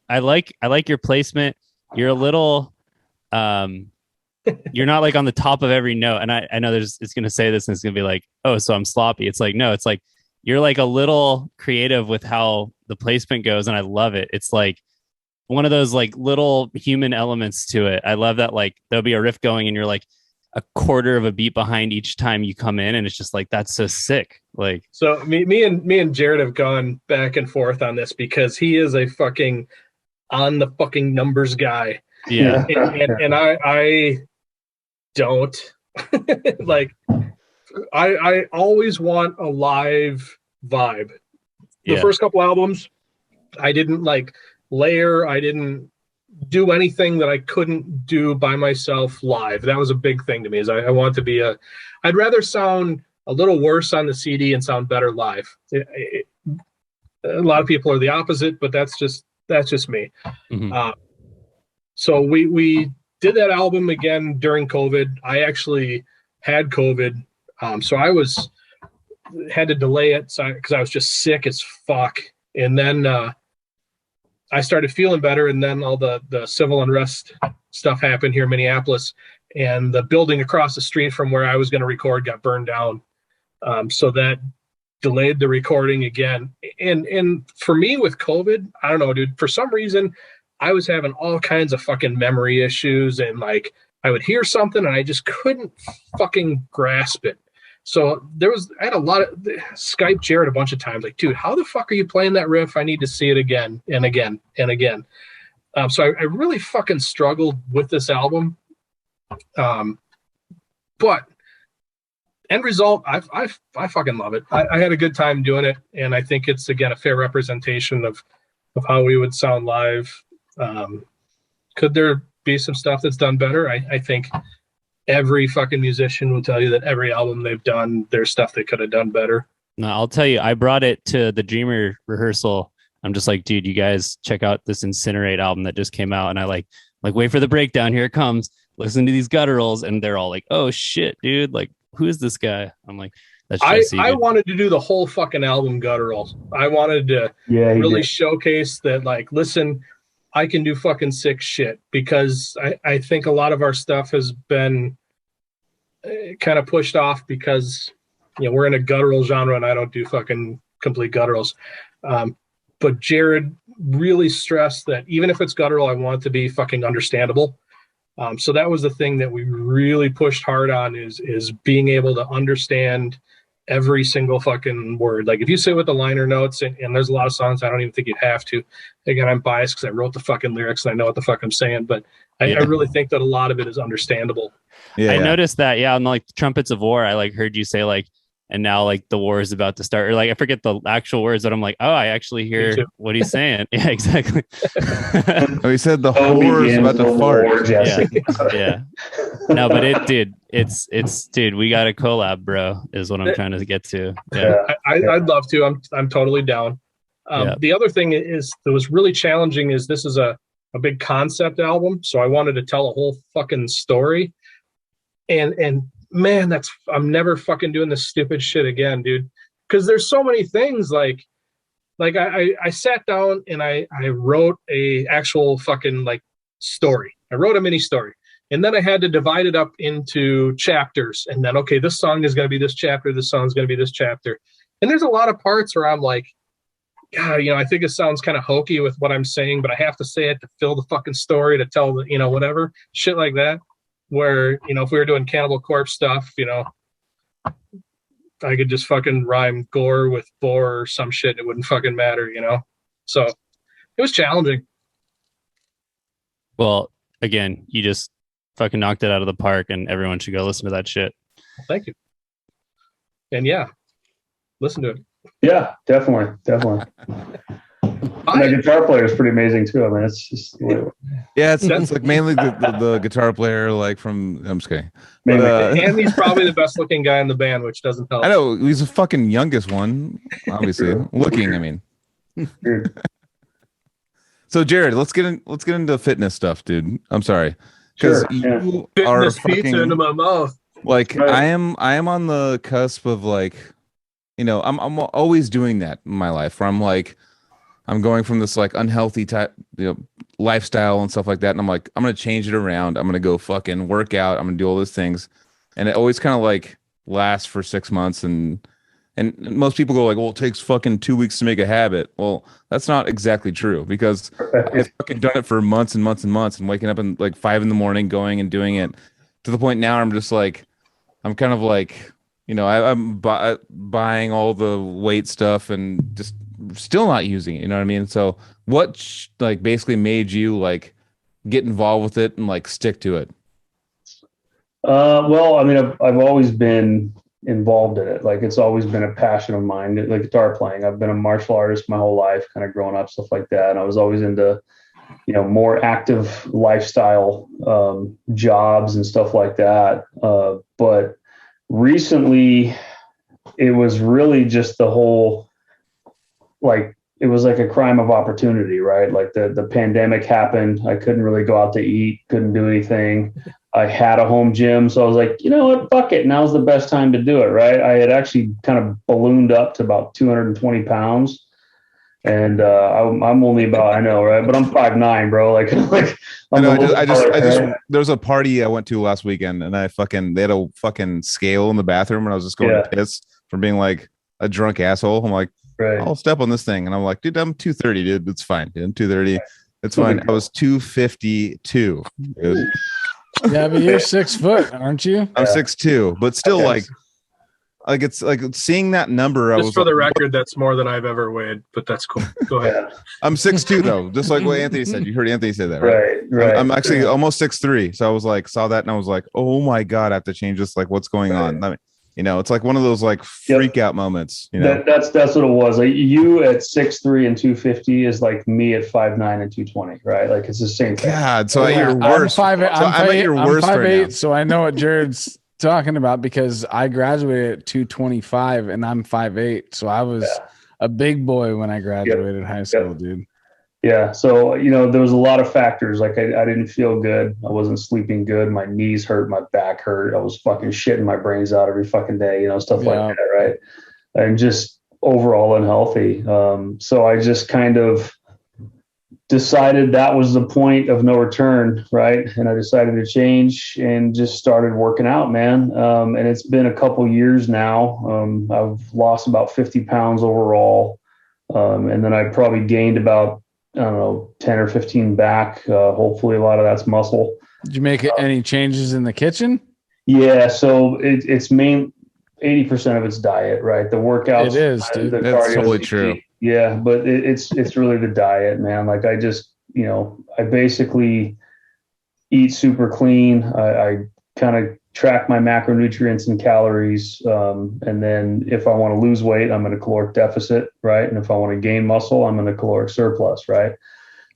I like your placement. You're a little you're not like on the top of every note. And I know it's gonna say this and it's gonna be like, oh, so I'm sloppy. It's like, no, it's like you're like a little creative with how the placement goes, and I love it. It's like one of those like little human elements to it. I love that, like there'll be a riff going and you're like a quarter of a beat behind each time you come in, and it's just like, that's so sick. Like, so me and Jered have gone back and forth on this because he is a fucking on the fucking numbers guy. Yeah. And I don't like, I always want a live vibe. The first couple albums, I didn't like layer. I didn't do anything that I couldn't do by myself live. That was a big thing to me, is I want to be I'd rather sound a little worse on the CD and sound better live. A lot of people are the opposite, but that's just me. mm-hmm. So we did that album again during COVID. I actually had COVID. So I had to delay it because I was just sick as fuck. And then I started feeling better, and then all the civil unrest stuff happened here in Minneapolis, and the building across the street from where I was going to record got burned down. So that delayed the recording again. And for me with COVID, I don't know, dude, for some reason I was having all kinds of fucking memory issues, and like I would hear something and I just couldn't fucking grasp it. So I had a lot of Skype Jered a bunch of times, like, dude, how the fuck are you playing that riff? I need to see it again and again and again. So I really fucking struggled with this album. But end result, I fucking love it. I had a good time doing it, and I think it's, again, a fair representation of how we would sound live. Could there be some stuff that's done better? I think every fucking musician will tell you that every album they've done, there's stuff they could have done better. No, I'll tell you, I brought it to the Dreamer rehearsal. I'm just like, dude, you guys check out this Incinerate album that just came out. And I like wait for the breakdown. Here it comes. Listen to these gutturals. And they're all like, oh shit, dude. Like, who is this guy? I'm like, that's Jesse. I wanted to do the whole fucking album gutturals. I wanted to really showcase that, like, listen, I can do fucking sick shit, because I think a lot of our stuff has been kind of pushed off because, you know, we're in a guttural genre and I don't do fucking complete gutturals. But Jered really stressed that even if it's guttural, I want it to be fucking understandable. So that was the thing that we really pushed hard on, is being able to understand every single fucking word. Like, if you sit with the liner notes, and there's a lot of songs I don't even think you'd have to. Again, I'm biased because I wrote the fucking lyrics and I know what the fuck I'm saying, but I really think that a lot of it is understandable. I noticed that, on like Trumpets of War, I like heard you say like, and now like the war is about to start, or like I forget the actual words, but I'm like, oh, I actually hear what he's saying. Yeah, exactly. Oh, he said the war is about to fart. Yeah. No, but it's dude, we got a collab, bro, is what I'm trying to get to. Yeah. I'd love to. I'm totally down. The other thing is that was really challenging is this is a big concept album, so I wanted to tell a whole fucking story. and man, I'm never fucking doing this stupid shit again, dude. Because there's so many things like I sat down and I wrote a actual fucking like story. I wrote a mini story, and then I had to divide it up into chapters. And then, okay, this song is going to be this chapter. This song is going to be this chapter. And there's a lot of parts where I'm like, God, I think it sounds kind of hokey with what I'm saying, but I have to say it to fill the fucking story, to tell the, whatever shit like that. Where, if we were doing Cannibal Corpse stuff, I could just fucking rhyme gore with bore or some shit. It wouldn't fucking matter, So it was challenging. Well, again, you just fucking knocked it out of the park, and everyone should go listen to that shit. Thank you. And yeah, listen to it. Yeah, definitely. And the guitar player is pretty amazing too. I mean, it's just it's like mainly the guitar player, like from. I'm just kidding. And he's probably the best looking guy in the band, which doesn't help. I know he's the fucking youngest one, obviously. Looking, I mean. So Jered, let's get into fitness stuff, dude. I'm sorry, because you are fucking pizza into my mouth. Like right. I am on the cusp of like, I'm always doing that in my life where I'm like. I'm going from this like unhealthy type, lifestyle and stuff like that. And I'm like, I'm going to change it around. I'm going to go fucking work out. I'm going to do all those things. And it always kind of like lasts for 6 months. And most people go like, well, it takes fucking 2 weeks to make a habit. Well, that's not exactly true because I've fucking done it for months and months and months and waking up in like 5 a.m, going and doing it to the point now I'm just like, I'm kind of like, I'm buying all the weight stuff and just still not using it, you know what I mean? So what like basically made you like get involved with it and like stick to it? Well, I mean, I've always been involved in it. Like it's always been a passion of mine, like guitar playing. I've been a martial artist my whole life, kind of growing up, stuff like that. And I was always into, more active lifestyle jobs and stuff like that. But recently it was really just the whole, like it was like a crime of opportunity, right? Like the pandemic happened. I couldn't really go out to eat, couldn't do anything. I had a home gym. So I was like, you know what, fuck it. Now's the best time to do it, right? I had actually kind of ballooned up to about 220 pounds. And I'm only about, I know, right? But I'm 5'9", bro. Like I just there was a party I went to last weekend and they had a fucking scale in the bathroom and I was just going to piss from being like a drunk asshole. I'm like, right. I'll step on this thing. And I'm like, dude, I'm 230, dude. It's fine, dude. I'm 230. It's fine. I was 252. Dude. Yeah, but you're 6 foot, aren't you? I'm 6'2", but still like it's like seeing that number. Just for the record, that's more than I've ever weighed, but that's cool. Go ahead. I'm 6'2", though, just like what Anthony said. You heard Anthony say that, right? I'm actually almost 6'3". So I was like, saw that and I was like, oh my God, I have to change this. Like, what's going on? I mean, it's like one of those like freak out moments. That's what it was. Like you at 6'3" and 250 is like me at 5'9" and 220, right? Like it's the same thing. God, so you're worse. I'm at your worst right now. So I know what Jered's talking about because I graduated at 225 and I'm 5'8". So I was a big boy when I graduated high school, dude. Yeah. So, there was a lot of factors. Like I didn't feel good. I wasn't sleeping good. My knees hurt. My back hurt. I was fucking shitting my brains out every fucking day, stuff like that. Right. And just overall unhealthy. So I just kind of decided that was the point of no return. Right. And I decided to change and just started working out, man. And it's been a couple years now. I've lost about 50 pounds overall. And then I probably gained about, I don't know, 10 or 15 back. Hopefully a lot of that's muscle. Did you make any changes in the kitchen? Yeah. So it's 80% of it's diet, right? The workouts. It is, dude. That's totally true. Yeah. But it's really the diet, man. Like I just, I basically eat super clean. I kind of track my macronutrients and calories. And then if I want to lose weight, I'm in a caloric deficit, right? And if I want to gain muscle, I'm in a caloric surplus, right?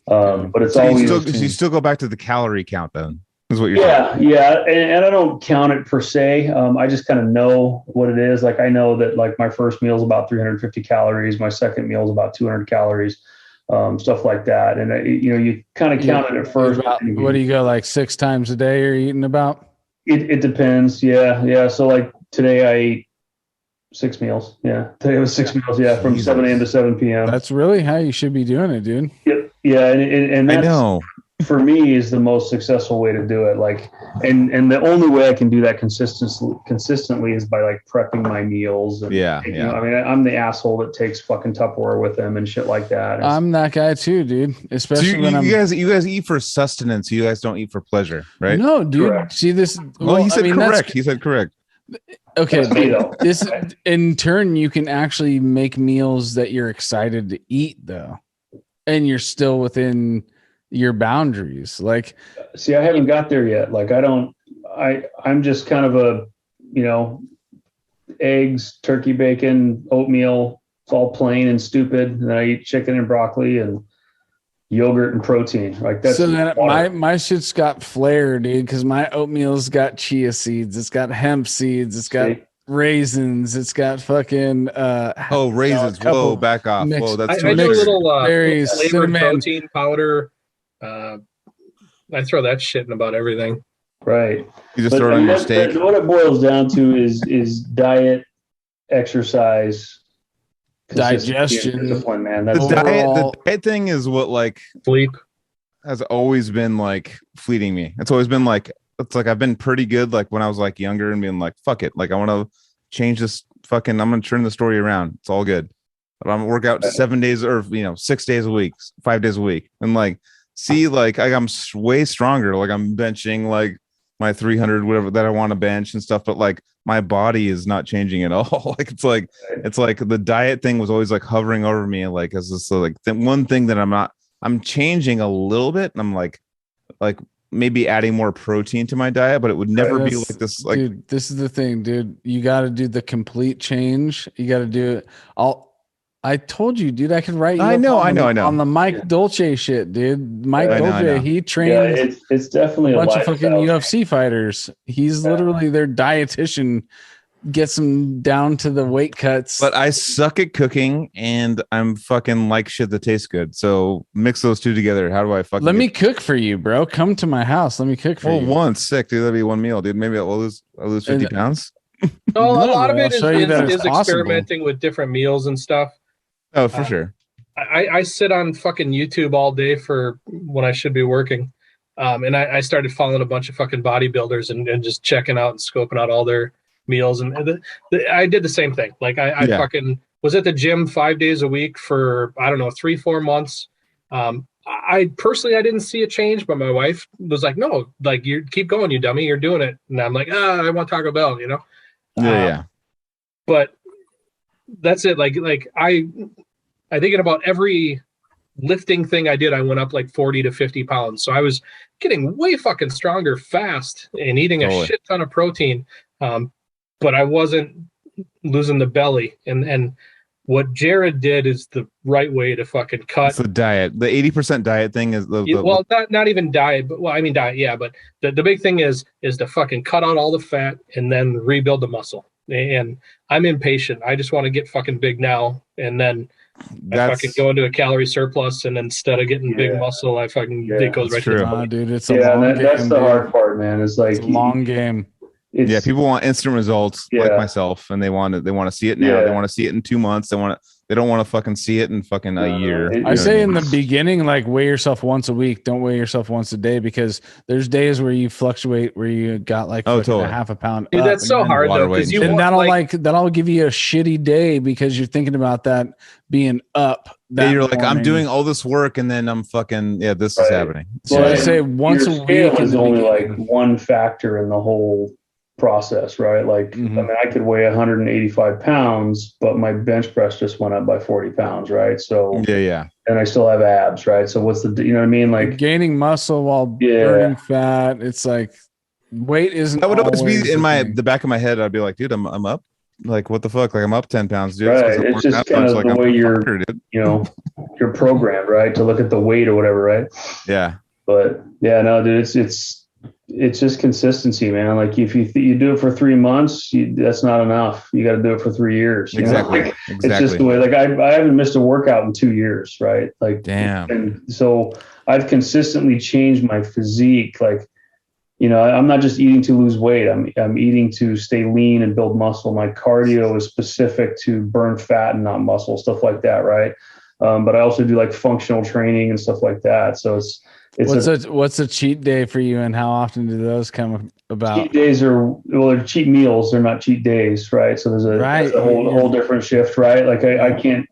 But it's always you still go back to the calorie count then, is what you're saying. Yeah. And I don't count it per se. I just kind of know what it is. Like I know that like my first meal is about 350 calories. My second meal is about 200 calories, stuff like that. And you kind of count it at first. What do you go like 6 times a day you're eating about? It depends. Yeah. So like today I ate 6 meals. Yeah. Today was 6 meals. Yeah. From Jesus. 7 a.m. to 7 p.m. That's really how you should be doing it, dude. Yep. Yeah. And I that's, know. for me, is the most successful way to do it. Like, and the only way I can do that consistently is by like prepping my meals. And, Yeah. you know, I mean, I'm the asshole that takes fucking Tupperware with them and shit like that. I'm that guy too, dude. So Especially when I'm. you guys eat for sustenance. You guys don't eat for pleasure, right? No, dude. Correct. See this. Well, he said I mean, correct. He said correct. Okay, That's me, though. this in turn, you can actually make meals that you're excited to eat, though, and you're still within your boundaries. Like, See, I haven't got there yet. Like, I'm just kind of a, you know, eggs, turkey bacon, oatmeal. It's all plain and stupid. And then I eat chicken and broccoli and yogurt and protein. Like that's so then water. my shit's got flair, dude, because my oatmeal's got chia seeds, it's got hemp seeds, it's got See? raisins, it's got fucking Raisins. couple Whoa, back off. mixed- Whoa, that's I too do a much. little berries, flavored cinnamon. protein powder. I throw that shit in about everything. Right. You just throw it on your steak. What it boils down to is diet, exercise, consistency, and Digestion. discipline, man. The That's Overall- diet thing is what like Sleep. has always been like fleeting me. It's always been like, it's like I've been pretty good like when I was like younger and being like, fuck it, like I want to change this fucking, I'm gonna turn the story around. It's all good. But I'm gonna work out 7 days or 6 days a week, 5 days a week, and like see like I'm way stronger. Like I'm benching like my 300 whatever that I want to bench and stuff, but like my body is not changing at all. Like it's like the diet thing was always like hovering over me, like as this like the one thing that I'm changing a little bit, and I'm like maybe adding more protein to my diet, but it would never be like this. Like, dude, this is the thing, dude. You got to do the complete change. You got to do it. I told you, dude. I could write you. I know. On the Mike Dolce shit, dude. Mike I know. Dolce, he yeah, trains it's definitely a bunch of lifestyle. fucking UFC fighters. He's literally their dietitian. Gets them down to the weight cuts. but I suck at cooking, and I'm fucking like shit that tastes good. So mix those two together. How do I fucking? Let me cook for you, bro. Come to my house. Let me cook for you. Once sick, dude. That'd be one meal, dude. Maybe I'll lose 50 pounds. No, a lot of I'll it show you that is it's possible. experimenting with different meals and stuff. Oh, for sure. I sit on fucking YouTube all day for when I should be working. And I started following a bunch of fucking bodybuilders and just checking out and scoping out all their meals. And I did the same thing. Like I fucking was at the gym 5 days a week for, I don't know, 3-4 months. I personally, I didn't see a change, but my wife was like, no, like you keep going, you dummy, you're doing it. And I'm like, I want Taco Bell, you know? Yeah. But that's it. Like I think about every lifting thing I did, I went up like 40 to 50 pounds. So I was getting way fucking stronger fast and eating a shit ton of protein. But I wasn't losing the belly. And what Jered did is the right way to fucking cut. It's the diet. The 80% diet thing is well, not even diet, but well, I mean diet, yeah. But the big thing is to fucking cut out all the fat and then rebuild the muscle. And I'm impatient. I just want to get fucking big now. And then I fucking go into a calorie surplus, and instead of getting big muscle, I fucking it goes right true. to the body. Dude, it's a long game. That's the dude. hard part, man. It's like It's a long game. People want instant results like myself, and they want to see it now. They want to see it in 2 months. They don't want to fucking see it in fucking a year. I say in the beginning, like weigh yourself once a week. Don't weigh yourself once a day, because there's days where you fluctuate, where you got like totally. a half a pound. Dude, that's so hard though, because you and want, that'll give you a shitty day because you're thinking about that being up. You're like, I'm doing all this work, and then I'm fucking this is happening. So I say once a week is only like one factor in the whole process, right? Like, I mean, I could weigh 185 pounds, but my bench press just went up by 40 pounds, right? So and I still have abs, right? So what's the, you know what I mean? Like you're gaining muscle while burning fat. It's like weight isn't. That would always be in the back of my head. I'd be like, dude, I'm up. Like, what the fuck? Like, I'm up 10 pounds, dude. Right. It's just kind of the way you're, you're programmed, right? To look at the weight or whatever, right? Yeah. But yeah, no, dude, it's just consistency, man. Like if you do it for 3 months, that's not enough. You got to do it for 3 years. Exactly. It's just the way. Like I haven't missed a workout in 2 years, right? Like damn. And so I've consistently changed my physique. Like I'm not just eating to lose weight. I'm eating to stay lean and build muscle. My cardio is specific to burn fat and not muscle, stuff like that, right? But I also do like functional training and stuff like that. So what's a cheat day for you, and how often do those come about? Cheat days they're cheat meals. They're not cheat days, right? So there's a whole different shift, right? Like I can't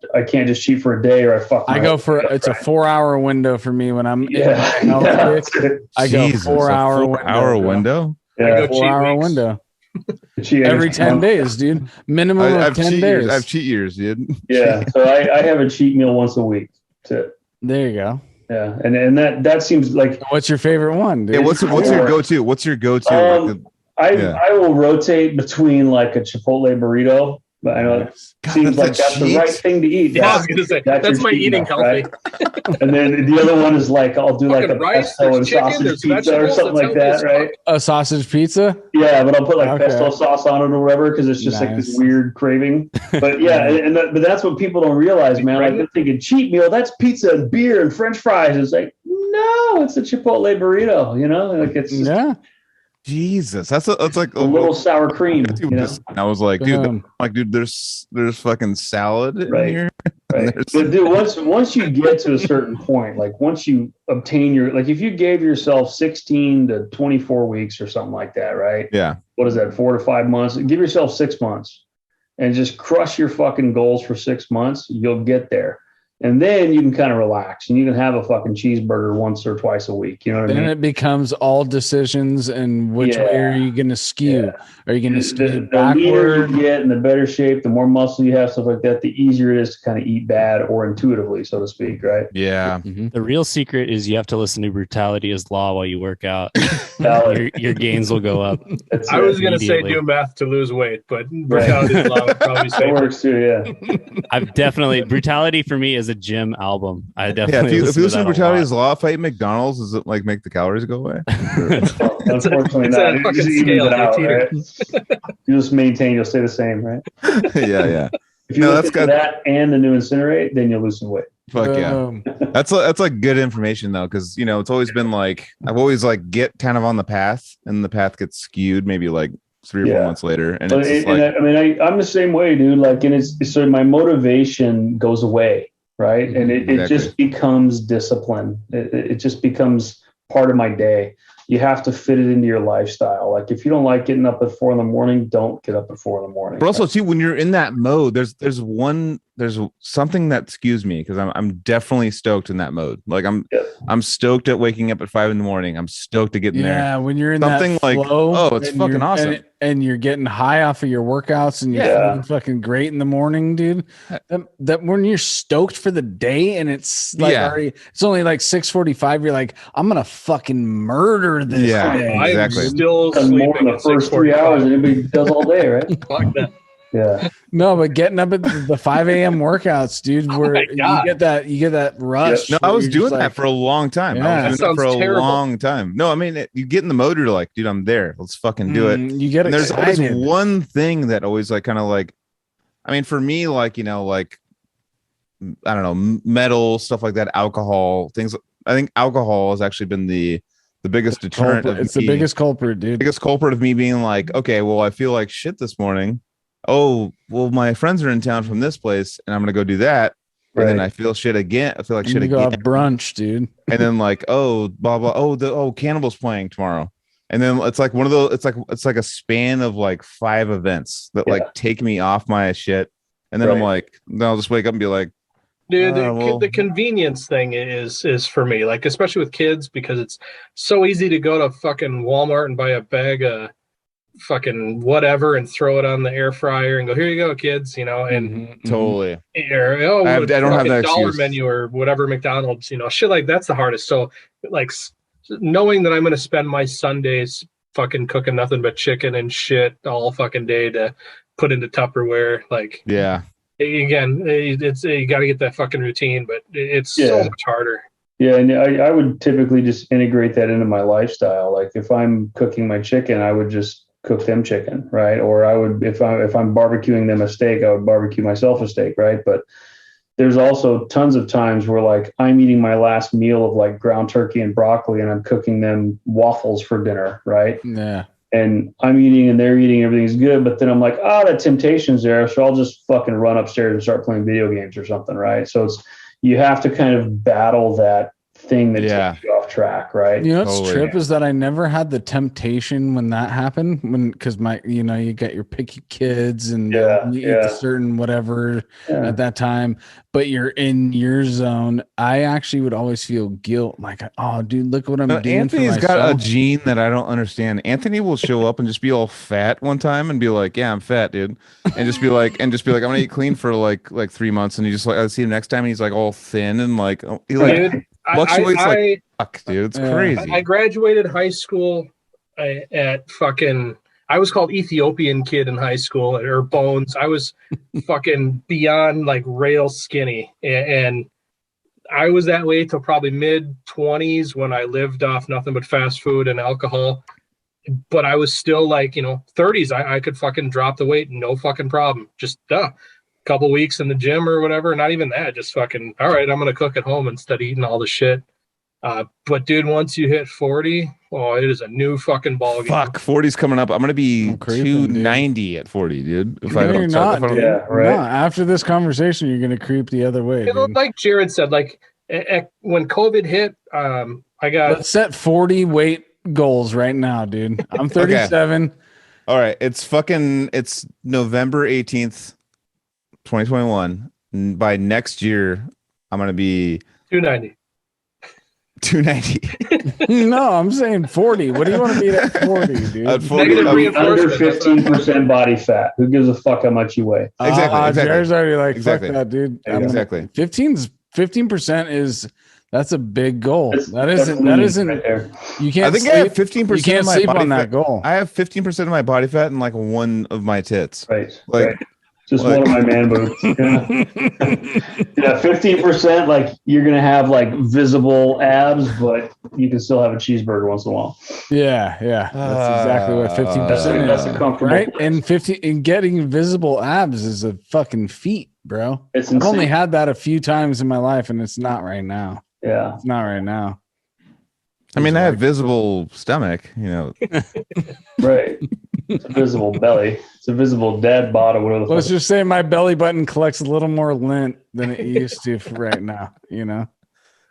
just cheat for a day or I go for it's a 4-hour window for me when I'm I go 4-hour window. Yeah, 4-hour window. Every 10 days, dude. Minimum of 10 days. I have cheat years, dude. Yeah. So I have a cheat meal once a week. That's it. There you go. Yeah. And that seems like. What's your favorite one, dude? Yeah, what's your go-to? What's your go-to? I will rotate between like a Chipotle burrito. But I know it seems like that's the right thing to eat. Yeah, I was gonna say that's my eating healthy. Right? And then the other one is like I'll do like a pesto and sausage pizza or something like that, right? A sausage pizza? Yeah, but I'll put like pesto sauce on it or whatever because it's just like this weird craving. But yeah, but that's what people don't realize, man. Like they're thinking cheat meal, that's pizza and beer and French fries. It's like no, it's a Chipotle burrito. Like it's just, Jesus, that's like a little sour cream. I was like, dude, there's fucking salad in here. Right. But dude, once you get to a certain point, like once you obtain if you gave yourself 16 to 24 weeks or something like that, right? Yeah. What is that? 4 to 5 months? Give yourself 6 months and just crush your fucking goals for 6 months. You'll get there. And then you can kind of relax and you can have a fucking cheeseburger once or twice a week. You know what I mean? Then it becomes all decisions and which way are you going to skew? Yeah. Are you going to skew backward? The leaner you get and the better shape, the more muscle you have, stuff like that, the easier it is to kind of eat bad or intuitively, so to speak, right? Yeah. Mm-hmm. The real secret is you have to listen to Brutality is Law while you work out. your gains will go up. I was going to say do math to lose weight, but Brutality is Law would probably say it works too, yeah. I've definitely, Brutality for me is a gym album. I definitely if you listen to Brutality is Law, if I eat McDonald's, does it like make the calories go away? Unfortunately not. You just even it out, right? You just maintain, you'll stay the same, right? Yeah. If you look at that and the new Incinerate, then you'll lose some weight. Fuck yeah. That's like good information though, because it's always been like I've always like get kind of on the path and the path gets skewed maybe like 3 or 4 months later. And I'm the same way, dude. Like, and it's so my motivation goes away. Right. And it just becomes discipline. It just becomes part of my day. You have to fit it into your lifestyle. Like if you don't like getting up at 4 a.m, don't get up at 4 a.m. But also too, when you're in that mode, there's something that skews me because I'm definitely stoked in that mode. Like I'm stoked at waking up at 5 a.m. I'm stoked to get in there. Yeah, when you're in something that flow, like it's fucking awesome. And you're getting high off of your workouts and you're feeling fucking great in the morning, dude. That when you're stoked for the day and it's like it's only like 6:45, you're like, I'm gonna fucking murder this day. Exactly. I'm still more in the first 3 hours than anybody does all day, right? Fuck that. Yeah. No, but getting up at the 5 a.m. workouts, dude, where you get that rush. No, I was doing that for a long time. Yeah. I was doing that for a long time. No, I mean, you get in the mode, you're like, dude, I'm there. Let's fucking do it. You get there's excited. always one thing that always like kind of like, I mean, for me, like, like, I don't know, metal, stuff like that, alcohol, things. I think alcohol has actually been the biggest deterrent. It's the biggest culprit, dude. Biggest culprit of me being like, okay, well, I feel like shit this morning. Oh, well, my friends are in town from this place and I'm going to go do that. And then I feel shit again. I feel like shit again. Go have brunch, dude. And then like, oh, blah, blah. Oh, Cannibal's playing tomorrow. And then it's like one of those, it's like a span of like 5 events that like take me off my shit. And then I'm like, then I'll just wake up and be like, dude, the convenience thing is for me, like, especially with kids, because it's so easy to go to fucking Walmart and buy a bag of fucking whatever and throw it on the air fryer and go, here you go, kids, and totally. Or, I don't have that dollar excuse. Menu or whatever McDonald's, shit like that's the hardest. So like knowing that I'm going to spend my Sundays fucking cooking nothing but chicken and shit all fucking day to put into Tupperware, like again, it's you got to get that fucking routine, but it's so much harder. Yeah, and I would typically just integrate that into my lifestyle. Like if I'm cooking my chicken, I would just cook them chicken, right? Or I would, if I'm barbecuing them a steak, I would barbecue myself a steak, right? But there's also tons of times where like I'm eating my last meal of like ground turkey and broccoli and I'm cooking them waffles for dinner, right? Yeah. And I'm eating and they're eating, everything's good. But then I'm like, oh, that temptation's there. So I'll just fucking run upstairs and start playing video games or something, right? So you have to kind of battle that thing that takes you off track, right? You know what's trip is that I never had the temptation when that happened, because you get your picky kids and you eat the certain whatever at that time, but you're in your zone. I actually would always feel guilt, like, oh dude, look what I'm doing. Anthony's got a gene that I don't understand. Anthony will show up and just be all fat one time and be like, yeah, I'm fat, dude, and just be like, I'm gonna eat clean for like 3 months, and he just like, I see him next time and he's like all thin and like he like dude, fluctuates like fuck, dude. It's crazy. I graduated high school at fucking, I was called Ethiopian kid in high school, or Bones. I was fucking beyond like rail skinny. And I was that way till probably mid-20s when I lived off nothing but fast food and alcohol. But I was still like, 30s. I could fucking drop the weight, no fucking problem. Just couple weeks in the gym or whatever. Not even that, just fucking, all right, I'm gonna cook at home instead of eating all the shit. But dude, once you hit 40, it is a new fucking ball game. Fuck, 40's coming up. I'm gonna be 290 at 40, dude. If I don't, No, after this conversation, you're gonna creep the other way. Like Jered said, like when COVID hit, let's set 40 weight goals right now, dude. I'm 37. Okay. All right, it's November 18th. 2021. By next year, I'm gonna be 290. 290. No, I'm saying 40. What do you want to be at 40, dude? At 40, under 15% body fat. Who gives a fuck how much you weigh? Exactly. Jared's already like, fuck that, dude. Exactly. 15% is, that's a big goal. That isn't. Right, you can't. I think I have 15%. You can't sleep on that goal. I have 15% of my body fat and like one of my tits. Right. Like. Right. Just one of my man boobs. Yeah, 15%. Like you're gonna have like visible abs, but you can still have a cheeseburger once in a while. Yeah. That's exactly what 15% That's a comfortable right? place. And getting visible abs is a fucking feat, bro. It's I've only had that a few times in my life, and it's not right now. Yeah, it's not right now. I mean, I have visible stomach, Right. It's a visible belly. It's a visible dad bottom. Let's just say my belly button collects a little more lint than it used to for right now,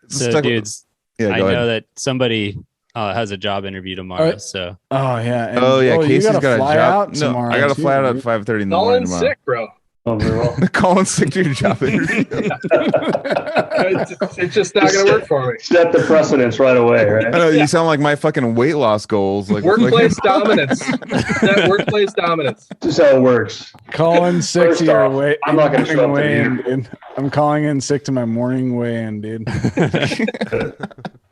So, dudes, I know that somebody has a job interview tomorrow. So. Oh, yeah. And, Casey's got a job. Tomorrow. I got to fly out at 5:30 in the morning tomorrow. Sick, bro. Calling sick to your job interview. It's just not going to work for me. Set the precedence right away, right? I know, you sound like my fucking weight loss goals. Like workplace dominance. That workplace dominance. This is how it works. Calling sick to your weight. I'm not going to show up dude. I'm calling in sick to my morning weigh-in, dude.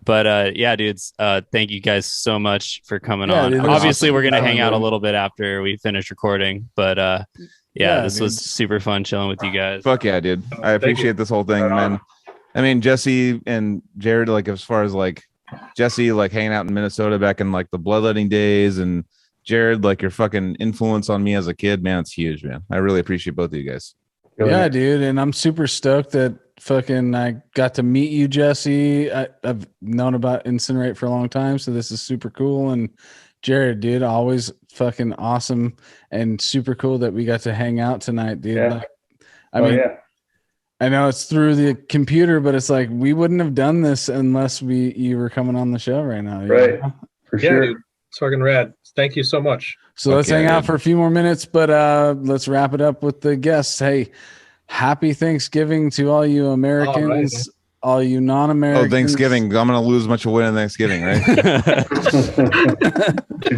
But dudes, thank you guys so much for coming on. Dude, obviously, we're gonna hang out a little bit after we finish recording, but this was super fun chilling with you guys. Fuck yeah, dude! I appreciate this whole thing, man. I mean, Jesse and Jered, like as far as like Jesse, like hanging out in Minnesota back in like the bloodletting days, and Jered, like your fucking influence on me as a kid, man, it's huge, man. I really appreciate both of you guys. Yeah, dude, and I'm super stoked that fucking I got to meet you, Jesse. I've known about Incinerate for a long time, so this is super cool. And Jered, dude, always fucking awesome and super cool that we got to hang out tonight, dude. Yeah. Like, I know it's through the computer, but it's like we wouldn't have done this unless you were coming on the show right now. Right. For sure. Dude, it's fucking rad. Thank you so much. So let's hang out for a few more minutes, but let's wrap it up with the guests. Hey, happy Thanksgiving to all you Americans, all you non-Americans. Oh, Thanksgiving. I'm going to lose much of weight on Thanksgiving, right?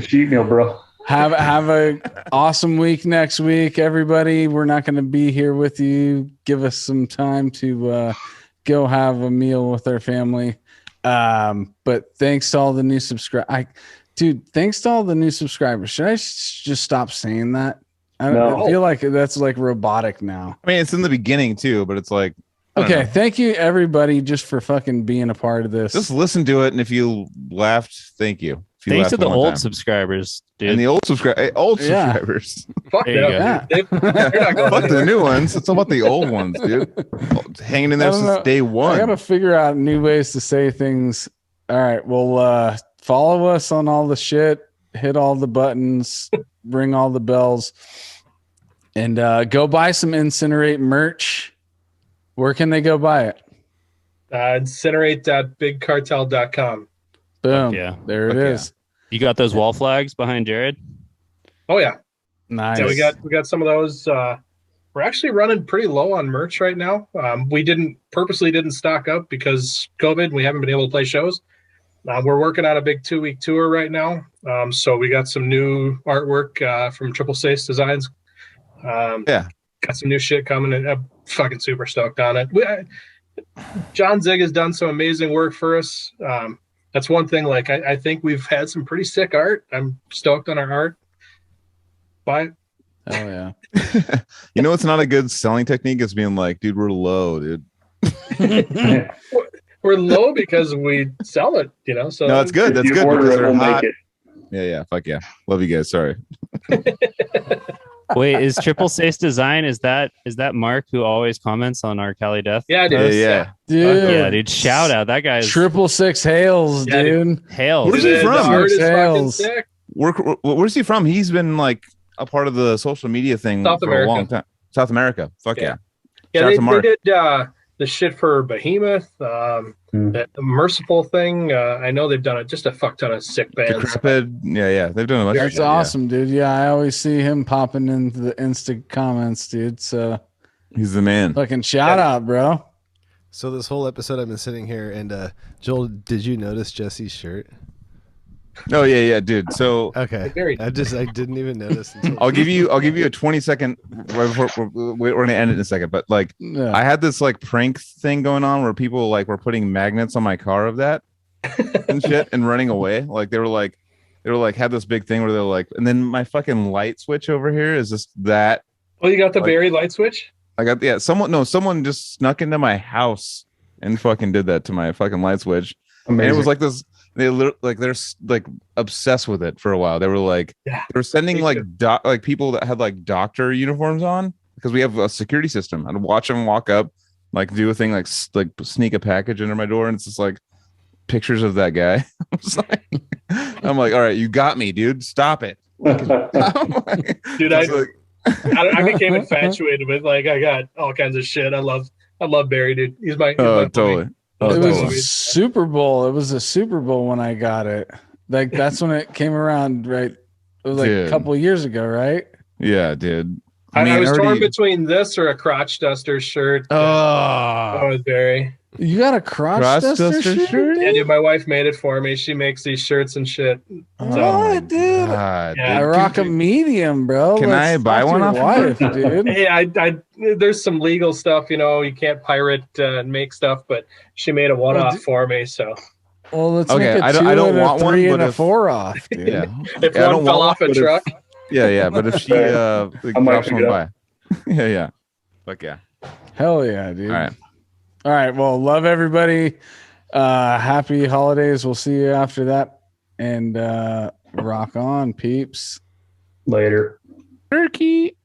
Cheat meal, bro. Have a awesome week next week, everybody. We're not going to be here with you. Give us some time to go have a meal with our family. But thanks to all the new subscribers. Dude, thanks to all the new subscribers. Should I just stop saying that? I feel like that's like robotic now. I mean, it's in the beginning too, but it's like, okay. Thank you everybody just for fucking being a part of this. Just listen to it. And if you laughed, thank you. Thanks to the one old time. subscribers, dude. And the old subscribers. Fuck There you them. go. They're not going Fuck the anywhere. new ones. It's all about the old ones, dude. Hanging in there I don't since know. day I one. gotta figure out new ways to say things. All right. Well, follow us on all the shit, hit all the buttons, ring all the bells, and go buy some Incinerate merch. Where can they go buy it? Incinerate.bigcartel.com. Boom. yeah. There it Fuck yeah. is. You got those wall flags behind Jered? Oh yeah. Nice. Yeah, we got some of those. We're actually running pretty low on merch right now. We purposely didn't stock up because COVID. We haven't been able to play shows. We're working on a big 2-week tour right now. So we got some new artwork from Triple Six Designs. Yeah. Got some new shit coming, and I'm fucking super stoked on it. John Zig has done some amazing work for us. That's one thing. Like I think we've had some pretty sick art. I'm stoked on our art. Buy it. Oh yeah. You know, it's not a good selling technique. Is being like, dude, we're low, dude. We're low because we sell it, you know. So No, that's good. If That's you good order because it, they're we'll hot. make it. Yeah. Fuck yeah. Love you guys. Sorry. Wait, is Triple Six Design? Is that Mark who always comments on our Cali Death? Yeah, it Yeah, is. yeah. Dude. Yeah, dude. Shout out. That guy's 666 hails, Yeah, dude. hail. Where's he The from? art is fucking Sales. sick. Where's he from? He's been like a part of the social media thing South for America. a long time. South America. Fuck yeah. Yeah, Shout out they to Mark. did the shit for Behemoth, the Merciful thing. I know they've done just a fuck ton of sick bands. Decrepit. Yeah. They've done a bunch of That's shit, awesome, dude. Yeah, I always see him popping into the Insta comments, dude. So Yeah. He's the man. fucking shout out, bro. So this whole episode, I've been sitting here, and Joel, did you notice Jesse's shirt? Oh yeah, dude. So Okay, Very- I didn't even notice. Until I'll give you a 20-second. We're gonna end it in a second, but like Yeah. I had this like prank thing going on where people like were putting magnets on my car of that and shit and running away. Like they were like had this big thing where they're like, and then my fucking light switch over here is just that. Oh, you got the Like- buried light switch? I got someone just snuck into my house and fucking did that to my fucking light switch. Amazing. And it was like this. They're like obsessed with it for a while. They were like, Yeah, they were sending me like too. people that had like doctor uniforms on because we have a security system. I'd watch them walk up, like do a thing like sneak a package under my door, and it's just like pictures of that guy. I'm like, all right, you got me, dude. Stop it. Dude, It's like- I became infatuated with I got all kinds of shit. I love Barry, dude. He's my totally. It was totally. Super Bowl. It was a Super Bowl when I got it. Like that's when it came around, right? It was like Dude. a couple of years ago, right? Yeah, dude. I was torn already- between this or a crotch duster shirt. Oh, With Barry. You got a crotch Crotch duster duster shirt? shirt? Yeah, dude, my wife made it for me. She makes these shirts and shit. What, dude? God, Yeah, I dude. rock a medium, bro. Can I buy talk to one your off wife, dude? Hey, there's some legal stuff, you can't pirate and make stuff, but she made a one-off for me. So Well, let's Okay, make I a don't- 2 I don't and a want one, 3 but and a if- 4 off, dude. Yeah. if Yeah, I one don't fell want off a one, but if- truck, Yeah. But if she I might drops pick one it by. up. Yeah. Fuck yeah. Hell yeah, dude. All right. All right. Well, love everybody. Happy holidays. We'll see you after that. And rock on, peeps. Later. Turkey.